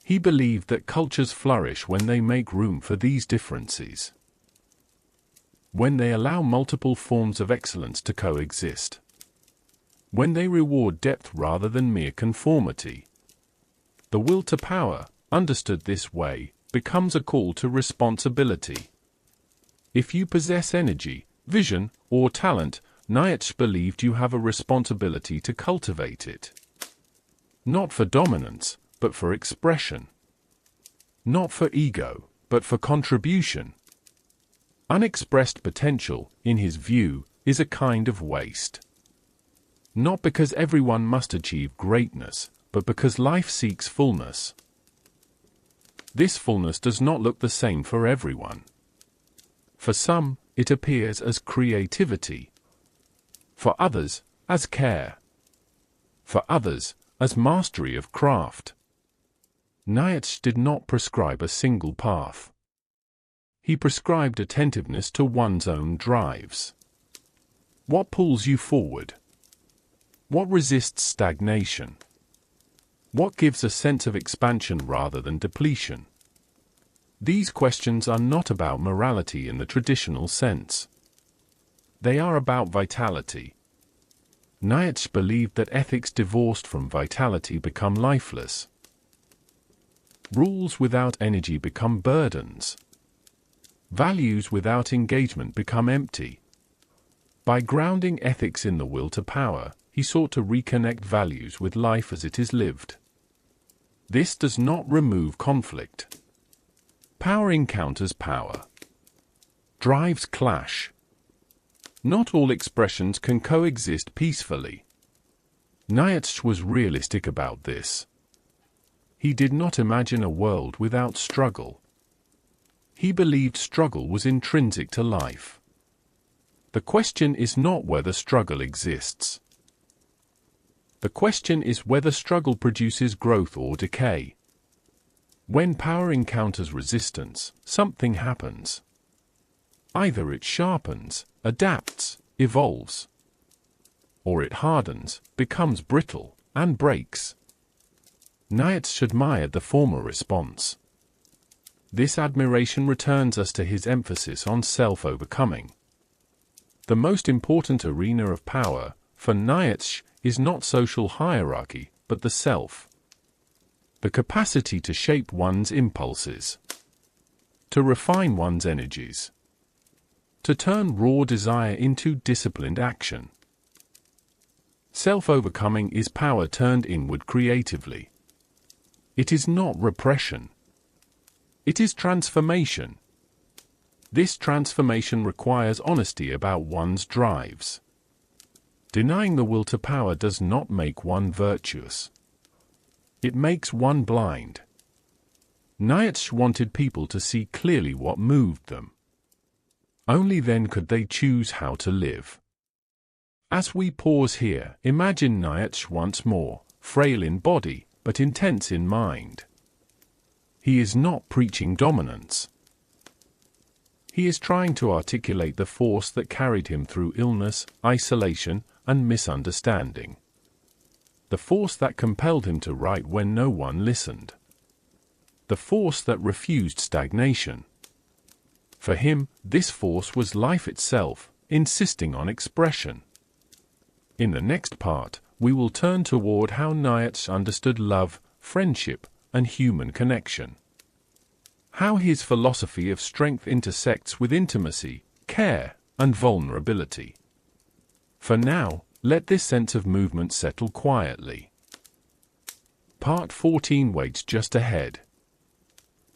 He believed that cultures flourish when they make room for these differences. When they allow multiple forms of excellence to coexist. When they reward depth rather than mere conformity. The will to power, understood this way, becomes a call to responsibility. If you possess energy, vision, or talent, Nietzsche believed you have a responsibility to cultivate it. Not for dominance, but for expression. Not for ego, but for contribution. Unexpressed potential, in his view, is a kind of waste. Not because everyone must achieve greatness, but because life seeks fullness. This fullness does not look the same for everyone. For some, it appears as creativity. For others, as care. For others, as mastery of craft. Nietzsche did not prescribe a single path. He prescribed attentiveness to one's own drives. What pulls you forward? What resists stagnation? What gives a sense of expansion rather than depletion? These questions are not about morality in the traditional sense. They are about vitality. Nietzsche believed that ethics divorced from vitality become lifeless. Rules without energy become burdens. Values without engagement become empty. By grounding ethics in the will to power, he sought to reconnect values with life as it is lived. This does not remove conflict. Power encounters power. Drives clash. Not all expressions can coexist peacefully. Nietzsche was realistic about this. He did not imagine a world without struggle. He believed struggle was intrinsic to life. The question is not whether struggle exists. The question is whether struggle produces growth or decay. When power encounters resistance, something happens. Either it sharpens, adapts, evolves, or it hardens, becomes brittle, and breaks. Nietzsche admired the former response. This admiration returns us to his emphasis on self-overcoming. The most important arena of power, for Nietzsche, is not social hierarchy, but the self. The capacity to shape one's impulses, to refine one's energies, to turn raw desire into disciplined action. Self-overcoming is power turned inward creatively. It is not repression. It is transformation. This transformation requires honesty about one's drives. Denying the will to power does not make one virtuous. It makes one blind. Nietzsche wanted people to see clearly what moved them. Only then could they choose how to live. As we pause here, imagine Nietzsche once more, frail in body, but intense in mind. He is not preaching dominance. He is trying to articulate the force that carried him through illness, isolation, and misunderstanding. The force that compelled him to write when no one listened. The force that refused stagnation. For him, this force was life itself, insisting on expression. In the next part, we will turn toward how Nietzsche understood love, friendship, and human connection. How his philosophy of strength intersects with intimacy, care, and vulnerability. For now, let this sense of movement settle quietly. Part 14 waits just ahead.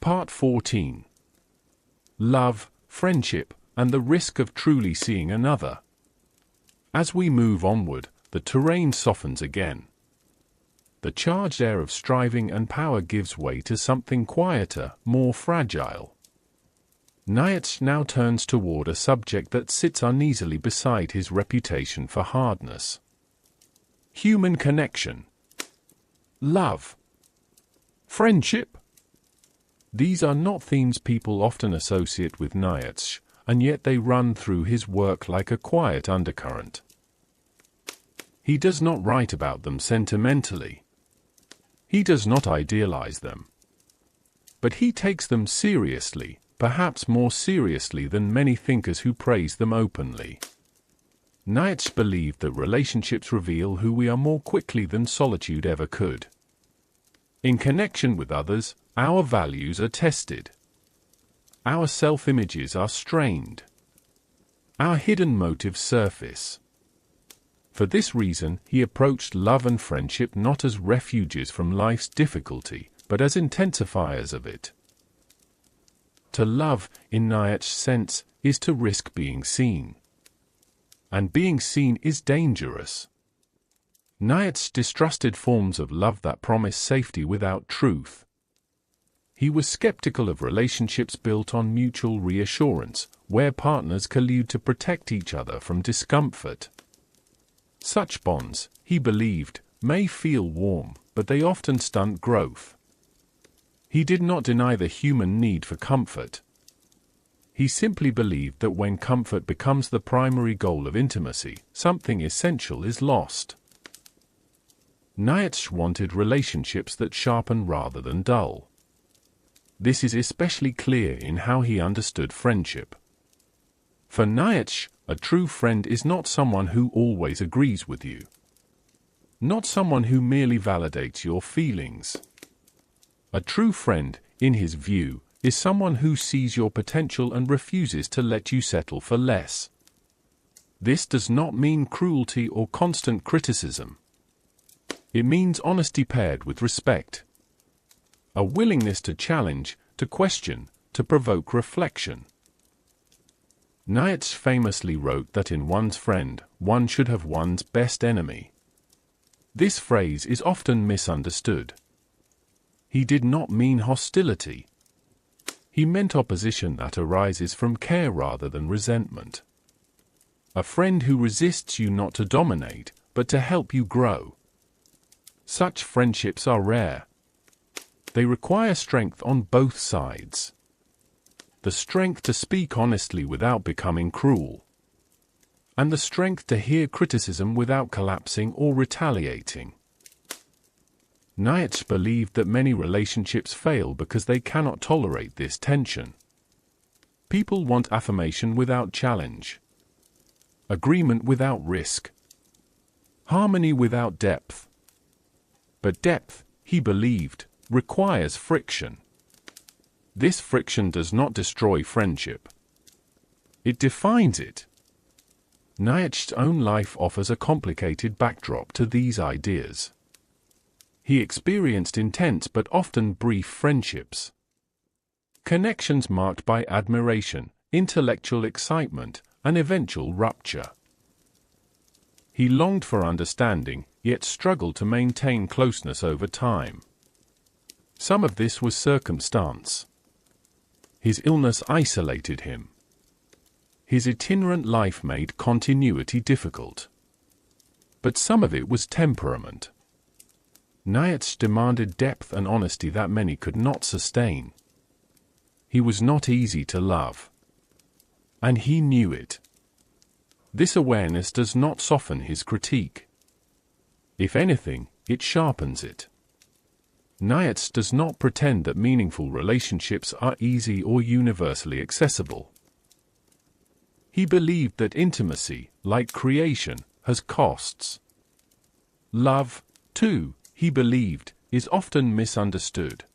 Part 14. Love, friendship, and the risk of truly seeing another. As we move onward, the terrain softens again. The charged air of striving and power gives way to something quieter, more fragile. Nietzsche now turns toward a subject that sits uneasily beside his reputation for hardness. Human connection. Love. Friendship. These are not themes people often associate with Nietzsche, and yet they run through his work like a quiet undercurrent. He does not write about them sentimentally. He does not idealize them. But he takes them seriously, perhaps more seriously than many thinkers who praise them openly. Nietzsche believed that relationships reveal who we are more quickly than solitude ever could. In connection with others, our values are tested. Our self-images are strained. Our hidden motives surface. For this reason, he approached love and friendship not as refuges from life's difficulty, but as intensifiers of it. To love, in Nietzsche's sense, is to risk being seen. And being seen is dangerous. Nietzsche distrusted forms of love that promise safety without truth. He was skeptical of relationships built on mutual reassurance, where partners collude to protect each other from discomfort. Such bonds, he believed, may feel warm, but they often stunt growth. He did not deny the human need for comfort. He simply believed that when comfort becomes the primary goal of intimacy, something essential is lost. Nietzsche wanted relationships that sharpen rather than dull. This is especially clear in how he understood friendship. For Nietzsche, a true friend is not someone who always agrees with you, not someone who merely validates your feelings. A true friend, in his view, is someone who sees your potential and refuses to let you settle for less. This does not mean cruelty or constant criticism. It means honesty paired with respect. A willingness to challenge, to question, to provoke reflection. Nietzsche famously wrote that in one's friend, one should have one's best enemy. This phrase is often misunderstood. He did not mean hostility. He meant opposition that arises from care rather than resentment. A friend who resists you not to dominate, but to help you grow. Such friendships are rare. They require strength on both sides. The strength to speak honestly without becoming cruel. And the strength to hear criticism without collapsing or retaliating. Nietzsche believed that many relationships fail because they cannot tolerate this tension. People want affirmation without challenge. Agreement without risk. Harmony without depth. But depth, he believed, requires friction. This friction does not destroy friendship. It defines it. Nietzsche's own life offers a complicated backdrop to these ideas. He experienced intense but often brief friendships. Connections marked by admiration, intellectual excitement, and eventual rupture. He longed for understanding, yet struggled to maintain closeness over time. Some of this was circumstance. His illness isolated him. His itinerant life made continuity difficult. But some of it was temperament. Nietzsche demanded depth and honesty that many could not sustain. He was not easy to love. And he knew it. This awareness does not soften his critique. If anything, it sharpens it. Nietzsche does not pretend that meaningful relationships are easy or universally accessible. He believed that intimacy, like creation, has costs. Love, too, he believed, is often misunderstood.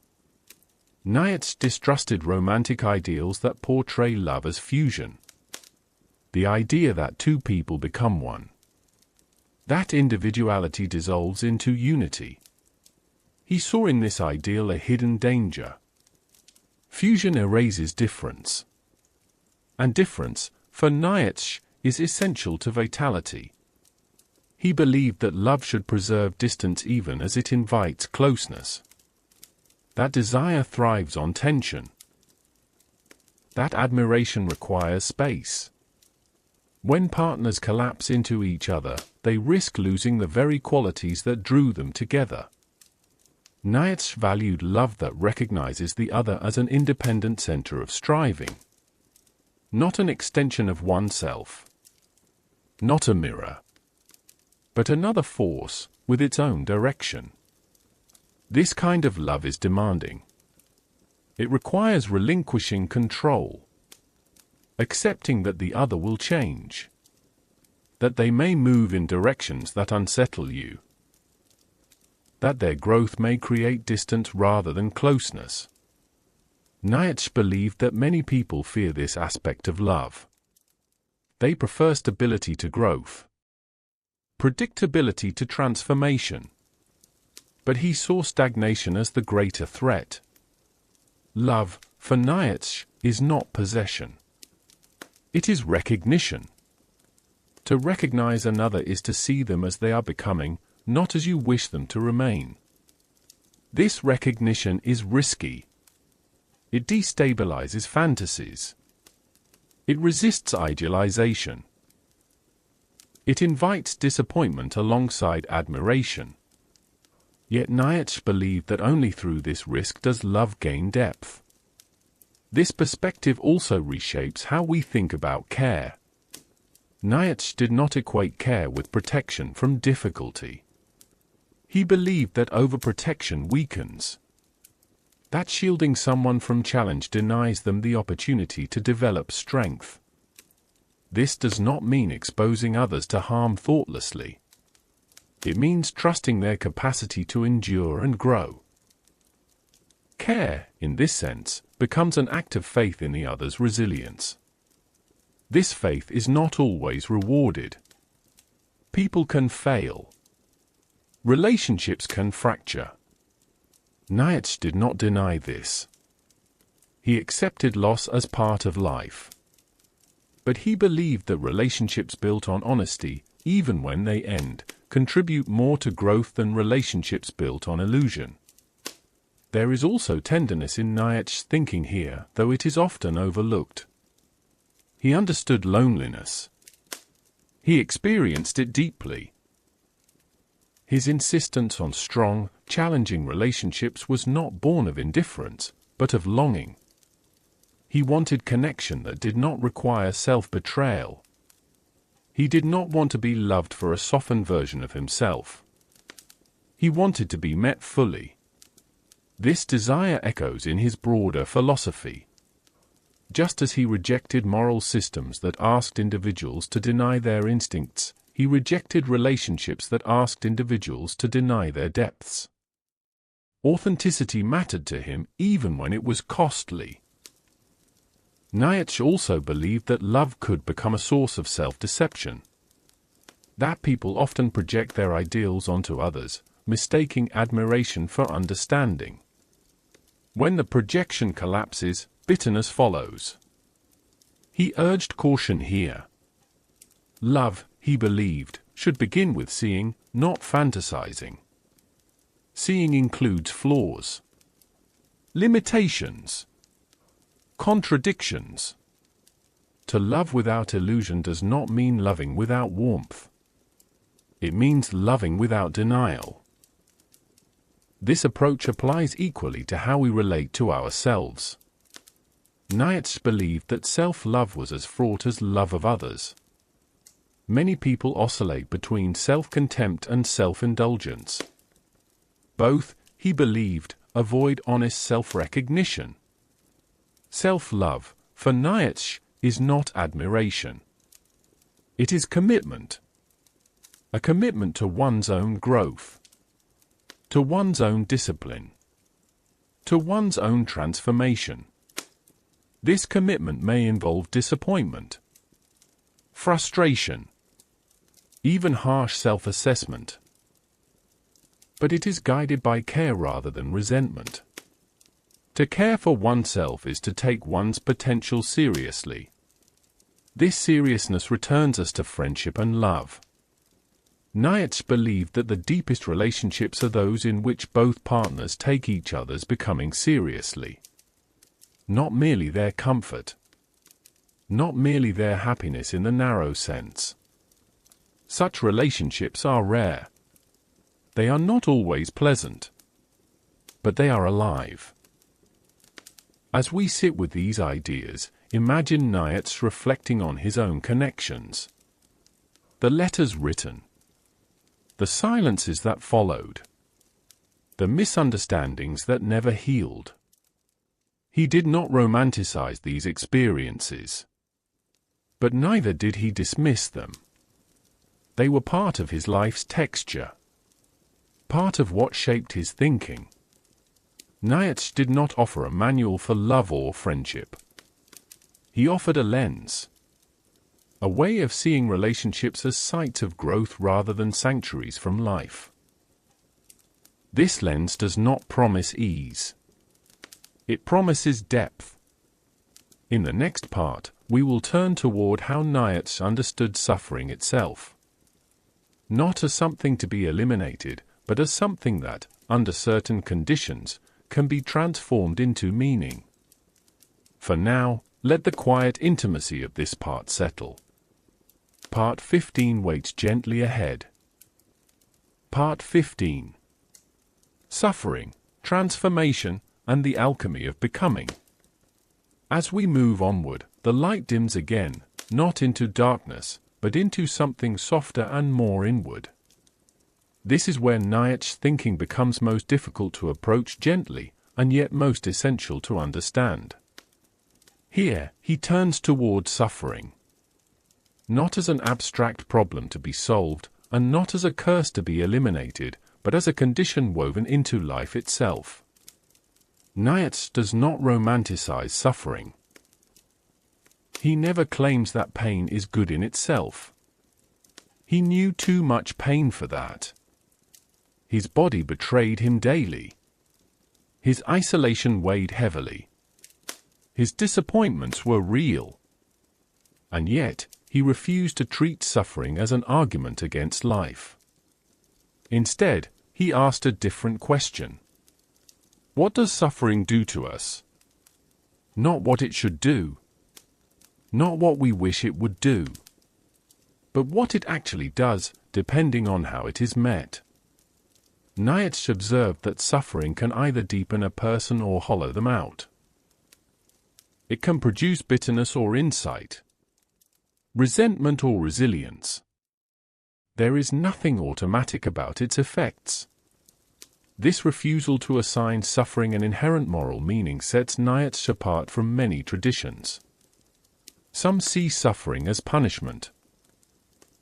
Nietzsche distrusted romantic ideals that portray love as fusion. The idea that two people become one. That individuality dissolves into unity. He saw in this ideal a hidden danger. Fusion erases difference. And difference, for Nietzsche, is essential to vitality. He believed that love should preserve distance even as it invites closeness. That desire thrives on tension. That admiration requires space. When partners collapse into each other, they risk losing the very qualities that drew them together. Nietzsche valued love that recognizes the other as an independent center of striving. Not an extension of oneself. Not a mirror. But another force, with its own direction. This kind of love is demanding. It requires relinquishing control. Accepting that the other will change. That they may move in directions that unsettle you. That their growth may create distance rather than closeness. Nietzsche believed that many people fear this aspect of love. They prefer stability to growth. Predictability to transformation. But he saw stagnation as the greater threat. Love, for Nietzsche, is not possession. It is recognition. To recognize another is to see them as they are becoming, not as you wish them to remain. This recognition is risky. It destabilizes fantasies. It resists idealization. It invites disappointment alongside admiration. Yet Nietzsche believed that only through this risk does love gain depth. This perspective also reshapes how we think about care. Nietzsche did not equate care with protection from difficulty. He believed that overprotection weakens. That shielding someone from challenge denies them the opportunity to develop strength. This does not mean exposing others to harm thoughtlessly. It means trusting their capacity to endure and grow. Care, in this sense, becomes an act of faith in the other's resilience. This faith is not always rewarded. People can fail. Relationships can fracture. Nietzsche did not deny this. He accepted loss as part of life. But he believed that relationships built on honesty, even when they end, contribute more to growth than relationships built on illusion. There is also tenderness in Nietzsche's thinking here, though it is often overlooked. He understood loneliness. He experienced it deeply. His insistence on strong, challenging relationships was not born of indifference, but of longing. He wanted connection that did not require self-betrayal. He did not want to be loved for a softened version of himself. He wanted to be met fully. This desire echoes in his broader philosophy. Just as he rejected moral systems that asked individuals to deny their instincts, he rejected relationships that asked individuals to deny their depths. Authenticity mattered to him even when it was costly. Nietzsche also believed that love could become a source of self-deception. That people often project their ideals onto others, mistaking admiration for understanding. When the projection collapses, bitterness follows. He urged caution here. Love, he believed, should begin with seeing, not fantasizing. Seeing includes flaws, limitations, contradictions. To love without illusion does not mean loving without warmth. It means loving without denial. This approach applies equally to how we relate to ourselves. Nietzsche believed that self-love was as fraught as love of others. Many people oscillate between self-contempt and self-indulgence. Both, he believed, avoid honest self-recognition. Self-love, for Nietzsche, is not admiration. It is commitment. A commitment to one's own growth, to one's own discipline, to one's own transformation. This commitment may involve disappointment, frustration, even harsh self-assessment. But it is guided by care rather than resentment. To care for oneself is to take one's potential seriously. This seriousness returns us to friendship and love. Nietzsche believed that the deepest relationships are those in which both partners take each other's becoming seriously. Not merely their comfort. Not merely their happiness in the narrow sense. Such relationships are rare. They are not always pleasant. But they are alive. As we sit with these ideas, imagine Nietzsche reflecting on his own connections. The letters written. The silences that followed. The misunderstandings that never healed. He did not romanticize these experiences. But neither did he dismiss them. They were part of his life's texture. Part of what shaped his thinking. Nietzsche did not offer a manual for love or friendship. He offered a lens. A way of seeing relationships as sites of growth rather than sanctuaries from life. This lens does not promise ease. It promises depth. In the next part, we will turn toward how Nietzsche understood suffering itself. Not as something to be eliminated, but as something that, under certain conditions, can be transformed into meaning. For now, let the quiet intimacy of this part settle. Part 15 waits gently ahead. Part 15. Suffering, transformation, and the alchemy of becoming. As we move onward, the light dims again, not into darkness, but into something softer and more inward. This is where Nietzsche's thinking becomes most difficult to approach gently, and yet most essential to understand. Here, he turns toward suffering. Not as an abstract problem to be solved, and not as a curse to be eliminated, but as a condition woven into life itself. Nietzsche does not romanticize suffering. He never claims that pain is good in itself. He knew too much pain for that. His body betrayed him daily. His isolation weighed heavily. His disappointments were real. And yet, he refused to treat suffering as an argument against life. Instead, he asked a different question. What does suffering do to us? Not what it should do. Not what we wish it would do. But what it actually does, depending on how it is met. Nietzsche observed that suffering can either deepen a person or hollow them out. It can produce bitterness or insight, resentment or resilience. There is nothing automatic about its effects. This refusal to assign suffering an inherent moral meaning sets Nietzsche apart from many traditions. Some see suffering as punishment,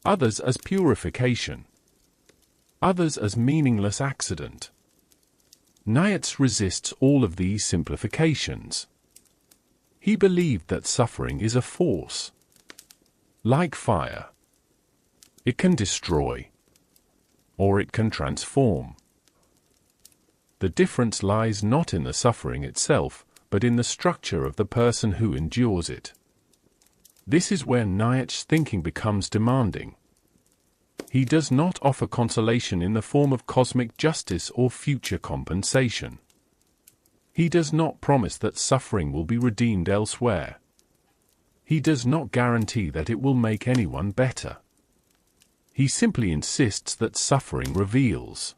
others as purification, others as meaningless accident. Nietzsche resists all of these simplifications. He believed that suffering is a force. Like fire, it can destroy, or it can transform. The difference lies not in the suffering itself, but in the structure of the person who endures it. This is where Nietzsche's thinking becomes demanding. He does not offer consolation in the form of cosmic justice or future compensation. He does not promise that suffering will be redeemed elsewhere. He does not guarantee that it will make anyone better. He simply insists that suffering reveals.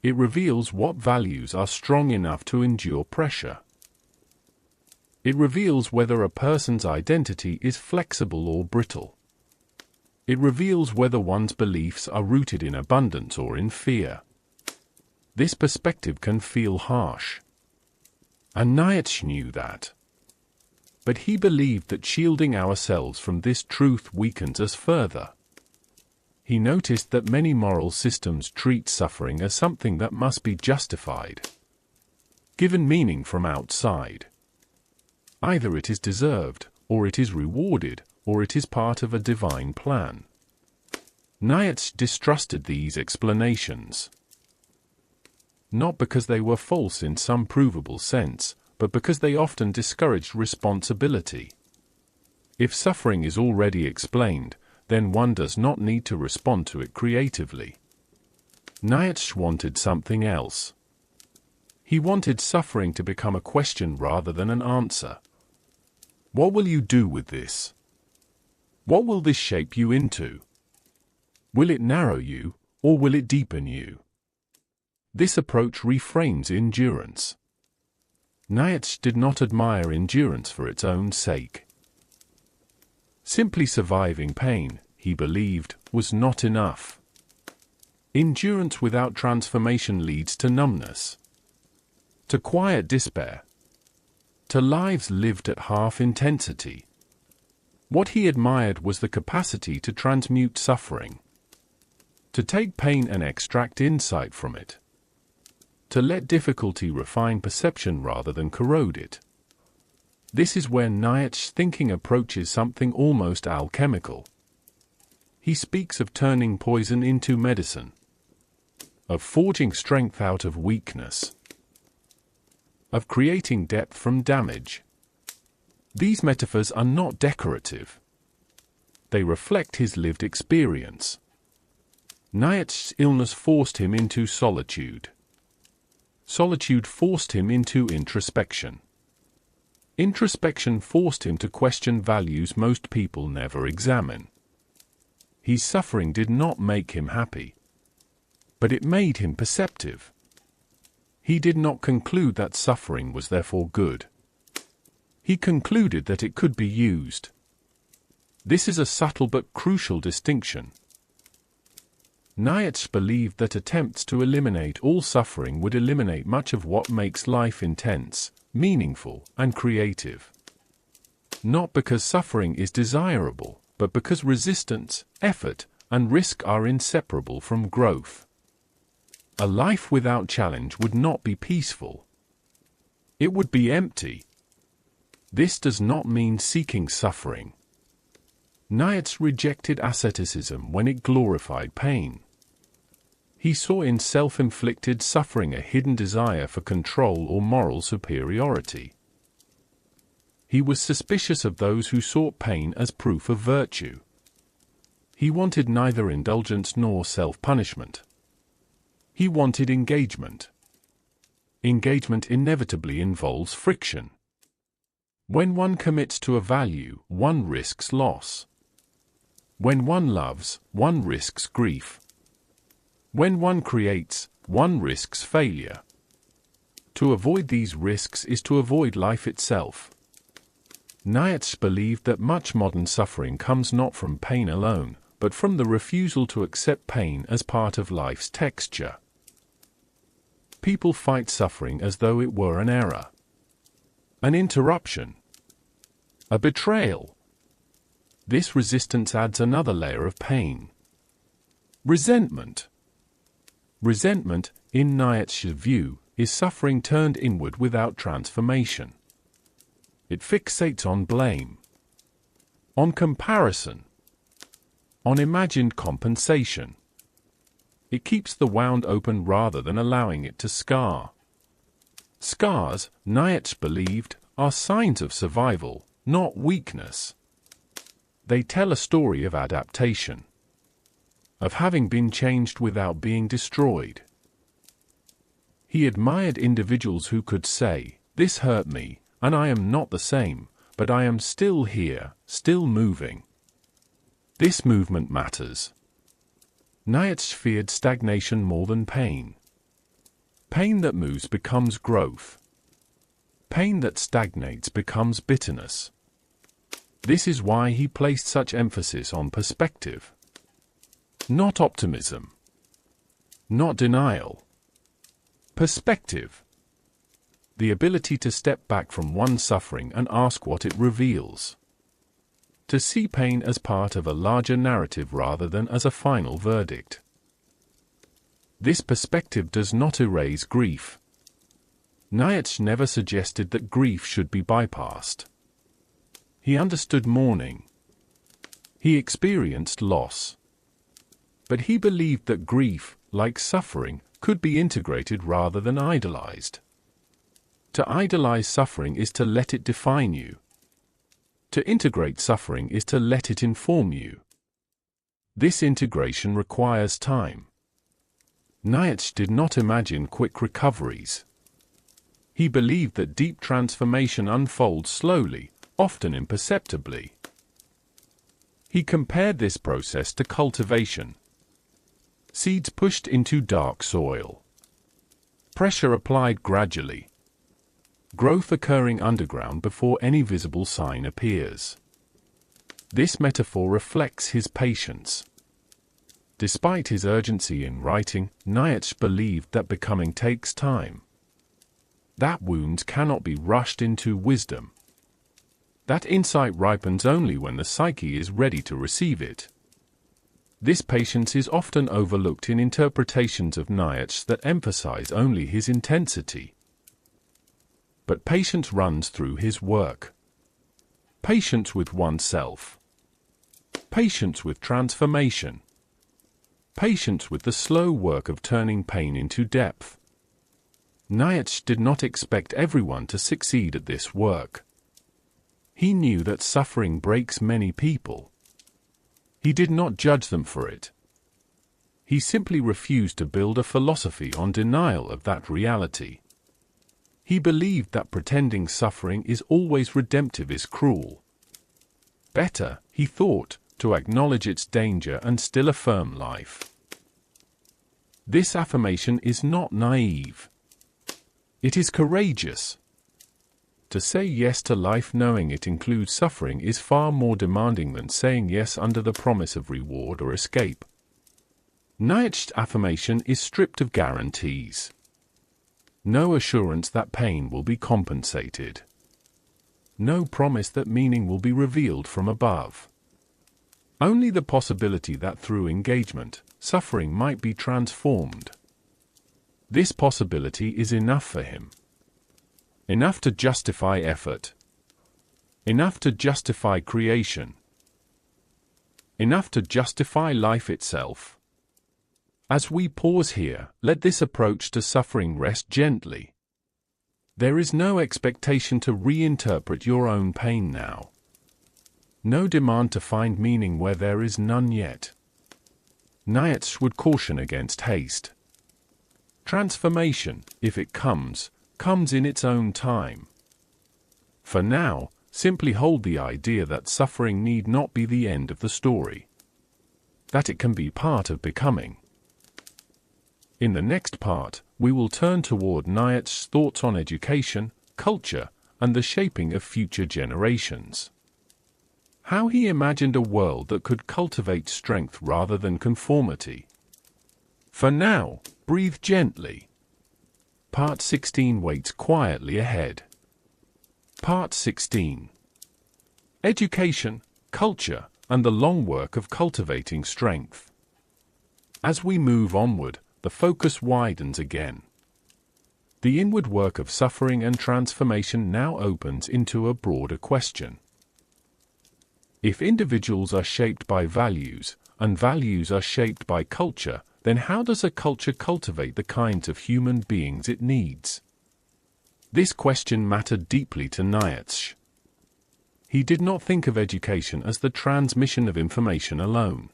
It reveals what values are strong enough to endure pressure. It reveals whether a person's identity is flexible or brittle. It reveals whether one's beliefs are rooted in abundance or in fear. This perspective can feel harsh. And Nietzsche knew that. But he believed that shielding ourselves from this truth weakens us further. He noticed that many moral systems treat suffering as something that must be justified, given meaning from outside. Either it is deserved, or it is rewarded, or it is part of a divine plan. Nietzsche distrusted these explanations. Not because they were false in some provable sense, but because they often discouraged responsibility. If suffering is already explained, then one does not need to respond to it creatively. Nietzsche wanted something else. He wanted suffering to become a question rather than an answer. What will you do with this? What will this shape you into? Will it narrow you, or will it deepen you? This approach reframes endurance. Nietzsche did not admire endurance for its own sake. Simply surviving pain, he believed, was not enough. Endurance without transformation leads to numbness, to quiet despair, to lives lived at half intensity. What he admired was the capacity to transmute suffering, to take pain and extract insight from it, to let difficulty refine perception rather than corrode it. This is where Nietzsche's thinking approaches something almost alchemical. He speaks of turning poison into medicine, of forging strength out of weakness, of creating depth from damage. These metaphors are not decorative. They reflect his lived experience. Nietzsche's illness forced him into solitude. Solitude forced him into introspection. Introspection forced him to question values most people never examine. His suffering did not make him happy, but it made him perceptive. He did not conclude that suffering was therefore good. He concluded that it could be used. This is a subtle but crucial distinction. Nietzsche believed that attempts to eliminate all suffering would eliminate much of what makes life intense, meaningful, and creative. Not because suffering is desirable, but because resistance, effort, and risk are inseparable from growth. A life without challenge would not be peaceful. It would be empty. This does not mean seeking suffering. Nietzsche rejected asceticism when it glorified pain. He saw in self-inflicted suffering a hidden desire for control or moral superiority. He was suspicious of those who sought pain as proof of virtue. He wanted neither indulgence nor self-punishment. He wanted engagement. Engagement inevitably involves friction. When one commits to a value, one risks loss. When one loves, one risks grief. When one creates, one risks failure. To avoid these risks is to avoid life itself. Nietzsche believed that much modern suffering comes not from pain alone, but from the refusal to accept pain as part of life's texture. People fight suffering as though it were an error, an interruption, a betrayal. This resistance adds another layer of pain. Resentment. Resentment, in Nietzsche's view, is suffering turned inward without transformation. It fixates on blame, on comparison, on imagined compensation. It keeps the wound open rather than allowing it to scar. Scars, Nietzsche believed, are signs of survival, not weakness. They tell a story of adaptation, of having been changed without being destroyed. He admired individuals who could say, "This hurt me, and I am not the same, but I am still here, still moving. This movement matters." Nietzsche feared stagnation more than pain. Pain that moves becomes growth. Pain that stagnates becomes bitterness. This is why he placed such emphasis on perspective. Not optimism. Not denial. Perspective. The ability to step back from one's suffering and ask what it reveals. To see pain as part of a larger narrative rather than as a final verdict. This perspective does not erase grief. Nietzsche never suggested that grief should be bypassed. He understood mourning. He experienced loss. But he believed that grief, like suffering, could be integrated rather than idolized. To idolize suffering is to let it define you. To integrate suffering is to let it inform you. This integration requires time. Nietzsche did not imagine quick recoveries. He believed that deep transformation unfolds slowly, often imperceptibly. He compared this process to cultivation. Seeds pushed into dark soil. Pressure applied gradually. Growth occurring underground before any visible sign appears. This metaphor reflects his patience. Despite his urgency in writing, Nietzsche believed that becoming takes time. That wounds cannot be rushed into wisdom. That insight ripens only when the psyche is ready to receive it. This patience is often overlooked in interpretations of Nietzsche that emphasize only his intensity. But patience runs through his work. Patience with oneself. Patience with transformation. Patience with the slow work of turning pain into depth. Nietzsche did not expect everyone to succeed at this work. He knew that suffering breaks many people. He did not judge them for it. He simply refused to build a philosophy on denial of that reality. He believed that pretending suffering is always redemptive is cruel. Better, he thought, to acknowledge its danger and still affirm life. This affirmation is not naive. It is courageous. To say yes to life knowing it includes suffering is far more demanding than saying yes under the promise of reward or escape. Nietzsche's affirmation is stripped of guarantees. No assurance that pain will be compensated. No promise that meaning will be revealed from above. only the possibility that through engagement, suffering might be transformed. This possibility is enough for him. Enough to justify effort. Enough to justify creation. Enough to justify life itself. As we pause here, let this approach to suffering rest gently. There is no expectation to reinterpret your own pain now. No demand to find meaning where there is none yet. Nietzsche would caution against haste. Transformation, if it comes in its own time. For now, simply hold the idea that suffering need not be the end of the story. That it can be part of becoming. In the next part, we will turn toward Nietzsche's thoughts on education, culture, and the shaping of future generations. How he imagined a world that could cultivate strength rather than conformity. For now, breathe gently. Part 16 waits quietly ahead. Part 16. Education, culture, and the long work of cultivating strength. As we move onward, the focus widens again. The inward work of suffering and transformation now opens into a broader question. If individuals are shaped by values, and values are shaped by culture, then how does a culture cultivate the kinds of human beings it needs? This question mattered deeply to Nietzsche. He did not think of education as the transmission of information alone.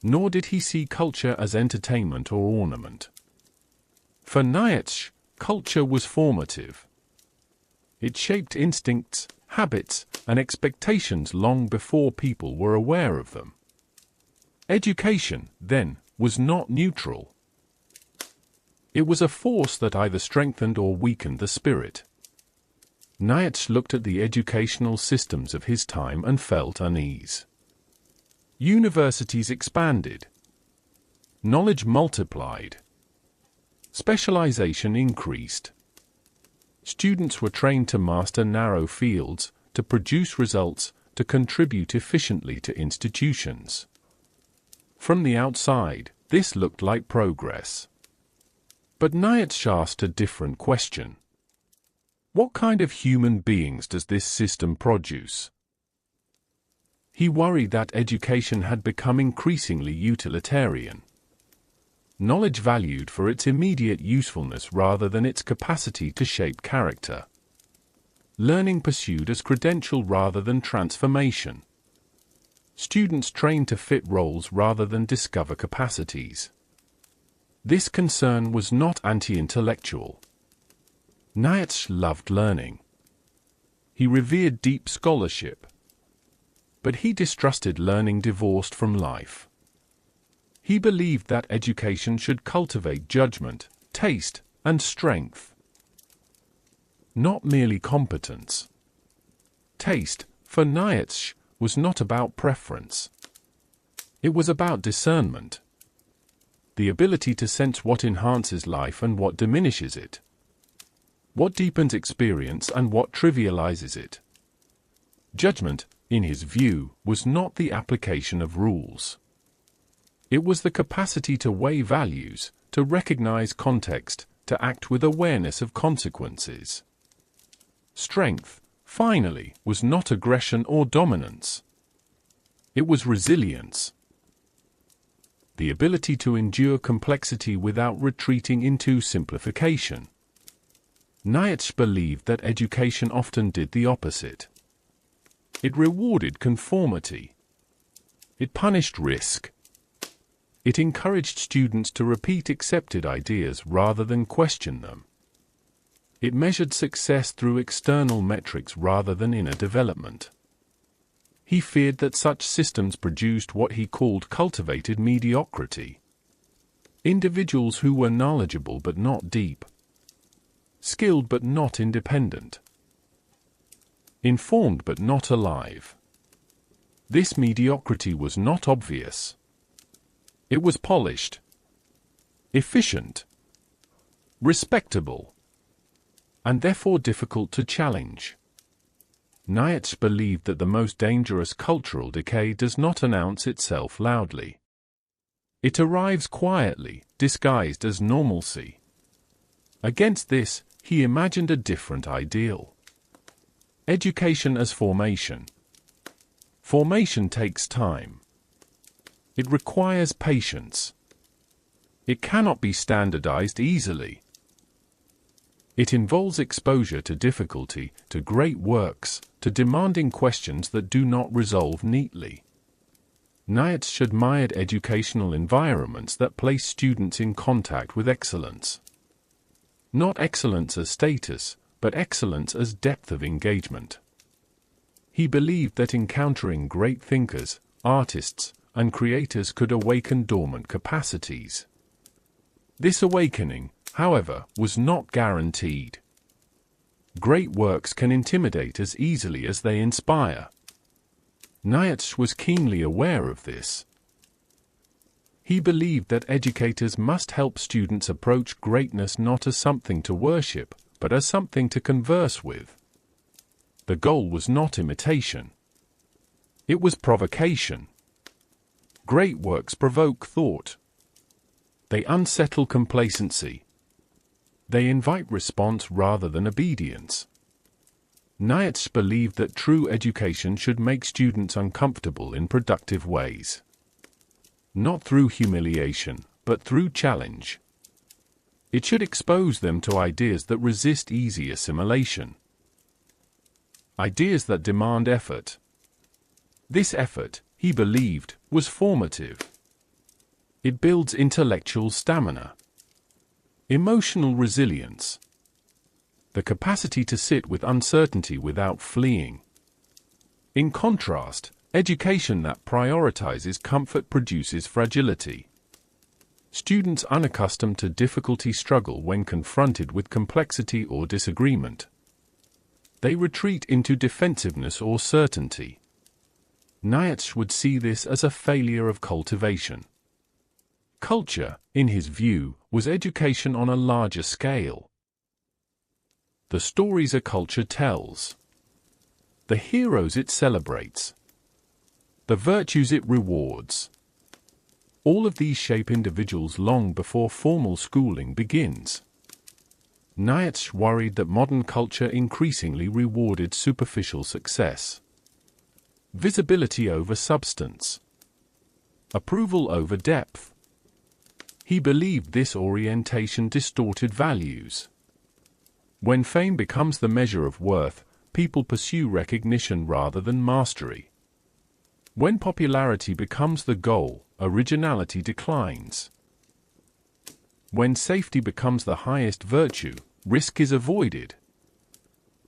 Nor did he see culture as entertainment or ornament. For Nietzsche, culture was formative. It shaped instincts, habits, and expectations long before people were aware of them. Education, then, was not neutral. It was a force that either strengthened or weakened the spirit. Nietzsche looked at the educational systems of his time and felt unease. Universities expanded. Knowledge multiplied. Specialization increased. Students were trained to master narrow fields, to produce results, to contribute efficiently to institutions. From the outside, this looked like progress. But Nietzsche asked a different question. What kind of human beings does this system produce? He worried that education had become increasingly utilitarian. Knowledge valued for its immediate usefulness rather than its capacity to shape character. Learning pursued as credential rather than transformation. Students trained to fit roles rather than discover capacities. This concern was not anti-intellectual. Nietzsche loved learning. He revered deep scholarship. But he distrusted learning divorced from life. He believed that education should cultivate judgment, taste, and strength. Not merely competence. Taste, for Nietzsche, was not about preference. It was about discernment. The ability to sense what enhances life and what diminishes it. What deepens experience and what trivializes it. Judgment, in his view, was not the application of rules. It was the capacity to weigh values, to recognize context, to act with awareness of consequences. Strength, finally, was not aggression or dominance. It was resilience. The ability to endure complexity without retreating into simplification. Nietzsche believed that education often did the opposite. It rewarded conformity. It punished risk. It encouraged students to repeat accepted ideas rather than question them. It measured success through external metrics rather than inner development. He feared that such systems produced what he called cultivated mediocrity. Individuals who were knowledgeable but not deep. Skilled but not independent. Informed but not alive. This mediocrity was not obvious. It was polished, efficient, respectable, and therefore difficult to challenge. Nietzsche believed that the most dangerous cultural decay does not announce itself loudly. It arrives quietly, disguised as normalcy. Against this, he imagined a different ideal. Education as formation. Formation takes time. It requires patience. It cannot be standardized easily. It involves exposure to difficulty, to great works, to demanding questions that do not resolve neatly. Nietzsche admired educational environments that place students in contact with excellence. Not excellence as status, but excellence as depth of engagement. He believed that encountering great thinkers, artists, and creators could awaken dormant capacities. This awakening, however, was not guaranteed. Great works can intimidate as easily as they inspire. Nietzsche was keenly aware of this. He believed that educators must help students approach greatness not as something to worship, but as something to converse with. The goal was not imitation. It was provocation. Great works provoke thought. They unsettle complacency. They invite response rather than obedience. Nietzsche believed that true education should make students uncomfortable in productive ways. Not through humiliation, but through challenge. It should expose them to ideas that resist easy assimilation. Ideas that demand effort. This effort, he believed, was formative. It builds intellectual stamina, emotional resilience, the capacity to sit with uncertainty without fleeing. In contrast, education that prioritizes comfort produces fragility. Students unaccustomed to difficulty struggle when confronted with complexity or disagreement. They retreat into defensiveness or certainty. Nietzsche would see this as a failure of cultivation. Culture, in his view, was education on a larger scale. The stories a culture tells. The heroes it celebrates. The virtues it rewards. All of these shape individuals long before formal schooling begins. Nietzsche worried that modern culture increasingly rewarded superficial success. Visibility over substance. Approval over depth. He believed this orientation distorted values. When fame becomes the measure of worth, people pursue recognition rather than mastery. When popularity becomes the goal, originality declines. When safety becomes the highest virtue, risk is avoided.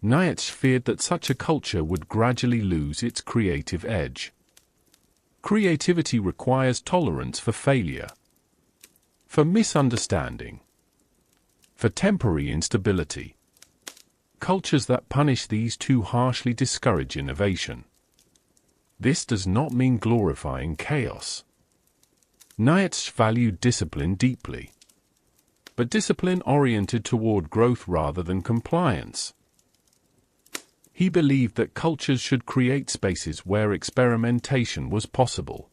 Nietzsche feared that such a culture would gradually lose its creative edge. Creativity requires tolerance for failure, for misunderstanding, for temporary instability. Cultures that punish these too harshly discourage innovation. This does not mean glorifying chaos. Nietzsche valued discipline deeply, but discipline oriented toward growth rather than compliance. He believed that cultures should create spaces where experimentation was possible,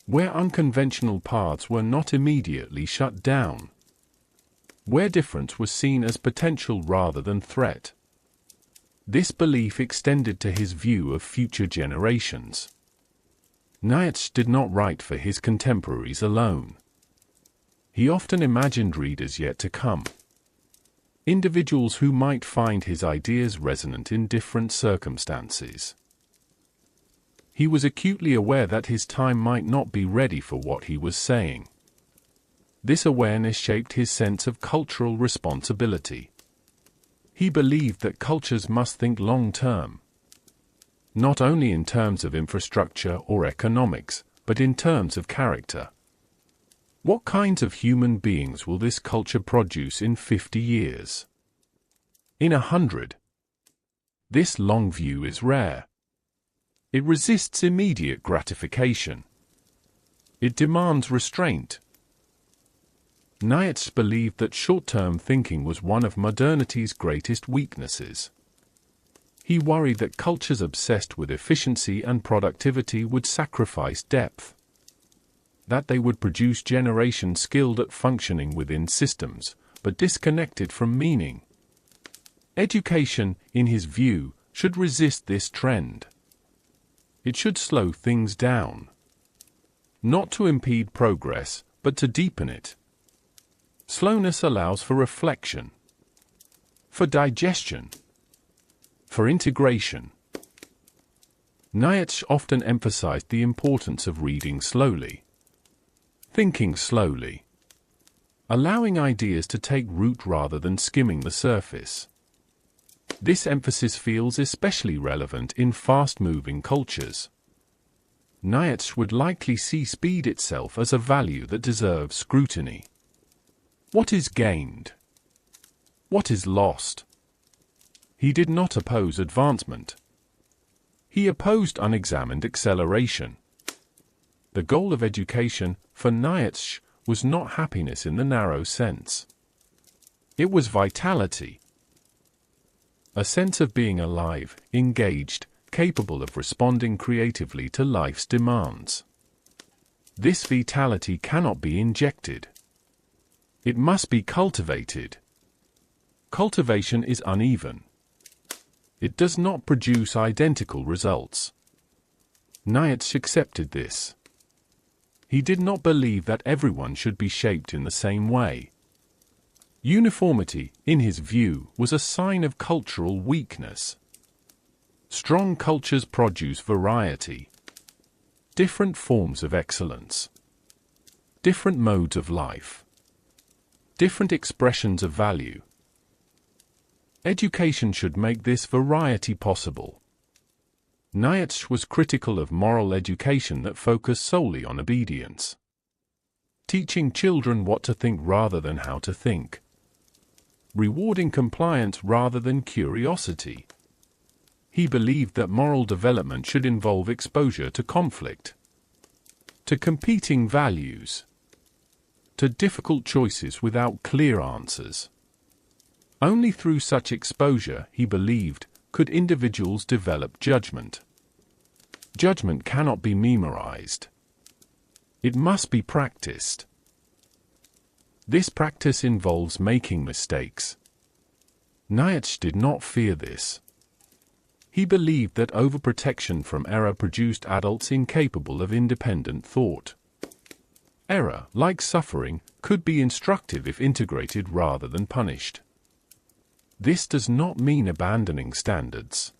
where unconventional paths were not immediately shut down, where difference was seen as potential rather than threat. This belief extended to his view of future generations. Nietzsche did not write for his contemporaries alone. He often imagined readers yet to come. Individuals who might find his ideas resonant in different circumstances. He was acutely aware that his time might not be ready for what he was saying. This awareness shaped his sense of cultural responsibility. He believed that cultures must think long-term, not only in terms of infrastructure or economics, but in terms of character. What kinds of human beings will this culture produce in 50 years? In 100? This long view is rare. It resists immediate gratification. It demands restraint. Nietzsche believed that short-term thinking was one of modernity's greatest weaknesses. He worried that cultures obsessed with efficiency and productivity would sacrifice depth, that they would produce generations skilled at functioning within systems, but disconnected from meaning. Education, in his view, should resist this trend. It should slow things down, not to impede progress, but to deepen it. Slowness allows for reflection, for digestion, for integration. Nietzsche often emphasized the importance of reading slowly, thinking slowly, allowing ideas to take root rather than skimming the surface. This emphasis feels especially relevant in fast-moving cultures. Nietzsche would likely see speed itself as a value that deserves scrutiny. What is gained? What is lost? He did not oppose advancement. He opposed unexamined acceleration. The goal of education, for Nietzsche, was not happiness in the narrow sense. It was vitality. A sense of being alive, engaged, capable of responding creatively to life's demands. This vitality cannot be injected. It must be cultivated. Cultivation is uneven. It does not produce identical results. Nietzsche accepted this. He did not believe that everyone should be shaped in the same way. Uniformity, in his view, was a sign of cultural weakness. Strong cultures produce variety, different forms of excellence, different modes of life, different expressions of value. Education should make this variety possible. Nietzsche was critical of moral education that focused solely on obedience, teaching children what to think rather than how to think, rewarding compliance rather than curiosity. He believed that moral development should involve exposure to conflict, to competing values, to difficult choices without clear answers. Only through such exposure, he believed, could individuals develop judgment. Judgment cannot be memorized. It must be practiced. This practice involves making mistakes. Nietzsche did not fear this. He believed that overprotection from error produced adults incapable of independent thought. Error, like suffering, could be instructive if integrated rather than punished. This does not mean abandoning standards.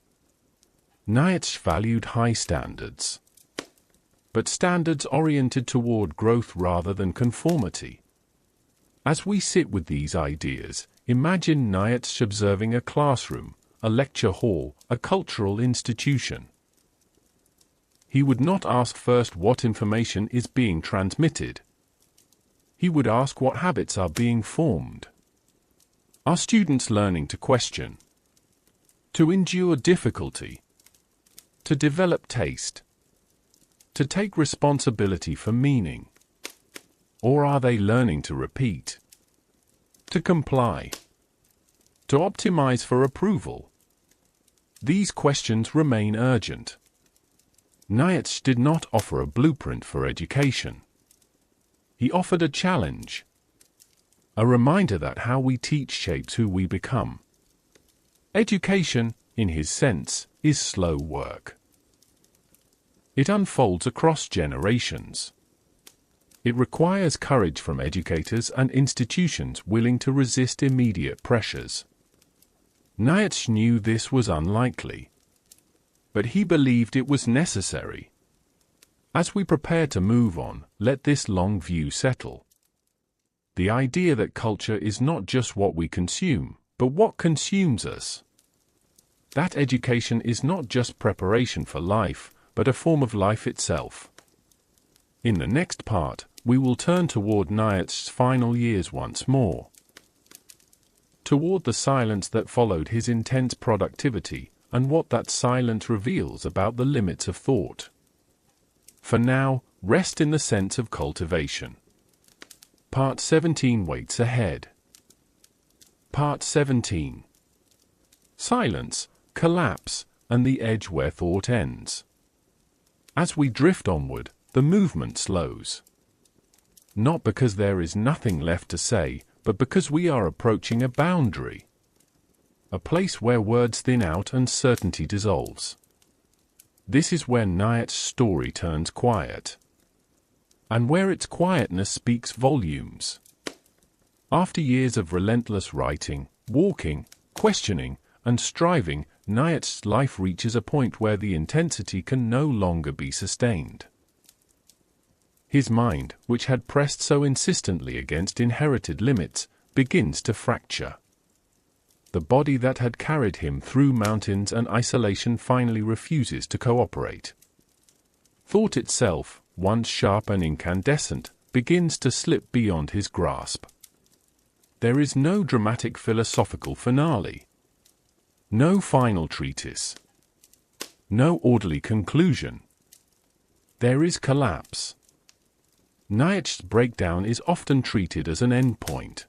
Nietzsche valued high standards, but standards oriented toward growth rather than conformity. As we sit with these ideas, imagine Nietzsche observing a classroom, a lecture hall, a cultural institution. He would not ask first what information is being transmitted. He would ask what habits are being formed. Are students learning to question, to endure difficulty, to develop taste, to take responsibility for meaning? Or are they learning to repeat, to comply, to optimize for approval? These questions remain urgent. Nietzsche did not offer a blueprint for education. He offered a challenge, a reminder that how we teach shapes who we become. Education, in his sense, is slow work. It unfolds across generations. It requires courage from educators and institutions willing to resist immediate pressures. Nietzsche knew this was unlikely, but he believed it was necessary. As we prepare to move on, let this long view settle. The idea that culture is not just what we consume, but what consumes us. That education is not just preparation for life, but a form of life itself. In the next part, we will turn toward Nietzsche's final years once more, toward the silence that followed his intense productivity, and what that silence reveals about the limits of thought. For now, rest in the sense of cultivation. Part 17 waits ahead. Part 17. Silence, collapse, and the edge where thought ends. As we drift onward, the movement slows. Not because there is nothing left to say, but because we are approaching a boundary. A place where words thin out and certainty dissolves. This is where Nietzsche's story turns quiet. And where its quietness speaks volumes. After years of relentless writing, walking, questioning, and striving, Nietzsche's life reaches a point where the intensity can no longer be sustained. His mind, which had pressed so insistently against inherited limits, begins to fracture. The body that had carried him through mountains and isolation finally refuses to cooperate. Thought itself, once sharp and incandescent, begins to slip beyond his grasp. There is no dramatic philosophical finale. No final treatise. No orderly conclusion. There is collapse. Nietzsche's breakdown is often treated as an endpoint.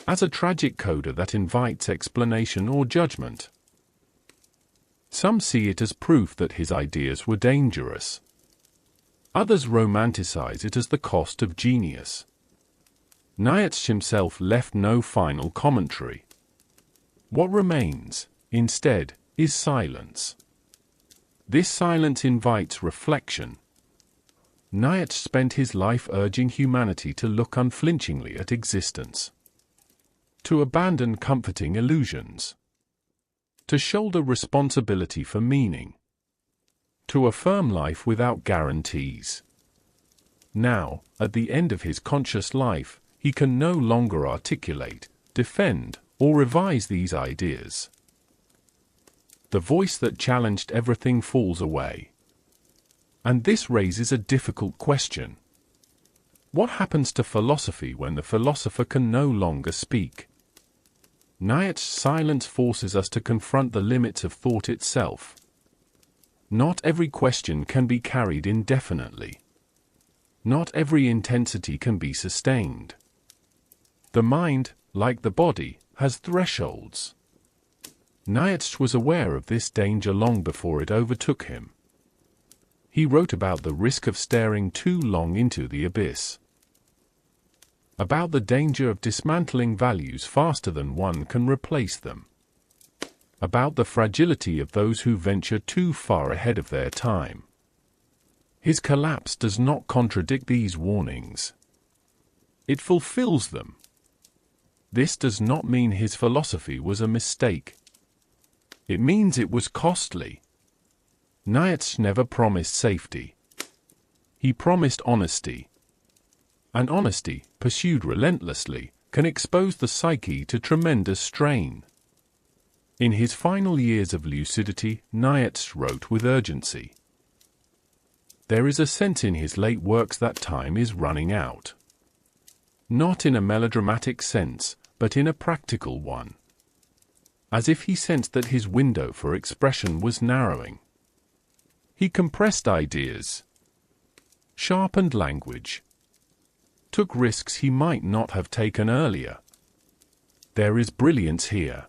As a tragic coda that invites explanation or judgment. Some see it as proof that his ideas were dangerous. Others romanticize it as the cost of genius. Nietzsche himself left no final commentary. What remains, instead, is silence. This silence invites reflection. Nietzsche spent his life urging humanity to look unflinchingly at existence. To abandon comforting illusions. To shoulder responsibility for meaning. To affirm life without guarantees. Now, at the end of his conscious life, he can no longer articulate, defend, or revise these ideas. The voice that challenged everything falls away. And this raises a difficult question. What happens to philosophy when the philosopher can no longer speak? Nietzsche's silence forces us to confront the limits of thought itself. Not every question can be carried indefinitely. Not every intensity can be sustained. The mind, like the body, has thresholds. Nietzsche was aware of this danger long before it overtook him. He wrote about the risk of staring too long into the abyss. About the danger of dismantling values faster than one can replace them. About the fragility of those who venture too far ahead of their time. His collapse does not contradict these warnings. It fulfills them. This does not mean his philosophy was a mistake. It means it was costly. Nietzsche never promised safety. He promised honesty. And honesty, pursued relentlessly, can expose the psyche to tremendous strain. In his final years of lucidity, Nietzsche wrote with urgency. There is a sense in his late works that time is running out. Not in a melodramatic sense, but in a practical one. As if he sensed that his window for expression was narrowing. He compressed ideas, sharpened language, took risks he might not have taken earlier. There is brilliance here.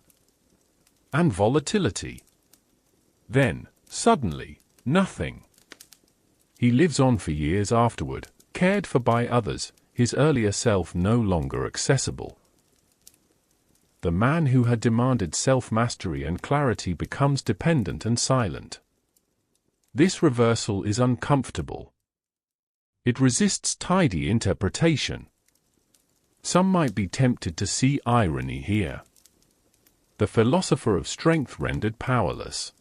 And volatility. Then, suddenly, nothing. He lives on for years afterward, cared for by others, his earlier self no longer accessible. The man who had demanded self-mastery and clarity becomes dependent and silent. This reversal is uncomfortable. It resists tidy interpretation. Some might be tempted to see irony here. The philosopher of strength rendered powerless.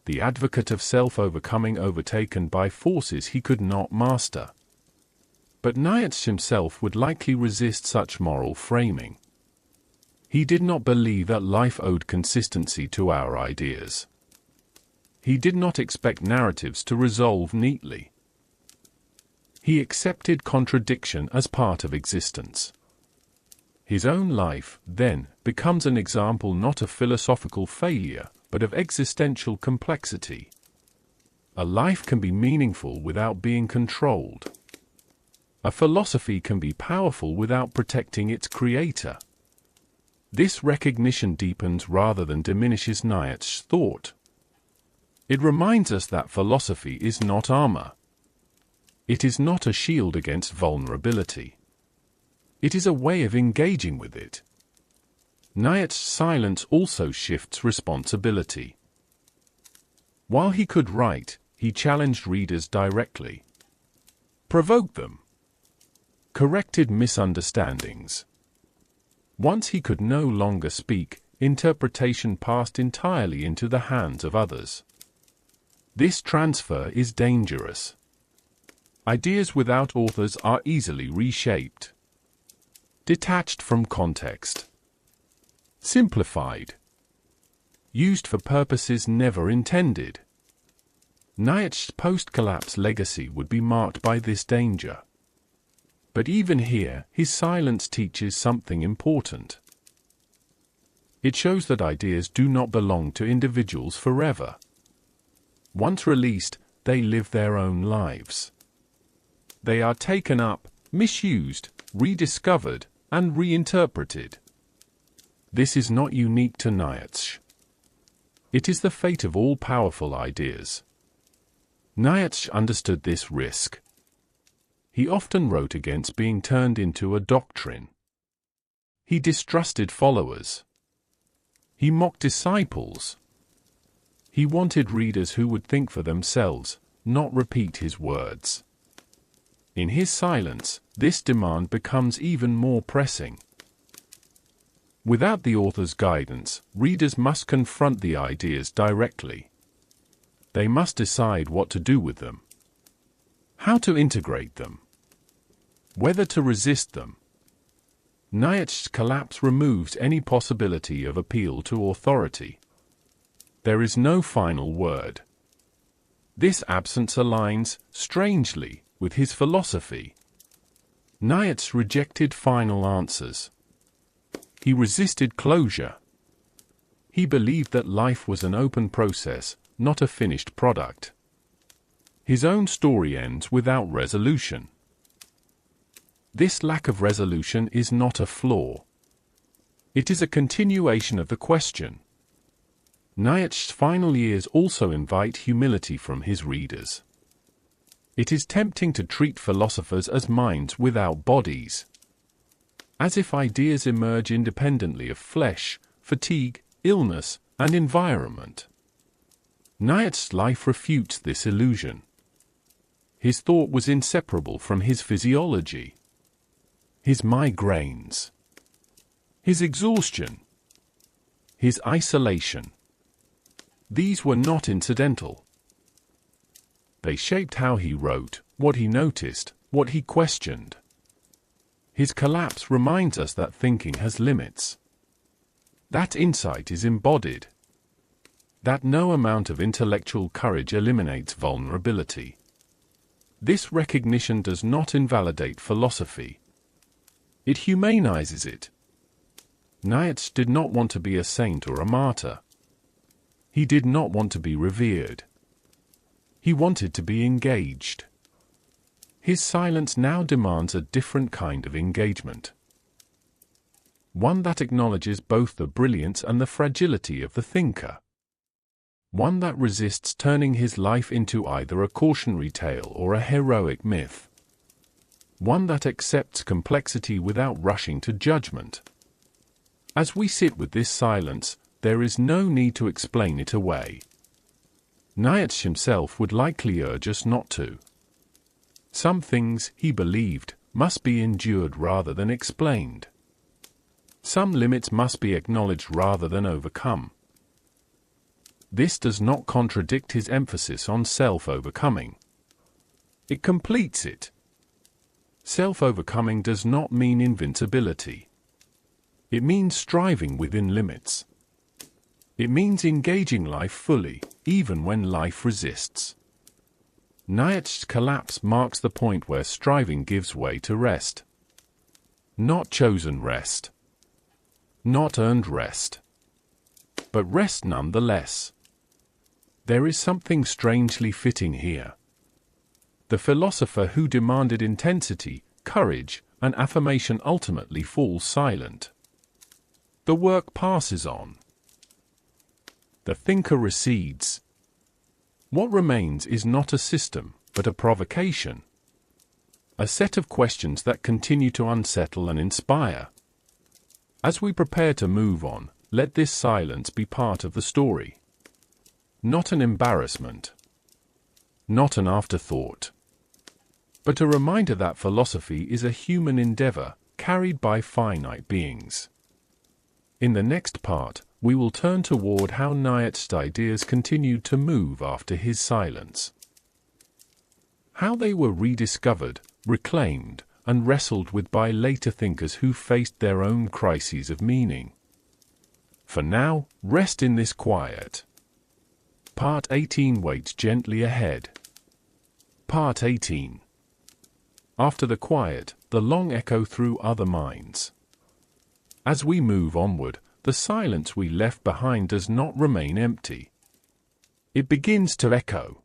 The advocate of self overtaken by forces he could not master. But Nietzsche himself would likely resist such moral framing. He did not believe that life owed consistency to our ideas. He did not expect narratives to resolve neatly. He accepted contradiction as part of existence. His own life, then, becomes an example not of philosophical failure, but of existential complexity. A life can be meaningful without being controlled. A philosophy can be powerful without protecting its creator. This recognition deepens rather than diminishes Nietzsche's thought. It reminds us that philosophy is not armor. It is not a shield against vulnerability. It is a way of engaging with it. Nietzsche's silence also shifts responsibility. While he could write, he challenged readers directly, provoked them, corrected misunderstandings. Once he could no longer speak, interpretation passed entirely into the hands of others. This transfer is dangerous. Ideas without authors are easily reshaped, detached from context, simplified, used for purposes never intended. Nietzsche's post-collapse legacy would be marked by this danger. But even here, his silence teaches something important. It shows that ideas do not belong to individuals forever. Once released, they live their own lives. They are taken up, misused, rediscovered, and reinterpreted. This is not unique to Nietzsche. It is the fate of all powerful ideas. Nietzsche understood this risk. He often wrote against being turned into a doctrine. He distrusted followers. He mocked disciples. He wanted readers who would think for themselves, not repeat his words. In his silence, this demand becomes even more pressing. Without the author's guidance, readers must confront the ideas directly. They must decide what to do with them, how to integrate them, whether to resist them. Nietzsche's collapse removes any possibility of appeal to authority. There is no final word. This absence aligns, strangely, with his philosophy. Nietzsche rejected final answers. He resisted closure. He believed that life was an open process, not a finished product. His own story ends without resolution. This lack of resolution is not a flaw. It is a continuation of the question. Nietzsche's final years also invite humility from his readers. It is tempting to treat philosophers as minds without bodies, as if ideas emerge independently of flesh, fatigue, illness, and environment. Nietzsche's life refutes this illusion. His thought was inseparable from his physiology, his migraines, his exhaustion, his isolation. These were not incidental. They shaped how he wrote, what he noticed, what he questioned. His collapse reminds us that thinking has limits. That insight is embodied. That no amount of intellectual courage eliminates vulnerability. This recognition does not invalidate philosophy. It humanizes it. Nietzsche did not want to be a saint or a martyr. He did not want to be revered. He wanted to be engaged. His silence now demands a different kind of engagement. One that acknowledges both the brilliance and the fragility of the thinker. One that resists turning his life into either a cautionary tale or a heroic myth. One that accepts complexity without rushing to judgment. As we sit with this silence, there is no need to explain it away. Nietzsche himself would likely urge us not to. Some things, he believed, must be endured rather than explained. Some limits must be acknowledged rather than overcome. This does not contradict his emphasis on self-overcoming. It completes it. Self-overcoming does not mean invincibility. It means striving within limits. It means engaging life fully, even when life resists. Nietzsche's collapse marks the point where striving gives way to rest. Not chosen rest. Not earned rest. But rest nonetheless. There is something strangely fitting here. The philosopher who demanded intensity, courage, and affirmation ultimately falls silent. the work passes on. The thinker recedes. What remains is not a system, but a provocation. A set of questions that continue to unsettle and inspire. As we prepare to move on, let this silence be part of the story. Not an embarrassment. Not an afterthought. But a reminder that philosophy is a human endeavor, carried by finite beings. In the next part, we will turn toward how Nietzsche's ideas continued to move after his silence. How they were rediscovered, reclaimed, and wrestled with by later thinkers who faced their own crises of meaning. For now, rest in this quiet. Part 18 waits gently ahead. Part 18. After the quiet, the long echo through other minds. As we move onward, the silence we left behind does not remain empty. It begins to echo.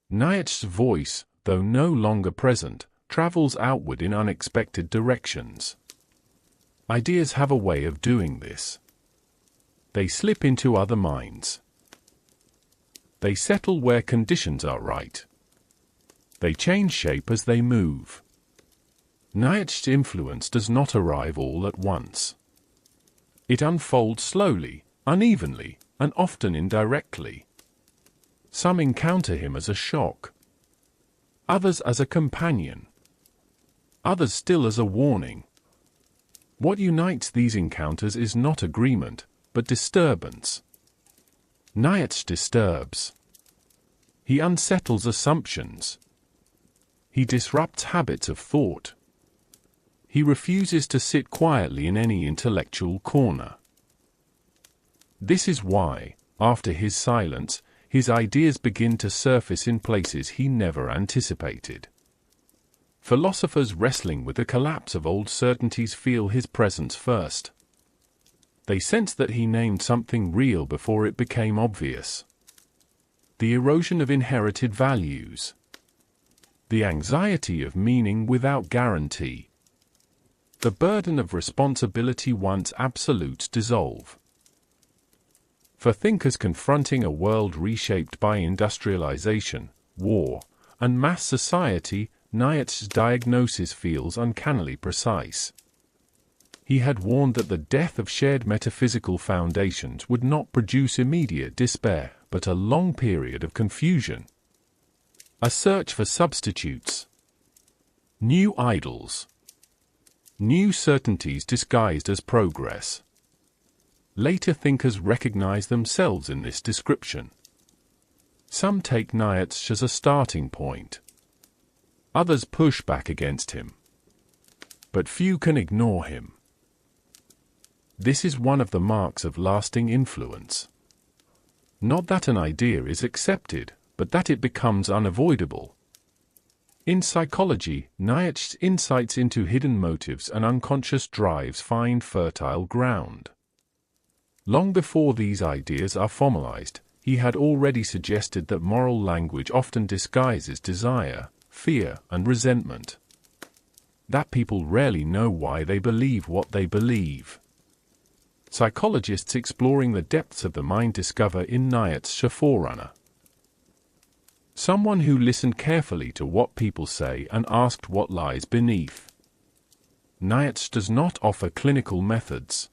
Nietzsche's voice, though no longer present, travels outward in unexpected directions. Ideas have a way of doing this. They slip into other minds. They settle where conditions are right. They change shape as they move. Nietzsche's influence does not arrive all at once. It unfolds slowly, unevenly, and often indirectly. Some encounter him as a shock. Others as a companion. Others still as a warning. What unites these encounters is not agreement, but disturbance. Nietzsche disturbs. He unsettles assumptions. He disrupts habits of thought. He refuses to sit quietly in any intellectual corner. This is why, after his silence, his ideas begin to surface in places he never anticipated. Philosophers wrestling with the collapse of old certainties feel his presence first. They sense that he named something real before it became obvious. The erosion of inherited values. The anxiety of meaning without guarantee. The burden of responsibility once absolutes dissolve. For thinkers confronting a world reshaped by industrialization, war, and mass society, Nietzsche's diagnosis feels uncannily precise. He had warned that the death of shared metaphysical foundations would not produce immediate despair, but a long period of confusion. A search for substitutes. New idols. New certainties disguised as progress. Later thinkers recognize themselves in this description. Some take Nietzsche as a starting point. Others push back against him. But few can ignore him. This is one of the marks of lasting influence. Not that an idea is accepted, but that it becomes unavoidable. In psychology, Nietzsche's insights into hidden motives and unconscious drives find fertile ground. Long before these ideas are formalized, he had already suggested that moral language often disguises desire, fear, and resentment. That people rarely know why they believe what they believe. Psychologists exploring the depths of the mind discover in Nietzsche a forerunner. Someone who listened carefully to what people say and asked what lies beneath. Nietzsche does not offer clinical methods.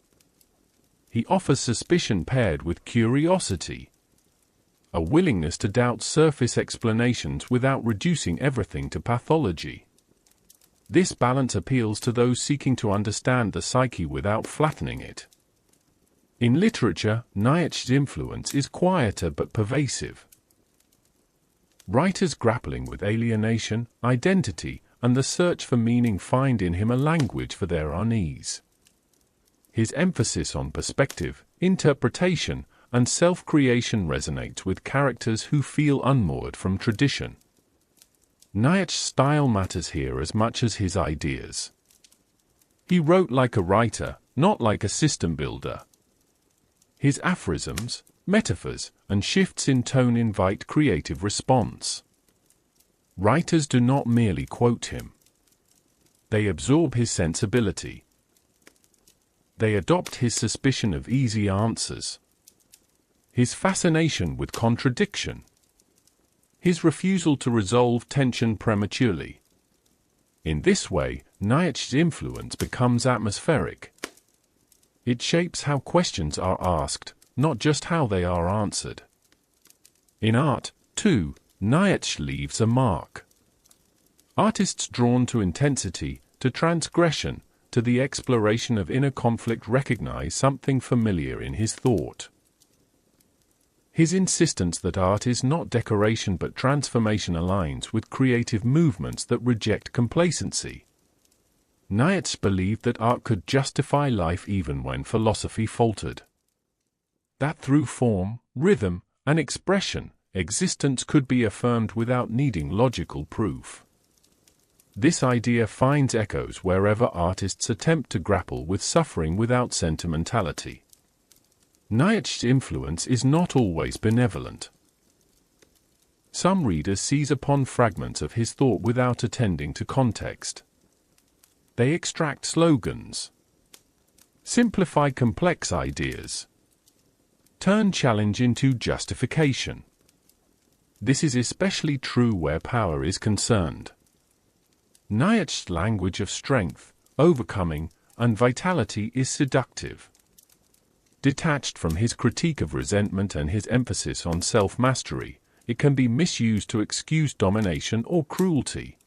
He offers suspicion paired with curiosity. A willingness to doubt surface explanations without reducing everything to pathology. This balance appeals to those seeking to understand the psyche without flattening it. In literature, Nietzsche's influence is quieter but pervasive. Writers grappling with alienation, identity, and the search for meaning find in him a language for their unease. His emphasis on perspective, interpretation, and self-creation resonates with characters who feel unmoored from tradition. Nietzsche's style matters here as much as his ideas. He wrote like a writer, not like a system builder. His aphorisms, metaphors, and shifts in tone invite creative response. Writers do not merely quote him. They absorb his sensibility. They adopt his suspicion of easy answers, his fascination with contradiction, his refusal to resolve tension prematurely. In this way, Nietzsche's influence becomes atmospheric. It shapes how questions are asked, not just how they are answered. In art, too, Nietzsche leaves a mark. Artists drawn to intensity, to transgression, to the exploration of inner conflict recognize something familiar in his thought. His insistence that art is not decoration but transformation aligns with creative movements that reject complacency. Nietzsche believed that art could justify life even when philosophy faltered. That through form, rhythm, and expression, existence could be affirmed without needing logical proof. This idea finds echoes wherever artists attempt to grapple with suffering without sentimentality. Nietzsche's influence is not always benevolent. Some readers seize upon fragments of his thought without attending to context. They extract slogans, simplify complex ideas, turn challenge into justification. This is especially true where power is concerned. Nietzsche's language of strength, overcoming, and vitality is seductive. Detached from his critique of resentment and his emphasis on self-mastery, it can be misused to excuse domination or cruelty.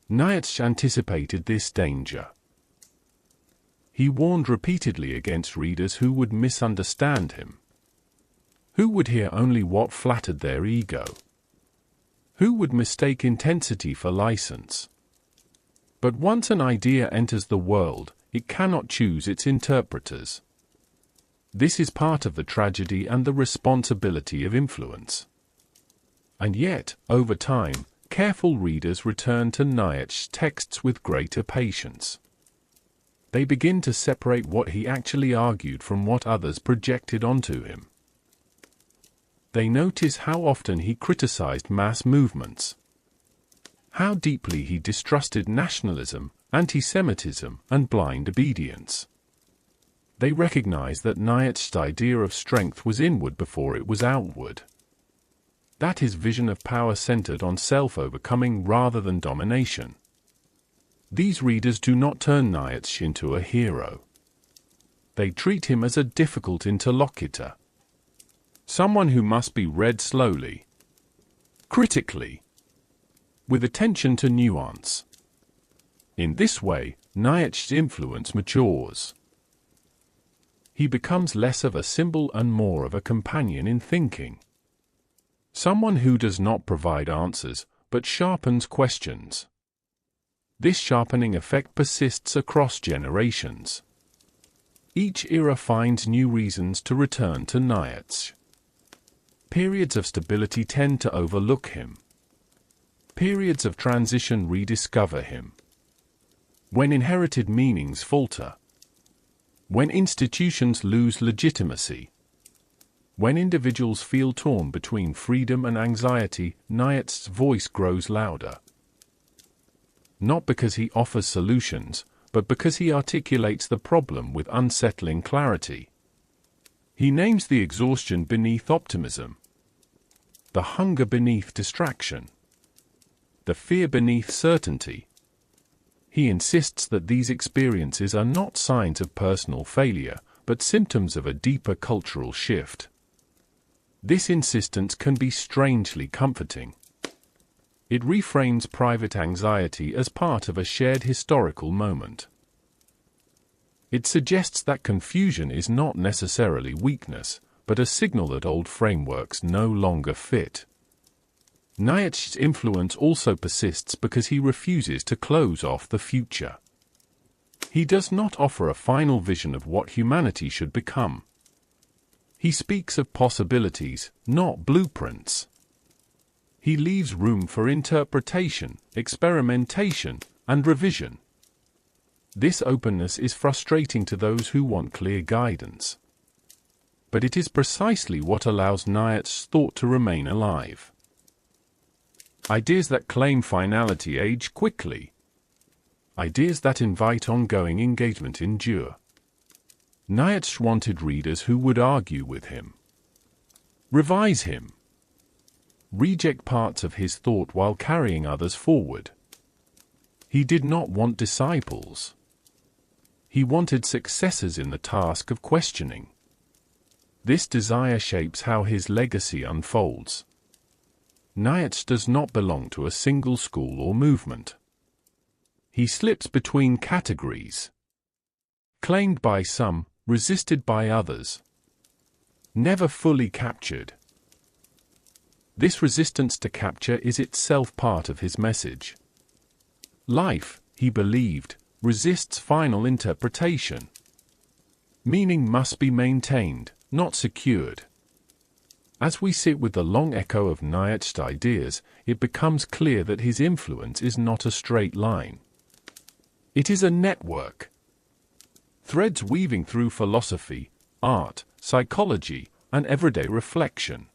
Nietzsche anticipated this danger. He warned repeatedly against readers who would misunderstand him, who would hear only what flattered their ego, who would mistake intensity for license. But once an idea enters the world, it cannot choose its interpreters. This is part of the tragedy and the responsibility of influence. And yet, over time, careful readers return to Nietzsche's texts with greater patience. They begin to separate what he actually argued from what others projected onto him. They notice how often he criticized mass movements, how deeply he distrusted nationalism, anti-Semitism, and blind obedience. They recognize that Nietzsche's idea of strength was inward before it was outward. That his vision of power centered on self-overcoming rather than domination. These readers do not turn Nietzsche into a hero. They treat him as a difficult interlocutor, someone who must be read slowly, critically, with attention to nuance. In this way, Nietzsche's influence matures. He becomes less of a symbol and more of a companion in thinking. Someone who does not provide answers, but sharpens questions. This sharpening effect persists across generations. Each era finds new reasons to return to Nietzsche. Periods of stability tend to overlook him. Periods of transition rediscover him. When inherited meanings falter, when institutions lose legitimacy, when individuals feel torn between freedom and anxiety, Nietzsche's voice grows louder. Not because he offers solutions, but because he articulates the problem with unsettling clarity. He names the exhaustion beneath optimism, the hunger beneath distraction, the fear beneath certainty. He insists that these experiences are not signs of personal failure, but symptoms of a deeper cultural shift. This insistence can be strangely comforting. It reframes private anxiety as part of a shared historical moment. It suggests that confusion is not necessarily weakness, but a signal that old frameworks no longer fit. Nietzsche's influence also persists because he refuses to close off the future. He does not offer a final vision of what humanity should become. He speaks of possibilities, not blueprints. He leaves room for interpretation, experimentation, and revision. This openness is frustrating to those who want clear guidance. But it is precisely what allows Nietzsche's thought to remain alive. Ideas that claim finality age quickly. Ideas that invite ongoing engagement endure. Nietzsche wanted readers who would argue with him, revise him, reject parts of his thought while carrying others forward. He did not want disciples. He wanted successors in the task of questioning. This desire shapes how his legacy unfolds. Nietzsche does not belong to a single school or movement. He slips between categories. Claimed by some, resisted by others. Never fully captured. This resistance to capture is itself part of his message. Life, he believed, resists final interpretation. Meaning must be maintained, not secured. As we sit with the long echo of Nietzsche's ideas, it becomes clear that his influence is not a straight line. It is a network. Threads weaving through philosophy, art, psychology, and everyday reflection.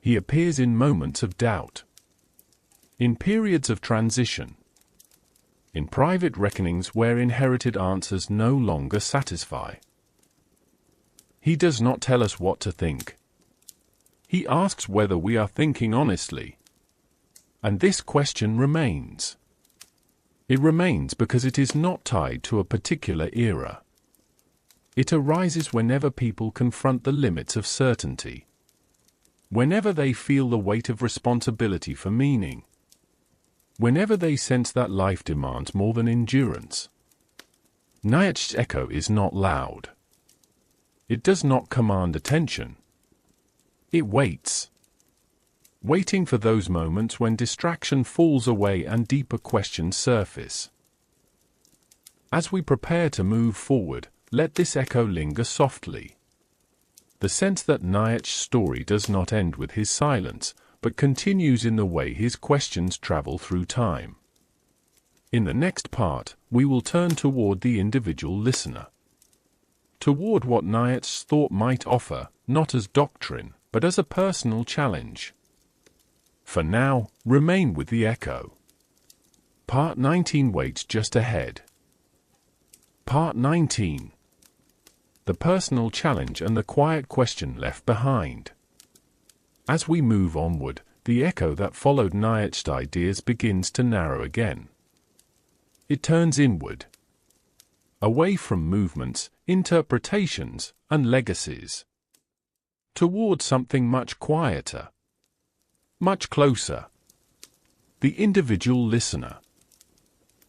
He appears in moments of doubt, in periods of transition, in private reckonings where inherited answers no longer satisfy. He does not tell us what to think. He asks whether we are thinking honestly. And this question remains. It remains because it is not tied to a particular era. It arises whenever people confront the limits of certainty. Whenever they feel the weight of responsibility for meaning. Whenever they sense that life demands more than endurance. Nietzsche's echo is not loud. It does not command attention. It waits. Waiting for those moments when distraction falls away and deeper questions surface. As we prepare to move forward, let this echo linger softly. The sense that Nietzsche's story does not end with his silence, but continues in the way his questions travel through time. In the next part, we will turn toward the individual listener. Toward what Nietzsche's thought might offer, not as doctrine, but as a personal challenge. For now, remain with the echo. Part 19 waits just ahead. Part 19. The personal challenge and the quiet question left behind. As we move onward, the echo that followed Nietzsche's ideas begins to narrow again. It turns inward. Away from movements, interpretations, and legacies. Toward something much quieter. Much closer. The individual listener.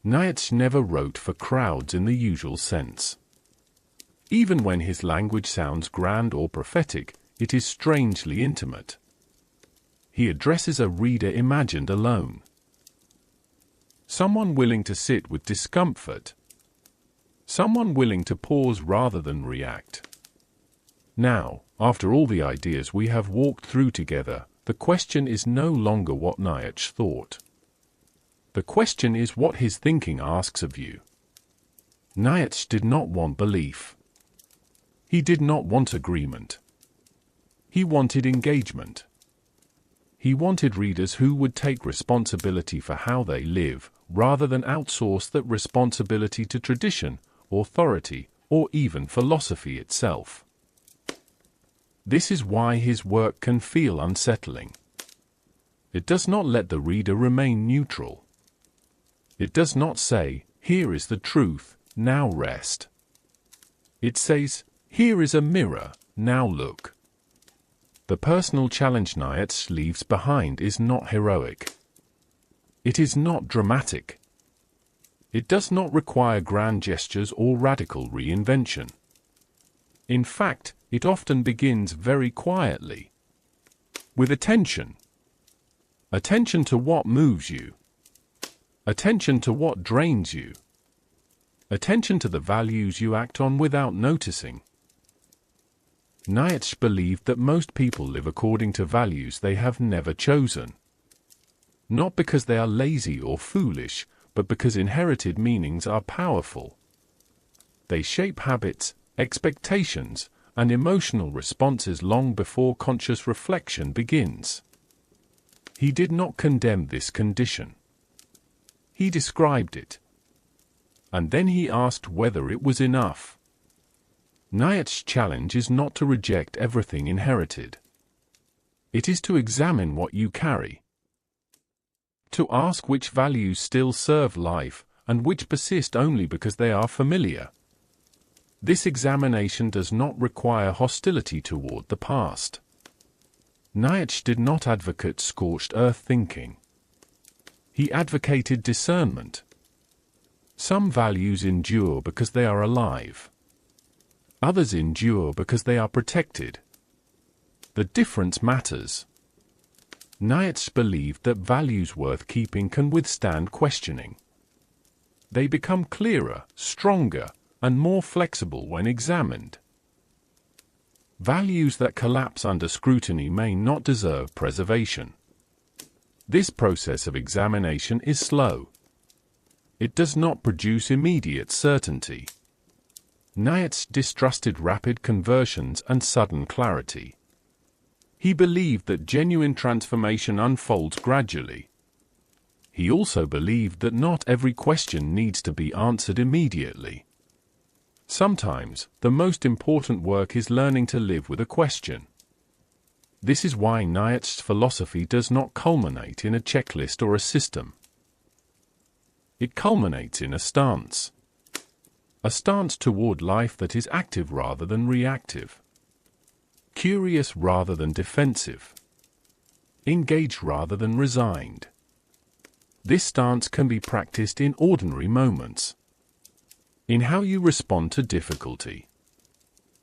Nietzsche never wrote for crowds in the usual sense. Even when his language sounds grand or prophetic, it is strangely intimate. He addresses a reader imagined alone. Someone willing to sit with discomfort. Someone willing to pause rather than react. Now, after all the ideas we have walked through together, the question is no longer what Nietzsche thought. The question is what his thinking asks of you. Nietzsche did not want belief. He did not want agreement. He wanted engagement. He wanted readers who would take responsibility for how they live, rather than outsource that responsibility to tradition, authority, or even philosophy itself. This is why his work can feel unsettling. It does not let the reader remain neutral. It does not say, "Here is the truth, now rest." It says, "Here is a mirror, now look." The personal challenge Nietzsche leaves behind is not heroic. It is not dramatic. It does not require grand gestures or radical reinvention. In fact, it often begins very quietly. With attention. Attention to what moves you. Attention to what drains you. Attention to the values you act on without noticing. Nietzsche believed that most people live according to values they have never chosen. Not because they are lazy or foolish, but because inherited meanings are powerful. They shape habits, expectations, and emotional responses long before conscious reflection begins. He did not condemn this condition. He described it. And then he asked whether it was enough. Nietzsche's challenge is not to reject everything inherited. It is to examine what you carry. To ask which values still serve life, and which persist only because they are familiar. This examination does not require hostility toward the past. Nietzsche did not advocate scorched earth thinking. He advocated discernment. Some values endure because they are alive. Others endure because they are protected. The difference matters. Nietzsche believed that values worth keeping can withstand questioning. They become clearer, stronger, and more flexible when examined. Values that collapse under scrutiny may not deserve preservation. This process of examination is slow. It does not produce immediate certainty. Nietzsche distrusted rapid conversions and sudden clarity. He believed that genuine transformation unfolds gradually. He also believed that not every question needs to be answered immediately. Sometimes, the most important work is learning to live with a question. This is why Nietzsche's philosophy does not culminate in a checklist or a system. It culminates in a stance. A stance toward life that is active rather than reactive. Curious rather than defensive. Engaged rather than resigned. This stance can be practiced in ordinary moments. In how you respond to difficulty.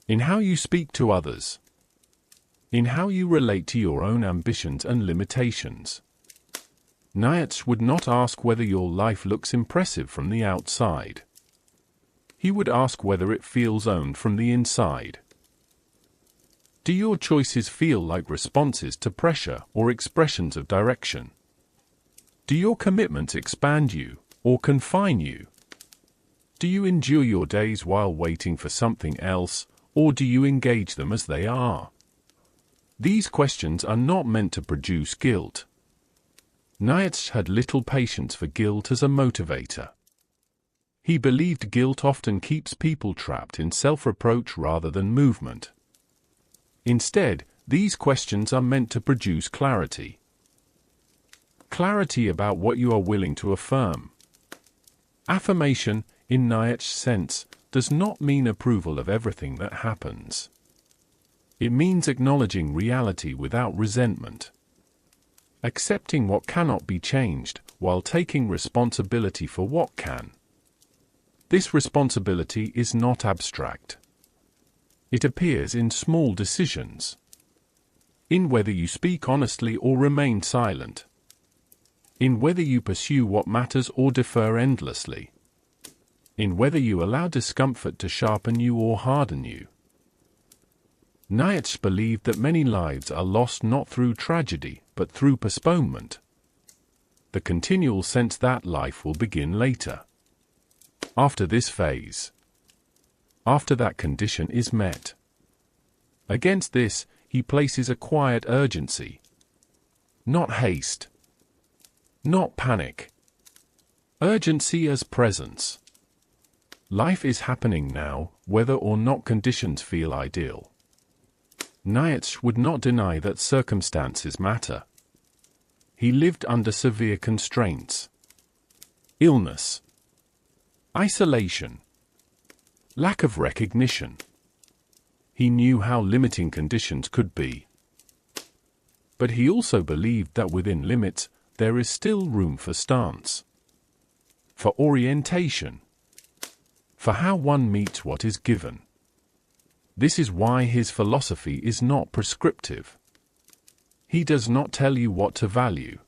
In how you speak to others. In how you relate to your own ambitions and limitations. Nietzsche would not ask whether your life looks impressive from the outside. He would ask whether it feels owned from the inside. Do your choices feel like responses to pressure or expressions of direction? Do your commitments expand you or confine you? Do you endure your days while waiting for something else, or do you engage them as they are? These questions are not meant to produce guilt. Nietzsche had little patience for guilt as a motivator. He believed guilt often keeps people trapped in self-reproach rather than movement. Instead, these questions are meant to produce clarity. Clarity about what you are willing to affirm. Affirmation, in Nietzsche's sense, does not mean approval of everything that happens. It means acknowledging reality without resentment. Accepting what cannot be changed, while taking responsibility for what can. This responsibility is not abstract. It appears in small decisions. In whether you speak honestly or remain silent. In whether you pursue what matters or defer endlessly. In whether you allow discomfort to sharpen you or harden you. Nietzsche believed that many lives are lost not through tragedy, but through postponement. The continual sense that life will begin later. After this phase. After that condition is met. Against this, he places a quiet urgency. Not haste. Not panic. Urgency as presence. Life is happening now, whether or not conditions feel ideal. Nietzsche would not deny that circumstances matter. He lived under severe constraints. Illness. Isolation. Lack of recognition. He knew how limiting conditions could be. But he also believed that within limits, there is still room for stance. For orientation. For how one meets what is given. This is why his philosophy is not prescriptive. He does not tell you what to value.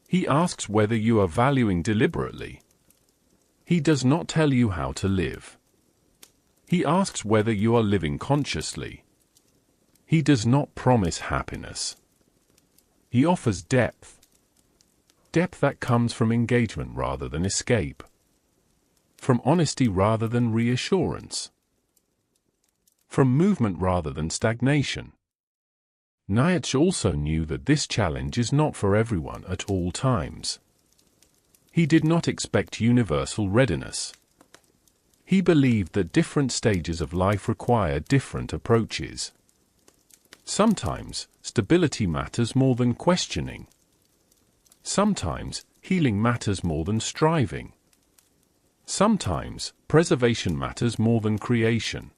He asks whether you are valuing deliberately. He does not tell you how to live. He asks whether you are living consciously. He does not promise happiness. He offers depth. Depth that comes from engagement rather than escape. From honesty rather than reassurance. From movement rather than stagnation. Nietzsche also knew that this challenge is not for everyone at all times. He did not expect universal readiness. He believed that different stages of life require different approaches. Sometimes, stability matters more than questioning. Sometimes, healing matters more than striving. Sometimes, preservation matters more than creation.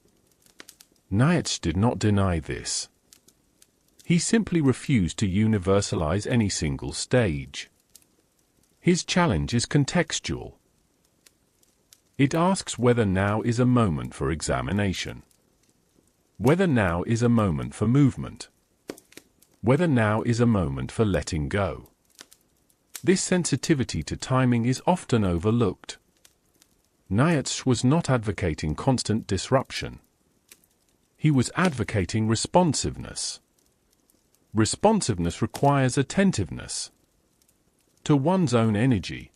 Nietzsche did not deny this. He simply refused to universalize any single stage. His challenge is contextual. It asks whether now is a moment for examination. Whether now is a moment for movement. Whether now is a moment for letting go. This sensitivity to timing is often overlooked. Nietzsche was not advocating constant disruption. He was advocating responsiveness. Responsiveness requires attentiveness to one's own energy,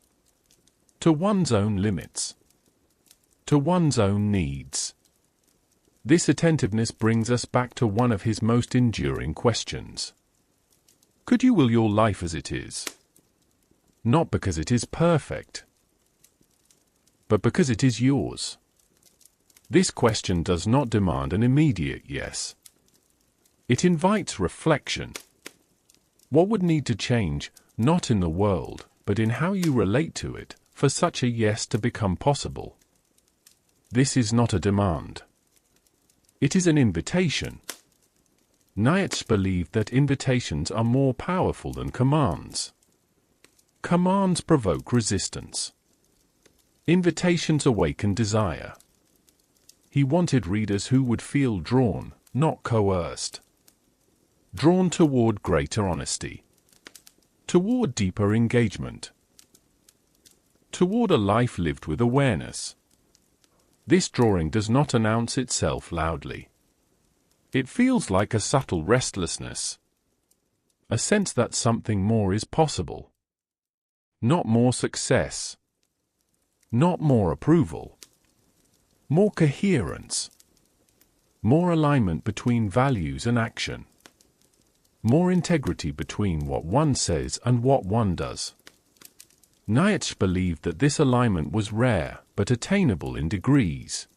to one's own limits, to one's own needs. This attentiveness brings us back to one of his most enduring questions. Could you will your life as it is? Not because it is perfect, but because it is yours. This question does not demand an immediate yes. It invites reflection. What would need to change, not in the world, but in how you relate to it, for such a yes to become possible? This is not a demand. It is an invitation. Nietzsche believed that invitations are more powerful than commands. Commands provoke resistance. Invitations awaken desire. He wanted readers who would feel drawn, not coerced. Drawn toward greater honesty. Toward deeper engagement. Toward a life lived with awareness. This drawing does not announce itself loudly. It feels like a subtle restlessness. A sense that something more is possible. Not more success. Not more approval. More coherence. More alignment between values and action. More integrity between what one says and what one does. Nietzsche believed that this alignment was rare, but attainable in degrees.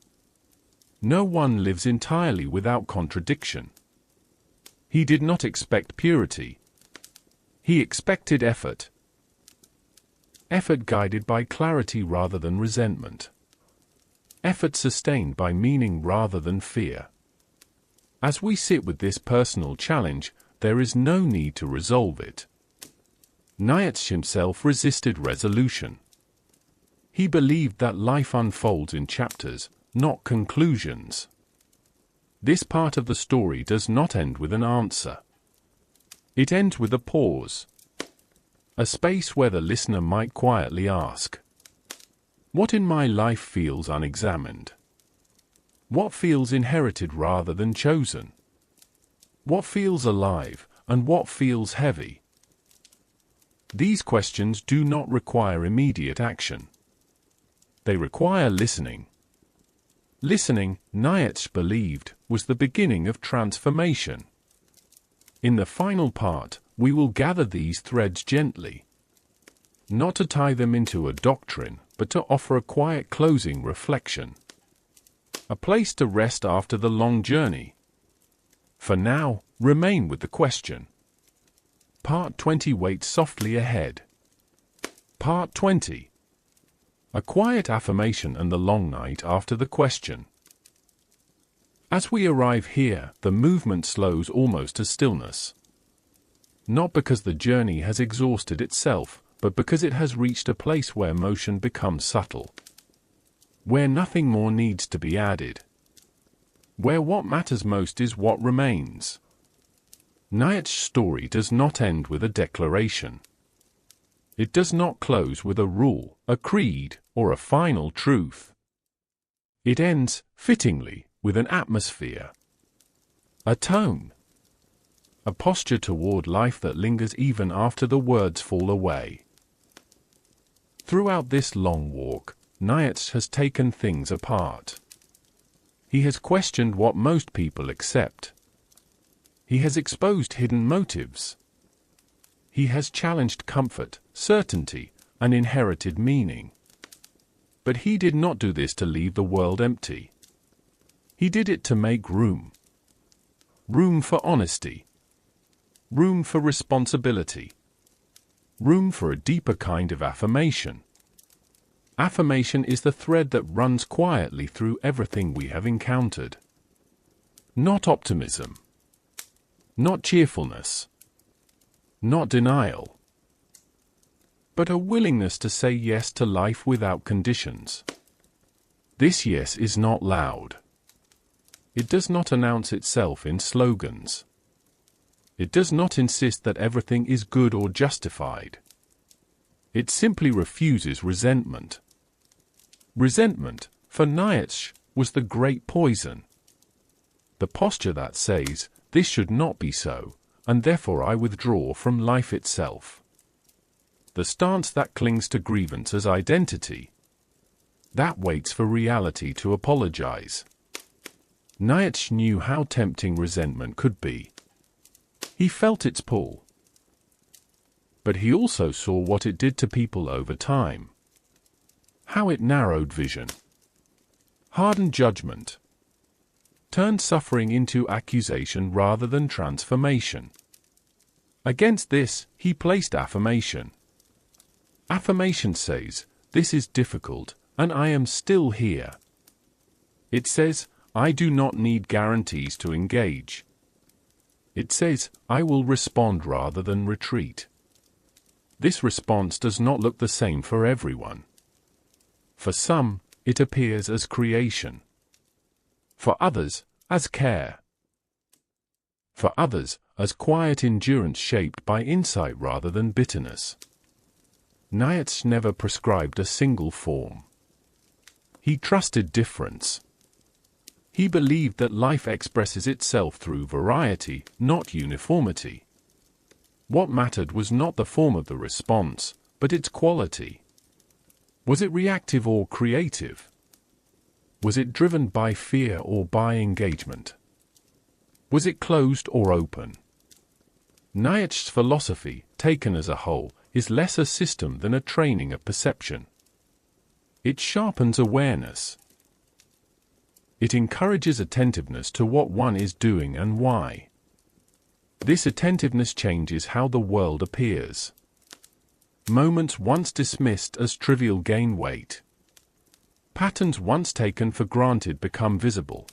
No one lives entirely without contradiction. He did not expect purity. He expected effort. Effort guided by clarity rather than resentment. Effort sustained by meaning rather than fear. As we sit with this personal challenge, there is no need to resolve it. Nietzsche himself resisted resolution. He believed that life unfolds in chapters, not conclusions. This part of the story does not end with an answer. It ends with a pause. A space where the listener might quietly ask, what in my life feels unexamined? What feels inherited rather than chosen? What feels alive, and what feels heavy? These questions do not require immediate action. They require listening. Listening, Nietzsche believed, was the beginning of transformation. In the final part, we will gather these threads gently. Not to tie them into a doctrine, but to offer a quiet closing reflection. A place to rest after the long journey. For now, remain with the question. Part 20 waits softly ahead. Part 20. A quiet affirmation and the long night after the question. As we arrive here, the movement slows almost to stillness. Not because the journey has exhausted itself, but because it has reached a place where motion becomes subtle. Where nothing more needs to be added. Where what matters most is what remains. Nietzsche's story does not end with a declaration. It does not close with a rule, a creed, or a final truth. It ends, fittingly, with an atmosphere. A tone. A posture toward life that lingers even after the words fall away. Throughout this long walk, Nietzsche has taken things apart. He has questioned what most people accept. He has exposed hidden motives. He has challenged comfort, certainty, and inherited meaning. But he did not do this to leave the world empty. He did it to make room. Room for honesty. Room for responsibility. Room for a deeper kind of affirmation. Affirmation is the thread that runs quietly through everything we have encountered. Not optimism. Not cheerfulness. Not denial. But a willingness to say yes to life without conditions. This yes is not loud. It does not announce itself in slogans. It does not insist that everything is good or justified. It simply refuses resentment. Resentment, for Nietzsche, was the great poison. The posture that says, "This should not be so, and therefore I withdraw from life itself." The stance that clings to grievance as identity. That waits for reality to apologize. Nietzsche knew how tempting resentment could be. He felt its pull. But he also saw what it did to people over time. How it narrowed vision, hardened judgment, turned suffering into accusation rather than transformation. Against this, he placed affirmation. Affirmation says, "This is difficult, and I am still here." It says, "I do not need guarantees to engage." It says, "I will respond rather than retreat." This response does not look the same for everyone. For some, it appears as creation. For others, as care. For others, as quiet endurance shaped by insight rather than bitterness. Nietzsche never prescribed a single form. He trusted difference. He believed that life expresses itself through variety, not uniformity. What mattered was not the form of the response, but its quality. Was it reactive or creative? Was it driven by fear or by engagement? Was it closed or open? Nietzsche's philosophy, taken as a whole, is less a system than a training of perception. It sharpens awareness. It encourages attentiveness to what one is doing and why. This attentiveness changes how the world appears. Moments once dismissed as trivial gain weight. Patterns once taken for granted become visible.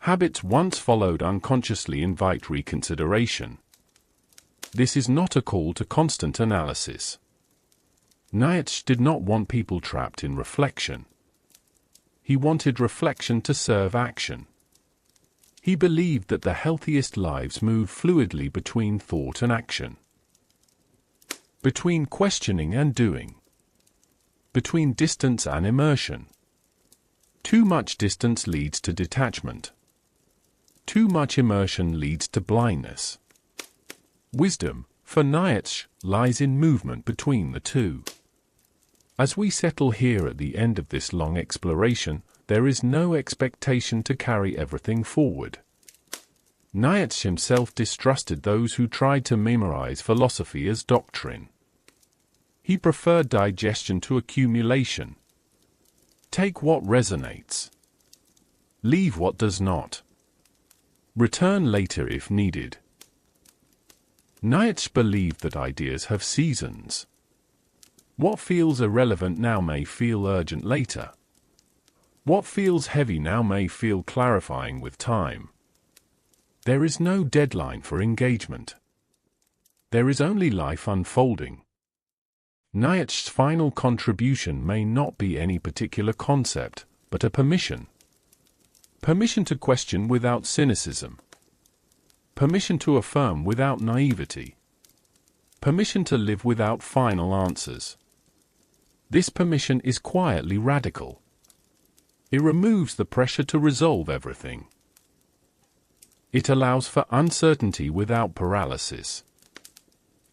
Habits once followed unconsciously invite reconsideration. This is not a call to constant analysis. Nietzsche did not want people trapped in reflection. He wanted reflection to serve action. He believed that the healthiest lives move fluidly between thought and action. Between questioning and doing. Between distance and immersion. Too much distance leads to detachment. Too much immersion leads to blindness. Wisdom, for Nietzsche, lies in movement between the two. As we settle here at the end of this long exploration, there is no expectation to carry everything forward. Nietzsche himself distrusted those who tried to memorize philosophy as doctrine. He preferred digestion to accumulation. Take what resonates. Leave what does not. Return later if needed. Nietzsche believed that ideas have seasons. What feels irrelevant now may feel urgent later. What feels heavy now may feel clarifying with time. There is no deadline for engagement. There is only life unfolding. Nietzsche's final contribution may not be any particular concept, but a permission. Permission to question without cynicism. Permission to affirm without naivety. Permission to live without final answers. This permission is quietly radical. It removes the pressure to resolve everything. It allows for uncertainty without paralysis.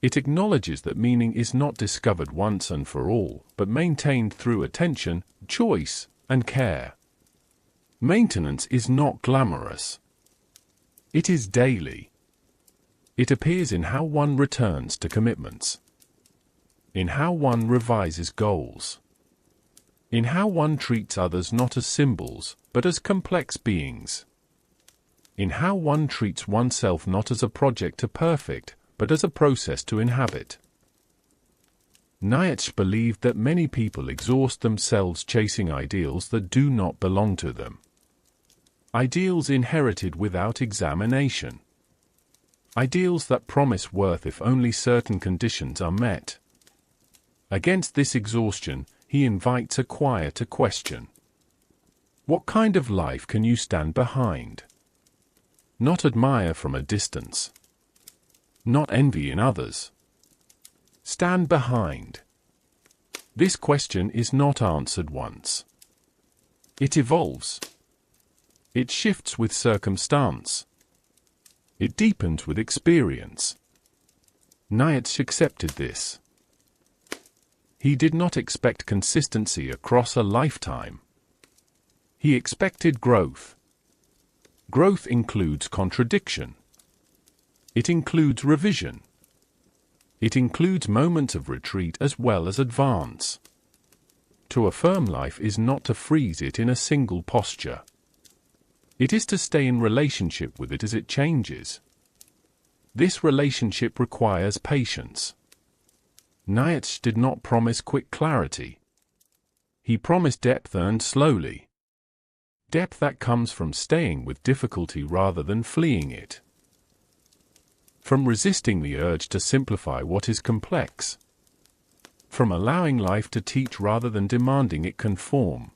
It acknowledges that meaning is not discovered once and for all, but maintained through attention, choice, and care. Maintenance is not glamorous. It is daily. It appears in how one returns to commitments. In how one revises goals. in how one treats others not as symbols, but as complex beings. In how one treats oneself not as a project to perfect, but as a process to inhabit. Nietzsche believed that many people exhaust themselves chasing ideals that do not belong to them. Ideals inherited without examination. Ideals that promise worth if only certain conditions are met. Against this exhaustion, he invites a quieter question. What kind of life can you stand behind? Not admire from a distance. Not envy in others. Stand behind. This question is not answered once. It evolves. It shifts with circumstance. It deepens with experience. Nietzsche accepted this. He did not expect consistency across a lifetime. He expected growth. Growth includes contradiction. It includes revision. It includes moments of retreat as well as advance. To affirm life is not to freeze it in a single posture. It is to stay in relationship with it as it changes. This relationship requires patience. Nietzsche did not promise quick clarity. He promised depth earned slowly. Depth that comes from staying with difficulty rather than fleeing it. From resisting the urge to simplify what is complex. From allowing life to teach rather than demanding it conform.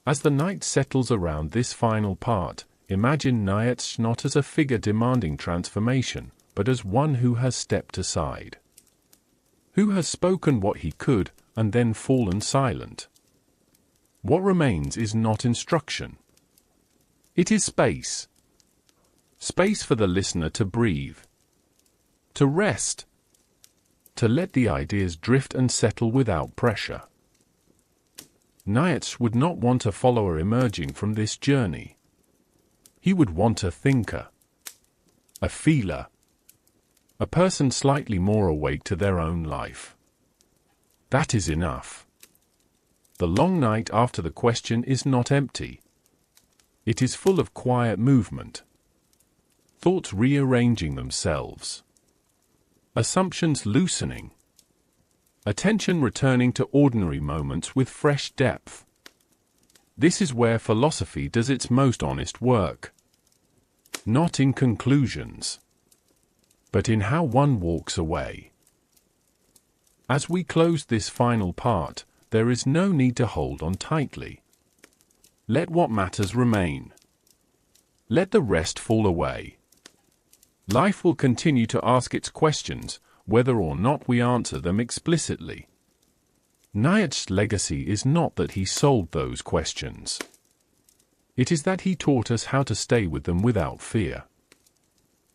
As the night settles around this final part, imagine Nietzsche not as a figure demanding transformation, but as one who has stepped aside. Who has spoken what he could, and then fallen silent. What remains is not instruction. It is space. Space for the listener to breathe. To rest. To let the ideas drift and settle without pressure. Nietzsche would not want a follower emerging from this journey. He would want a thinker. A feeler. A person slightly more awake to their own life. That is enough. The long night after the question is not empty. It is full of quiet movement. Thoughts rearranging themselves. Assumptions loosening. Attention returning to ordinary moments with fresh depth. This is where philosophy does its most honest work. Not in conclusions, but in how one walks away. As we close this final part, there is no need to hold on tightly. Let what matters remain. Let the rest fall away. Life will continue to ask its questions, whether or not we answer them explicitly. Nietzsche's legacy is not that he solved those questions. It is that he taught us how to stay with them without fear.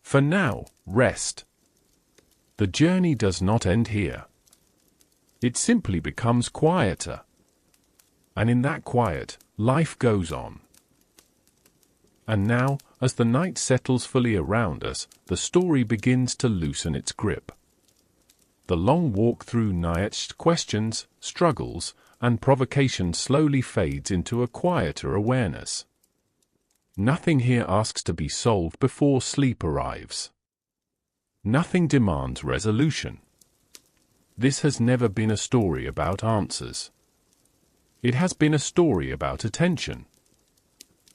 For now, rest. The journey does not end here. It simply becomes quieter. And in that quiet, life goes on. And now, as the night settles fully around us, the story begins to loosen its grip. The long walk through Nietzsche's questions, struggles, and provocations slowly fades into a quieter awareness. Nothing here asks to be solved before sleep arrives. Nothing demands resolution. This has never been a story about answers. It has been a story about attention.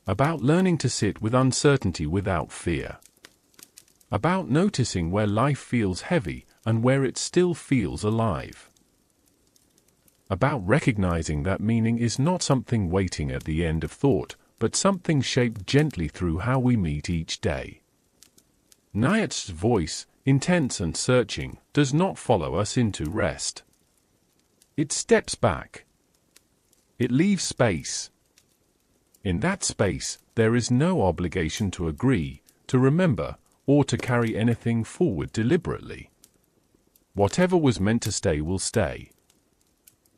About learning to sit with uncertainty without fear. About noticing where life feels heavy and where it still feels alive. About recognizing that meaning is not something waiting at the end of thought, but something shaped gently through how we meet each day. Nietzsche's voice, intense and searching, does not follow us into rest. It steps back. It leaves space. In that space, there is no obligation to agree, to remember, or to carry anything forward deliberately. Whatever was meant to stay will stay.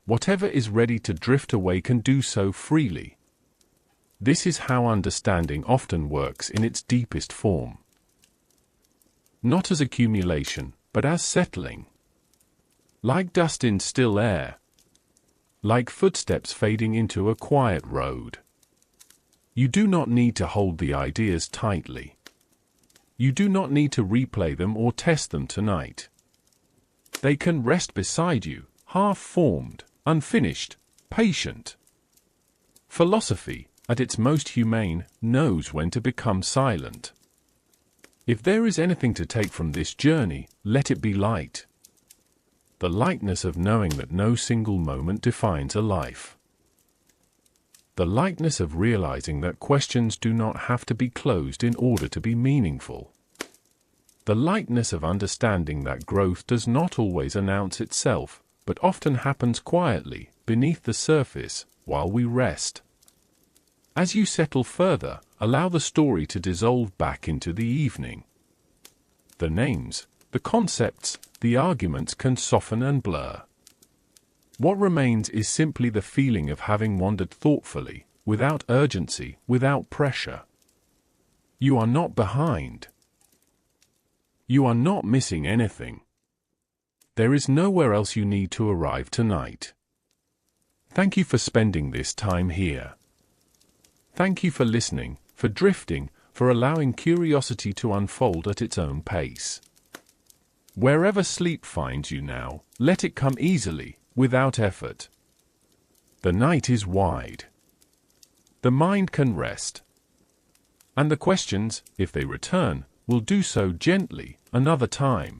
Whatever is ready to drift away can do so freely. This is how understanding often works in its deepest form. Not as accumulation, but as settling. Like dust in still air. like footsteps fading into a quiet road. You do not need to hold the ideas tightly. You do not need to replay them or test them tonight. They can rest beside you, half-formed, unfinished, patient. Philosophy, at its most humane, knows when to become silent. If there is anything to take from this journey, let it be light. The lightness of knowing that no single moment defines a life. The lightness of realizing that questions do not have to be closed in order to be meaningful. The lightness of understanding that growth does not always announce itself, but often happens quietly, beneath the surface, while we rest. As you settle further, allow the story to dissolve back into the evening. The names, the concepts, the arguments can soften and blur. What remains is simply the feeling of having wandered thoughtfully, without urgency, without pressure. You are not behind. You are not missing anything. There is nowhere else you need to arrive tonight. Thank you for spending this time here. Thank you for listening, for drifting, for allowing curiosity to unfold at its own pace. Wherever sleep finds you now, let it come easily, without effort. The night is wide. The mind can rest. And the questions, if they return, will do so gently, another time.